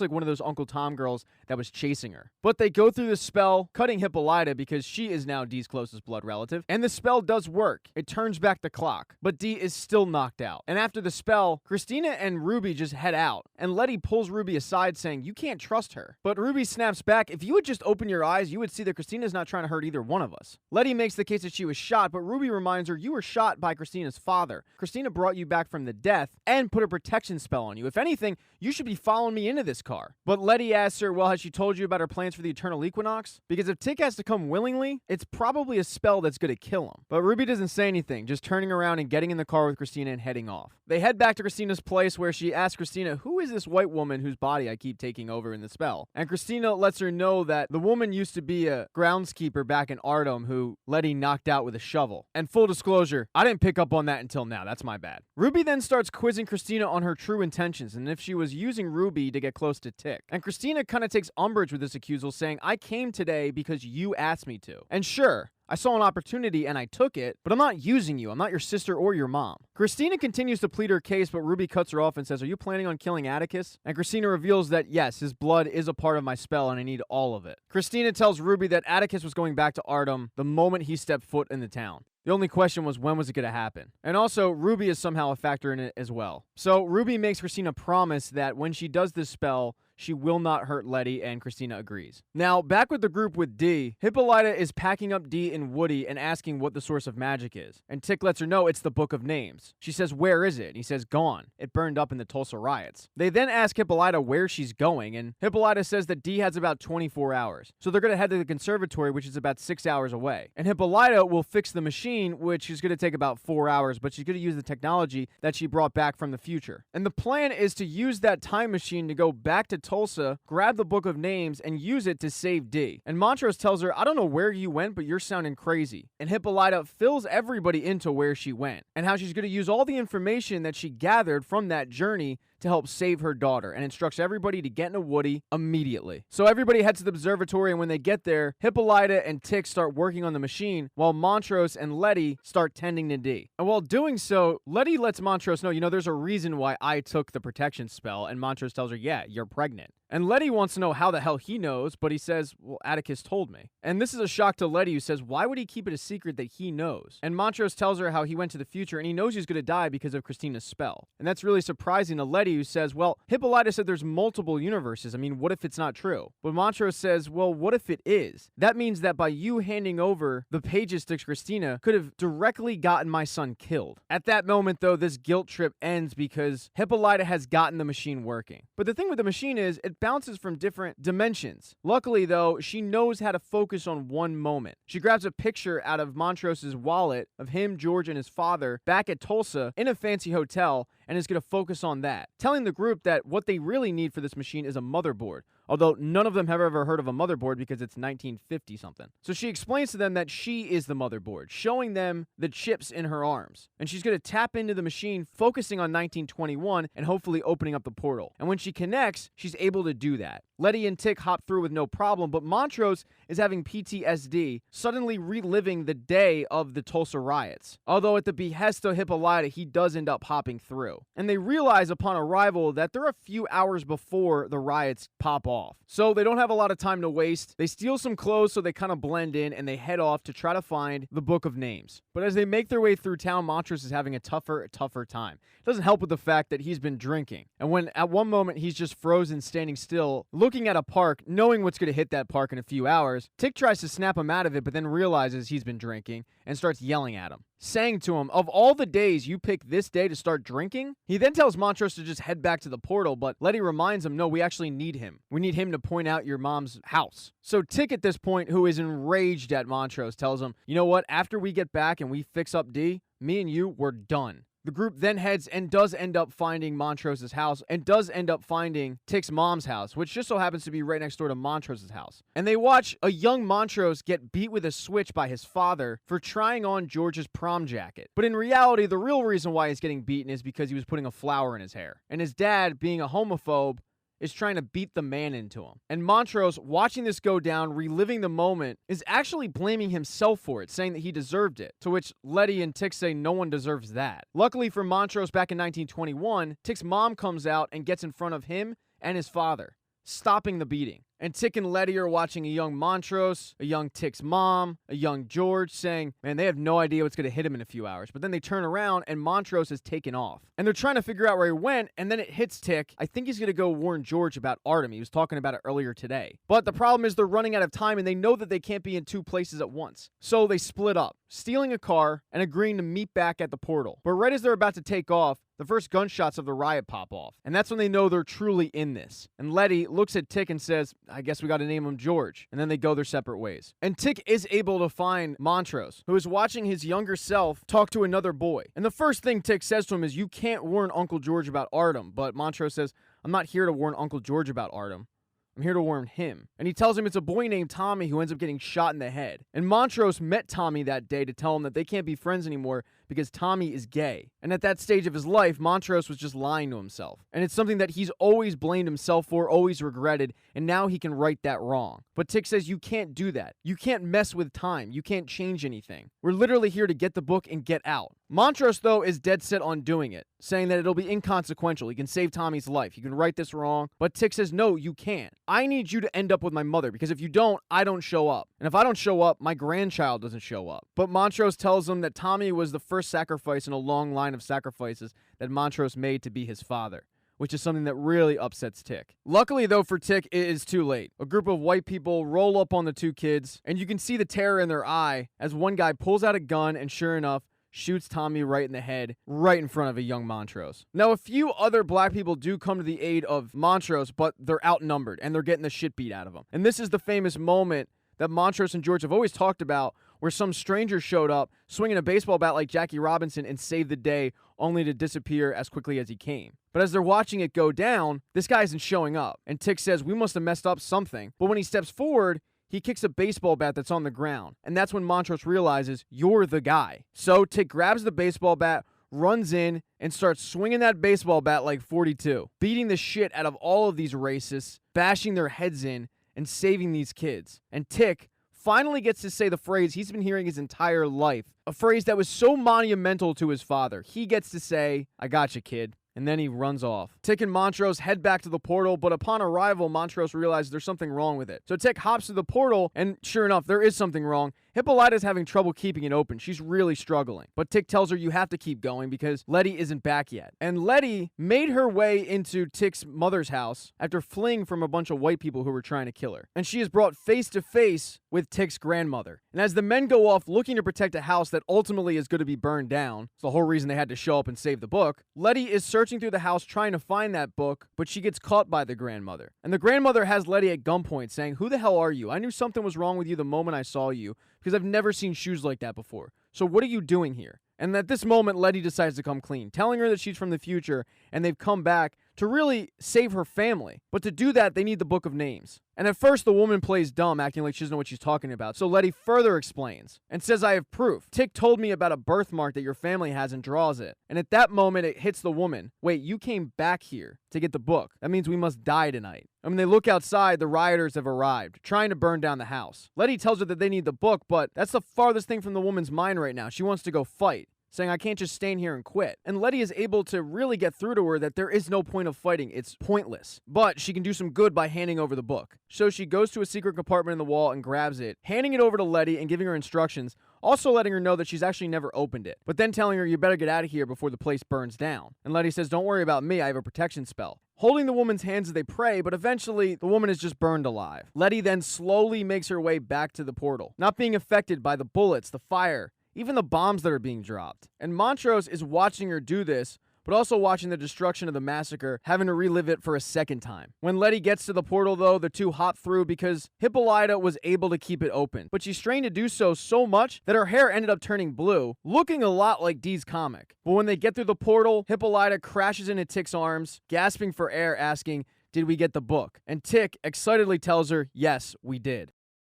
like one of those Uncle Tom girls that was chasing her. But they go through the spell, cutting Hippolyta because she is now Dee's closest blood relative, and the spell does work. It turns back the clock, but Dee is still knocked out. And after the spell, Christina and Ruby just head out, and Letty pulls Ruby aside saying, "You can't trust her." But Ruby snaps back, "If you would just open your eyes, you would see that Christina's not trying to hurt either one of us." Letty makes the case that she was shot, but Ruby reminds her, "You were shot by Christina's father. Christina brought you back from the death and put a protection spell on you. If anything, you should be following me into this car." But Letty asks her, "Well, has she told you about her plans for the eternal equinox?" Because if Tick has to come willingly, it's probably a spell that's going to kill him. But Ruby doesn't say anything, just turning around and getting in the car with Christina and heading off. They head back to Christina's place where she asks Christina, "Who is this white woman whose body I keep taking over in the spell?" And Christina lets her know that the woman used to be a groundskeeper back in Ardom who Letty knocked out with a shovel. And full disclosure, I didn't pick up on that until now. That's my bad. Ruby then starts quizzing Christina on her true intentions and if she was using Ruby to get close to Tick. And Christina kind of takes umbrage with this accusal, saying, "I came today because you asked me to. And sure, I saw an opportunity and I took it, but I'm not using you. I'm not your sister or your mom." Christina continues to plead her case, but Ruby cuts her off and says, "Are you planning on killing Atticus?" And Christina reveals that yes, his blood is a part of my spell and I need all of it. Christina tells Ruby that Atticus was going back to Ardom the moment he stepped foot in the town. The only question was, when was it going to happen? And also, Ruby is somehow a factor in it as well. So Ruby makes Christina promise that when she does this spell, she will not hurt Letty, and Christina agrees. Now, back with the group with Dee, Hippolyta is packing up Dee and Woody and asking what the source of magic is. And Tick lets her know it's the Book of Names. She says, "Where is it?" And he says, "Gone. It burned up in the Tulsa riots." They then ask Hippolyta where she's going, and Hippolyta says that Dee has about 24 hours. So they're going to head to the conservatory, which is about 6 hours away. And Hippolyta will fix the machine, which is going to take about 4 hours, but she's going to use the technology that she brought back from the future. And the plan is to use that time machine to go back to Tulsa, grab the Book of Names, and use it to save Dee. And Montrose tells her, "I don't know where you went, but you're sounding crazy." And Hippolyta fills everybody into where she went and how she's going to use all the information that she gathered from that journey to help save her daughter, and instructs everybody to get into Woody immediately. So everybody heads to the observatory, and when they get there, Hippolyta and Tick start working on the machine while Montrose and Letty start tending to Dee. And while doing so, Letty lets Montrose know, there's a reason why I took the protection spell, and Montrose tells her, "Yeah, you're pregnant." And Letty wants to know how the hell he knows, but he says, "Well, Atticus told me." And this is a shock to Letty, who says, "Why would he keep it a secret that he knows?" And Montrose tells her how he went to the future and he knows he's going to die because of Christina's spell. And that's really surprising to Letty, who says, "Well, Hippolyta said there's multiple universes. I mean, what if it's not true?" But Montrose says, "Well, what if it is? That means that by you handing over the pages to Christina could have directly gotten my son killed." At that moment, though, this guilt trip ends because Hippolyta has gotten the machine working. But the thing with the machine is, it bounces from different dimensions. Luckily, though, she knows how to focus on one moment. She grabs a picture out of Montrose's wallet of him, George, and his father back at Tulsa in a fancy hotel, and is going to focus on that, telling the group that what they really need for this machine is a motherboard, although none of them have ever heard of a motherboard because it's 1950 something. So she explains to them that she is the motherboard, showing them the chips in her arms. And she's going to tap into the machine, focusing on 1921 and hopefully opening up the portal. And when she connects, she's able to do that. Letty and Tick hop through with no problem, but Montrose is having PTSD, suddenly reliving the day of the Tulsa riots. Although at the behest of Hippolyta, he does end up hopping through. And they realize upon arrival that they're a few hours before the riots pop off. So they don't have a lot of time to waste. They steal some clothes so they kind of blend in, and they head off to try to find the Book of Names. But as they make their way through town, Montrose is having a tougher time. It doesn't help with the fact that he's been drinking. And when at one moment he's just frozen, standing still, looking at a park, knowing what's going to hit that park in a few hours, Tick tries to snap him out of it, but then realizes he's been drinking and starts yelling at him, saying to him, "Of all the days you pick this day to start drinking?" He then tells Montrose to just head back to the portal, but Letty reminds him, no, we actually need him. We need him to point out your mom's house. So Tick at this point, who is enraged at Montrose, tells him, you know what, after we get back and we fix up D, me and you, we're done. The group then heads and does end up finding Montrose's house and does end up finding Tick's mom's house, which just so happens to be right next door to Montrose's house. And they watch a young Montrose get beat with a switch by his father for trying on George's prom jacket. But in reality, the real reason why he's getting beaten is because he was putting a flower in his hair. And his dad, being a homophobe, is trying to beat the man into him. And Montrose, watching this go down, reliving the moment, is actually blaming himself for it, saying that he deserved it, to which Letty and Tick say no one deserves that. Luckily for Montrose, back in 1921, Tick's mom comes out and gets in front of him and his father, stopping the beating. And Tick and Letty are watching a young Montrose, a young Tick's mom, a young George, saying, man, they have no idea what's going to hit him in a few hours. But then they turn around and Montrose is taken off. And they're trying to figure out where he went, and then it hits Tick. I think he's going to go warn George about Artem. He was talking about it earlier today. But the problem is they're running out of time, and they know that they can't be in two places at once. So they split up, stealing a car and agreeing to meet back at the portal. But right as they're about to take off, the first gunshots of the riot pop off. And that's when they know they're truly in this. And Letty looks at Tick and says, I guess we got to name him George. And then they go their separate ways. And Tick is able to find Montrose, who is watching his younger self talk to another boy. And the first thing Tick says to him is, you can't warn Uncle George about Artem. But Montrose says, I'm not here to warn Uncle George about Artem. I'm here to warn him. And he tells him it's a boy named Tommy who ends up getting shot in the head. And Montrose met Tommy that day to tell him that they can't be friends anymore because Tommy is gay. And at that stage of his life, Montrose was just lying to himself. And it's something that he's always blamed himself for, always regretted, and now he can right that wrong. But Tick says you can't do that. You can't mess with time. You can't change anything. We're literally here to get the book and get out. Montrose, though, is dead set on doing it, saying that it'll be inconsequential. He can save Tommy's life. He can right this wrong. But Tick says, no, you can't. I need you to end up with my mother, because if you don't, I don't show up. And if I don't show up, my grandchild doesn't show up. But Montrose tells him that Tommy was the first sacrifice in a long line of sacrifices that Montrose made to be his father, which is something that really upsets Tick. Luckily, though, for Tick, it is too late. A group of white people roll up on the two kids, and you can see the terror in their eye as one guy pulls out a gun and, sure enough, shoots Tommy right in the head, right in front of a young Montrose. Now, a few other black people do come to the aid of Montrose, but they're outnumbered, and they're getting the shit beat out of them. And this is the famous moment that Montrose and George have always talked about, where some stranger showed up, swinging a baseball bat like Jackie Robinson, and saved the day, only to disappear as quickly as he came. But as they're watching it go down, this guy isn't showing up, and Tick says, we must have messed up something. But when he steps forward, he kicks a baseball bat that's on the ground, and that's when Montrose realizes, you're the guy. So Tick grabs the baseball bat, runs in, and starts swinging that baseball bat like 42, beating the shit out of all of these racists, bashing their heads in, and saving these kids. And Tick finally gets to say the phrase he's been hearing his entire life, a phrase that was so monumental to his father. He gets to say, I got you, kid. And then he runs off. Tick and Montrose head back to the portal, but upon arrival, Montrose realizes there's something wrong with it. So Tick hops to the portal, and sure enough, there is something wrong. Hippolyta's having trouble keeping it open. She's really struggling. But Tick tells her you have to keep going because Letty isn't back yet. And Letty made her way into Tick's mother's house after fleeing from a bunch of white people who were trying to kill her. And she is brought face to face with Tick's grandmother. And as the men go off looking to protect a house that ultimately is going to be burned down, it's the whole reason they had to show up and save the book, Letty is searching through the house trying to find that book, but she gets caught by the grandmother. And the grandmother has Letty at gunpoint saying, who the hell are you? I knew something was wrong with you the moment I saw you because I've never seen shoes like that before. So what are you doing here? And at this moment, Letty decides to come clean, telling her that she's from the future and they've come back to really save her family. But to do that, they need the Book of Names. And at first, the woman plays dumb, acting like she doesn't know what she's talking about. So Letty further explains and says, I have proof. Tick told me about a birthmark that your family has and draws it. And at that moment, it hits the woman. Wait, you came back here to get the book. That means we must die tonight. And when they look outside, the rioters have arrived, trying to burn down the house. Letty tells her that they need the book, but that's the farthest thing from the woman's mind right now. She wants to go fight, saying, I can't just stand here and quit. And Letty is able to really get through to her that there is no point of fighting. It's pointless. But she can do some good by handing over the book. So she goes to a secret compartment in the wall and grabs it, handing it over to Letty and giving her instructions, also letting her know that she's actually never opened it, but then telling her, you better get out of here before the place burns down. And Letty says, don't worry about me, I have a protection spell. Holding the woman's hands as they pray, but eventually the woman is just burned alive. Letty then slowly makes her way back to the portal, not being affected by the bullets, the fire, even the bombs that are being dropped. And Montrose is watching her do this, but also watching the destruction of the massacre, having to relive it for a second time. When Letty gets to the portal, though, the two hop through because Hippolyta was able to keep it open. But she strained to do so much that her hair ended up turning blue, looking a lot like Dee's comic. But when they get through the portal, Hippolyta crashes into Tick's arms, gasping for air, asking, did we get the book? And Tick excitedly tells her, yes, we did.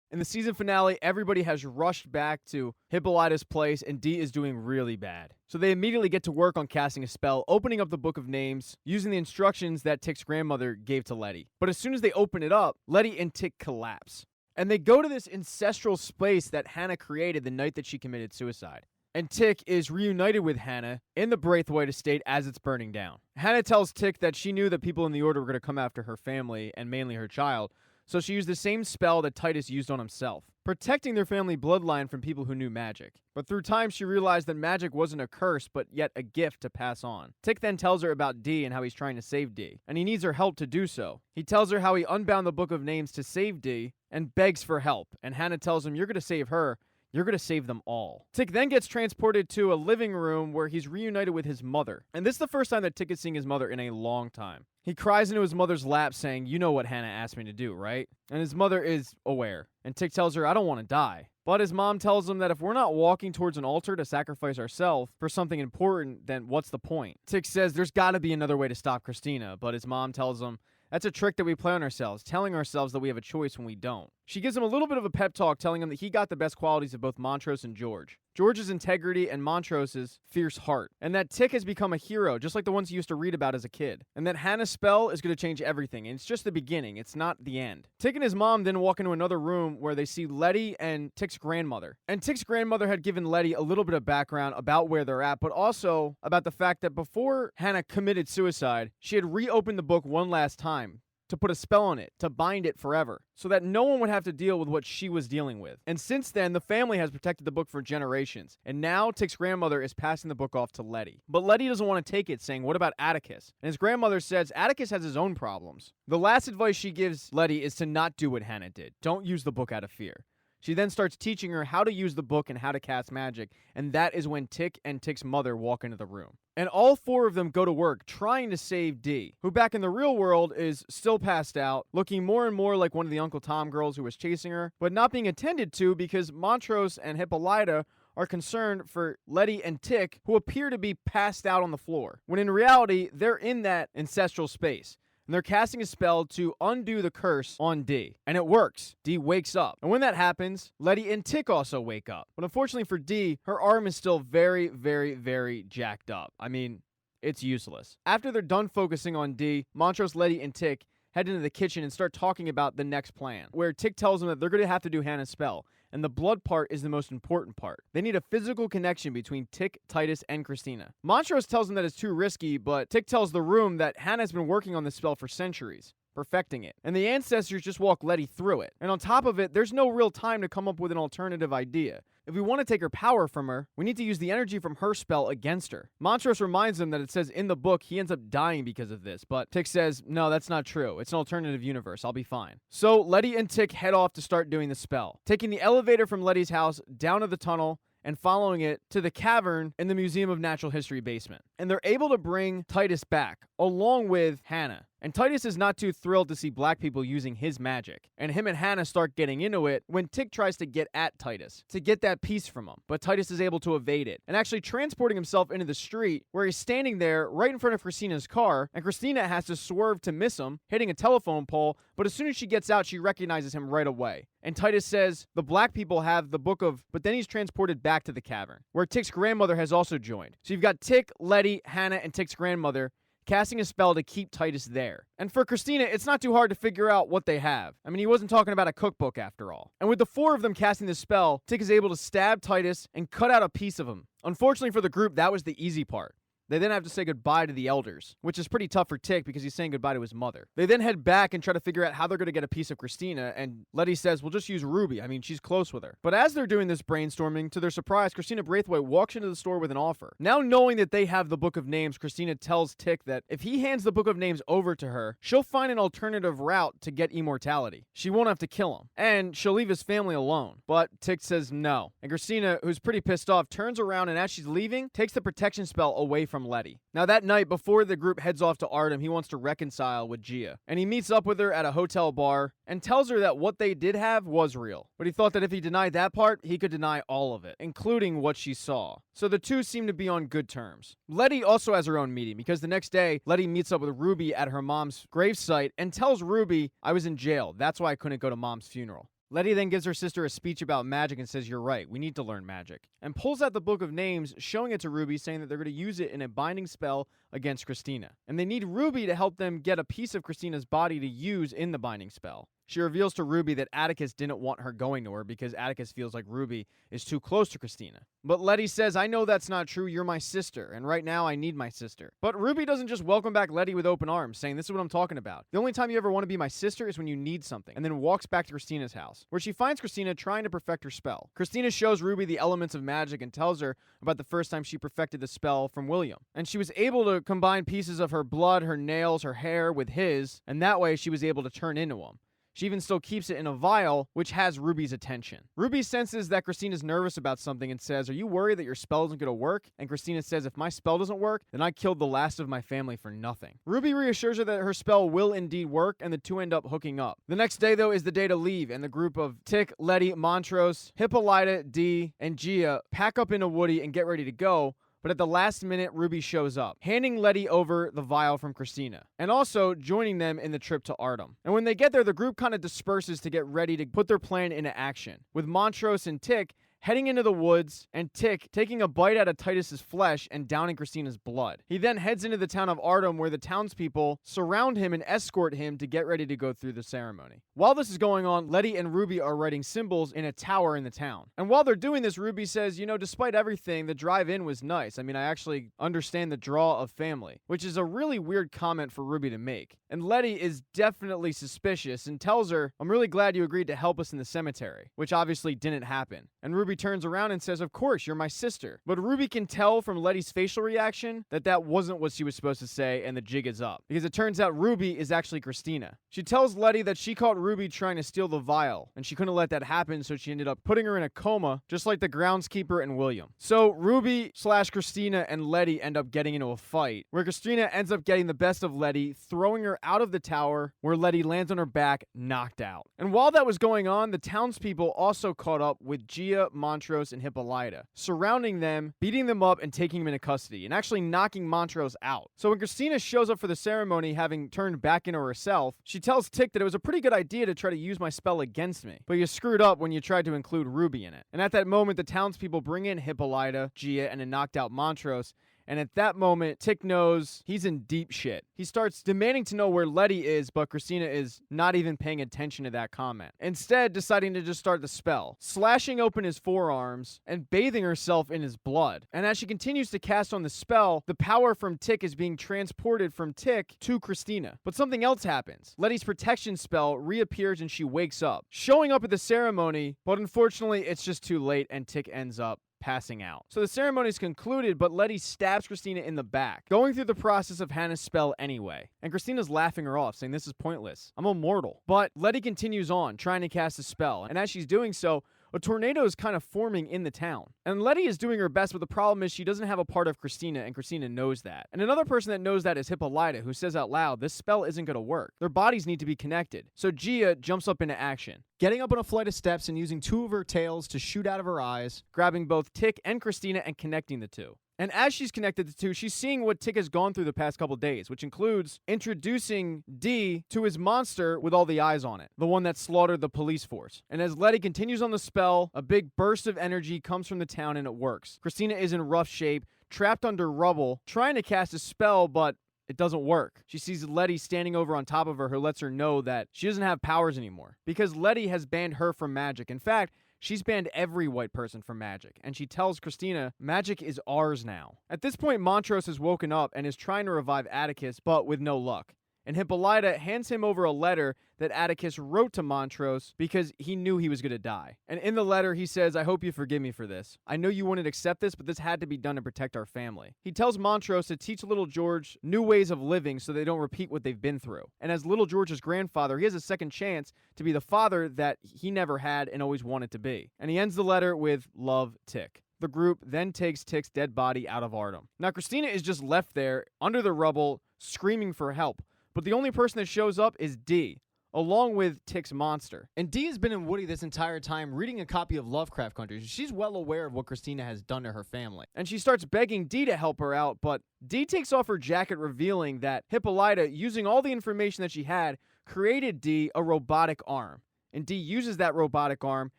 In the season finale, everybody has rushed back to Hippolyta's place, and Dee is doing really bad. So they immediately get to work on casting a spell, opening up the Book of Names, using the instructions that Tick's grandmother gave to Letty. But as soon as they open it up, Letty and Tick collapse. And they go to this ancestral space that Hannah created the night that she committed suicide. And Tick is reunited with Hannah in the Braithwaite estate as it's burning down. Hannah tells Tick that she knew that people in the Order were going to come after her family, and mainly her child, so she used the same spell that Titus used on himself, protecting their family bloodline from people who knew magic. But through time, she realized that magic wasn't a curse, but yet a gift to pass on. Tick then tells her about Dee and how he's trying to save Dee, and he needs her help to do so. He tells her how he unbound the Book of Names to save Dee, and begs for help, and Hannah tells him, you're going to save her, you're going to save them all. Tick then gets transported to a living room where he's reunited with his mother. And this is the first time that Tick is seeing his mother in a long time. He cries into his mother's lap saying, you know what Hannah asked me to do, right? And his mother is aware. And Tick tells her, I don't want to die. But his mom tells him that if we're not walking towards an altar to sacrifice ourselves for something important, then what's the point? Tick says there's got to be another way to stop Christina, but his mom tells him, that's a trick that we play on ourselves, telling ourselves that we have a choice when we don't. She gives him a little bit of a pep talk, telling him that he got the best qualities of both Montrose and George. George's integrity and Montrose's fierce heart. And that Tick has become a hero, just like the ones he used to read about as a kid. And that Hannah's spell is going to change everything, and it's just the beginning, it's not the end. Tick and his mom then walk into another room where they see Letty and Tick's grandmother. And Tick's grandmother had given Letty a little bit of background about where they're at, but also about the fact that before Hannah committed suicide, she had reopened the book one last time to put a spell on it, to bind it forever, so that no one would have to deal with what she was dealing with. And since then, the family has protected the book for generations, and now Tick's grandmother is passing the book off to Letty. But Letty doesn't want to take it, saying, what about Atticus? And his grandmother says, Atticus has his own problems. The last advice she gives Letty is to not do what Hannah did. Don't use the book out of fear. She then starts teaching her how to use the book and how to cast magic, and that is when Tick and Tick's mother walk into the room. And all four of them go to work trying to save Dee, who back in the real world is still passed out, looking more and more like one of the Uncle Tom girls who was chasing her, but not being attended to because Montrose and Hippolyta are concerned for Letty and Tick, who appear to be passed out on the floor, when in reality, they're in that ancestral space. And they're casting a spell to undo the curse on Dee. And it works. Dee wakes up. And when that happens, Letty and Tick also wake up. But unfortunately for Dee, her arm is still very, very, very jacked up. I mean, it's useless. After they're done focusing on Dee, Montrose, Letty, and Tick head into the kitchen and start talking about the next plan, where Tick tells them that they're going to have to do Hannah's spell. And the blood part is the most important part. They need a physical connection between Tick, Titus, and Christina. Montrose tells them that it's too risky, but Tick tells the room that Hannah's been working on this spell for centuries, perfecting it. And the ancestors just walk Letty through it. And on top of it, there's no real time to come up with an alternative idea. If we want to take her power from her, we need to use the energy from her spell against her. Montrose reminds them that it says in the book he ends up dying because of this, but Tick says, no, that's not true. It's an alternative universe. I'll be fine. So Letty and Tick head off to start doing the spell, taking the elevator from Letty's house down to the tunnel and following it to the cavern in the Museum of Natural History basement. And they're able to bring Titus back, along with Hannah. And Titus is not too thrilled to see black people using his magic. And him and Hannah start getting into it when Tick tries to get at Titus to get that piece from him. But Titus is able to evade it and actually transporting himself into the street where he's standing there right in front of Christina's car, and Christina has to swerve to miss him, hitting a telephone pole, but as soon as she gets out, she recognizes him right away. And Titus says the black people have the book of, but then he's transported back to the cavern, where Tick's grandmother has also joined. So you've got Tick, Letty, Hannah, and Tick's grandmother casting a spell to keep Titus there. And for Christina, it's not too hard to figure out what they have. I mean, he wasn't talking about a cookbook after all. And with the four of them casting this spell, Tick is able to stab Titus and cut out a piece of him. Unfortunately for the group, that was the easy part. They then have to say goodbye to the elders, which is pretty tough for Tick because he's saying goodbye to his mother. They then head back and try to figure out how they're going to get a piece of Christina, and Letty says, we'll just use Ruby. I mean, she's close with her. But as they're doing this brainstorming, to their surprise, Christina Braithwaite walks into the store with an offer. Now knowing that they have the Book of Names, Christina tells Tick that if he hands the Book of Names over to her, she'll find an alternative route to get immortality. She won't have to kill him, and she'll leave his family alone. But Tick says no. And Christina, who's pretty pissed off, turns around and as she's leaving, takes the protection spell away from Letty. Now that night, before the group heads off to Artem, he wants to reconcile with Gia. And he meets up with her at a hotel bar and tells her that what they did have was real. But he thought that if he denied that part, he could deny all of it, including what she saw. So the two seem to be on good terms. Letty also has her own meeting because the next day, Letty meets up with Ruby at her mom's gravesite and tells Ruby, I was in jail. That's why I couldn't go to mom's funeral. Letty then gives her sister a speech about magic and says, you're right, we need to learn magic. And pulls out the Book of Names, showing it to Ruby, saying that they're going to use it in a binding spell against Christina. And they need Ruby to help them get a piece of Christina's body to use in the binding spell. She reveals to Ruby that Atticus didn't want her going to her because Atticus feels like Ruby is too close to Christina. But Letty says, I know that's not true, you're my sister, and right now I need my sister. But Ruby doesn't just welcome back Letty with open arms, saying this is what I'm talking about. The only time you ever want to be my sister is when you need something, and then walks back to Christina's house, where she finds Christina trying to perfect her spell. Christina shows Ruby the elements of magic and tells her about the first time she perfected the spell from William. And she was able to combine pieces of her blood, her nails, her hair with his, and that way she was able to turn into him. She even still keeps it in a vial, which has Ruby's attention. Ruby senses that Christina's nervous about something and says, are you worried that your spell isn't going to work? And Christina says, if my spell doesn't work, then I killed the last of my family for nothing. Ruby reassures her that her spell will indeed work, and the two end up hooking up. The next day, though, is the day to leave, and the group of Tick, Letty, Montrose, Hippolyta, Dee, and Gia pack up into Woody and get ready to go. But at the last minute, Ruby shows up, handing Letty over the vial from Christina, and also joining them in the trip to Artem. And when they get there, the group kind of disperses to get ready to put their plan into action, with Montrose and Tick heading into the woods, and Tick taking a bite out of Titus's flesh and downing Christina's blood. He then heads into the town of Artem, where the townspeople surround him and escort him to get ready to go through the ceremony. While this is going on, Letty and Ruby are writing symbols in a tower in the town. And while they're doing this, Ruby says, despite everything, the drive-in was nice. I mean, I actually understand the draw of family, which is a really weird comment for Ruby to make. And Letty is definitely suspicious and tells her, I'm really glad you agreed to help us in the cemetery, which obviously didn't happen. And Ruby turns around and says, of course, you're my sister. But Ruby can tell from Letty's facial reaction that that wasn't what she was supposed to say, and the jig is up. Because it turns out Ruby is actually Christina. She tells Letty that she caught Ruby trying to steal the vial, and she couldn't let that happen, so she ended up putting her in a coma, just like the groundskeeper and William. So Ruby/Christina and Letty end up getting into a fight, where Christina ends up getting the best of Letty, throwing her out of the tower, where Letty lands on her back, knocked out. And while that was going on, the townspeople also caught up with Gia, Montrose, and Hippolyta, surrounding them, beating them up, and taking them into custody, and actually knocking Montrose out. So when Christina shows up for the ceremony, having turned back into herself, she tells Tick that it was a pretty good idea to try to use my spell against me, but you screwed up when you tried to include Ruby in it. And at that moment, the townspeople bring in Hippolyta, Gia, and a knocked out Montrose, and at that moment, Tick knows he's in deep shit. He starts demanding to know where Letty is, but Christina is not even paying attention to that comment. Instead, deciding to just start the spell, slashing open his forearms and bathing herself in his blood. And as she continues to cast on the spell, the power from Tick is being transported from Tick to Christina. But something else happens. Letty's protection spell reappears and she wakes up, showing up at the ceremony, but unfortunately, it's just too late and Tick ends up passing out. So the ceremony is concluded, but Letty stabs Christina in the back, going through the process of Hannah's spell anyway. And Christina's laughing her off, saying this is pointless. I'm immortal. But Letty continues on, trying to cast a spell. And as she's doing so, a tornado is kind of forming in the town. And Letty is doing her best, but the problem is she doesn't have a part of Christina, and Christina knows that. And another person that knows that is Hippolyta, who says out loud, this spell isn't going to work. Their bodies need to be connected. So Gia jumps up into action, getting up on a flight of steps and using 2 of her tails to shoot out of her eyes, grabbing both Tick and Christina and connecting the two. And as she's connected the two, she's seeing what Tick has gone through the past couple days, which includes introducing D to his monster with all the eyes on it, the one that slaughtered the police force. And as Letty continues on the spell, a big burst of energy comes from the town and it works. Christina is in rough shape, trapped under rubble, trying to cast a spell, but it doesn't work. She sees Letty standing over on top of her, who lets her know that she doesn't have powers anymore, because Letty has banned her from magic. In fact, she's banned every white person from magic, and she tells Christina, magic is ours now. At this point, Montrose has woken up and is trying to revive Atticus, but with no luck. And Hippolyta hands him over a letter that Atticus wrote to Montrose because he knew he was going to die. And in the letter, he says, I hope you forgive me for this. I know you wouldn't accept this, but this had to be done to protect our family. He tells Montrose to teach little George new ways of living so they don't repeat what they've been through. And as little George's grandfather, he has a second chance to be the father that he never had and always wanted to be. And he ends the letter with, love, Tick. The group then takes Tick's dead body out of Artem. Now, Christina is just left there under the rubble, screaming for help. But the only person that shows up is D, along with Tick's monster. And D has been in Woody this entire time reading a copy of Lovecraft Country. She's well aware of what Christina has done to her family. And she starts begging D to help her out, but D takes off her jacket, revealing that Hippolyta, using all the information that she had, created D a robotic arm. And D uses that robotic arm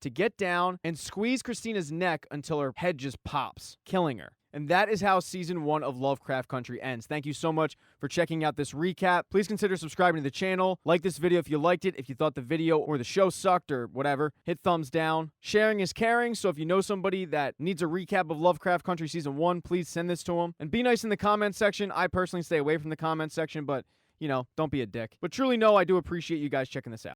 to get down and squeeze Christina's neck until her head just pops, killing her. And that is how Season 1 of Lovecraft Country ends. Thank you so much for checking out this recap. Please consider subscribing to the channel. Like this video if you liked it. If you thought the video or the show sucked or whatever, hit thumbs down. Sharing is caring, so if you know somebody that needs a recap of Lovecraft Country Season 1, please send this to them. And be nice in the comment section. I personally stay away from the comment section, but, you know, don't be a dick. But truly, no, I do appreciate you guys checking this out.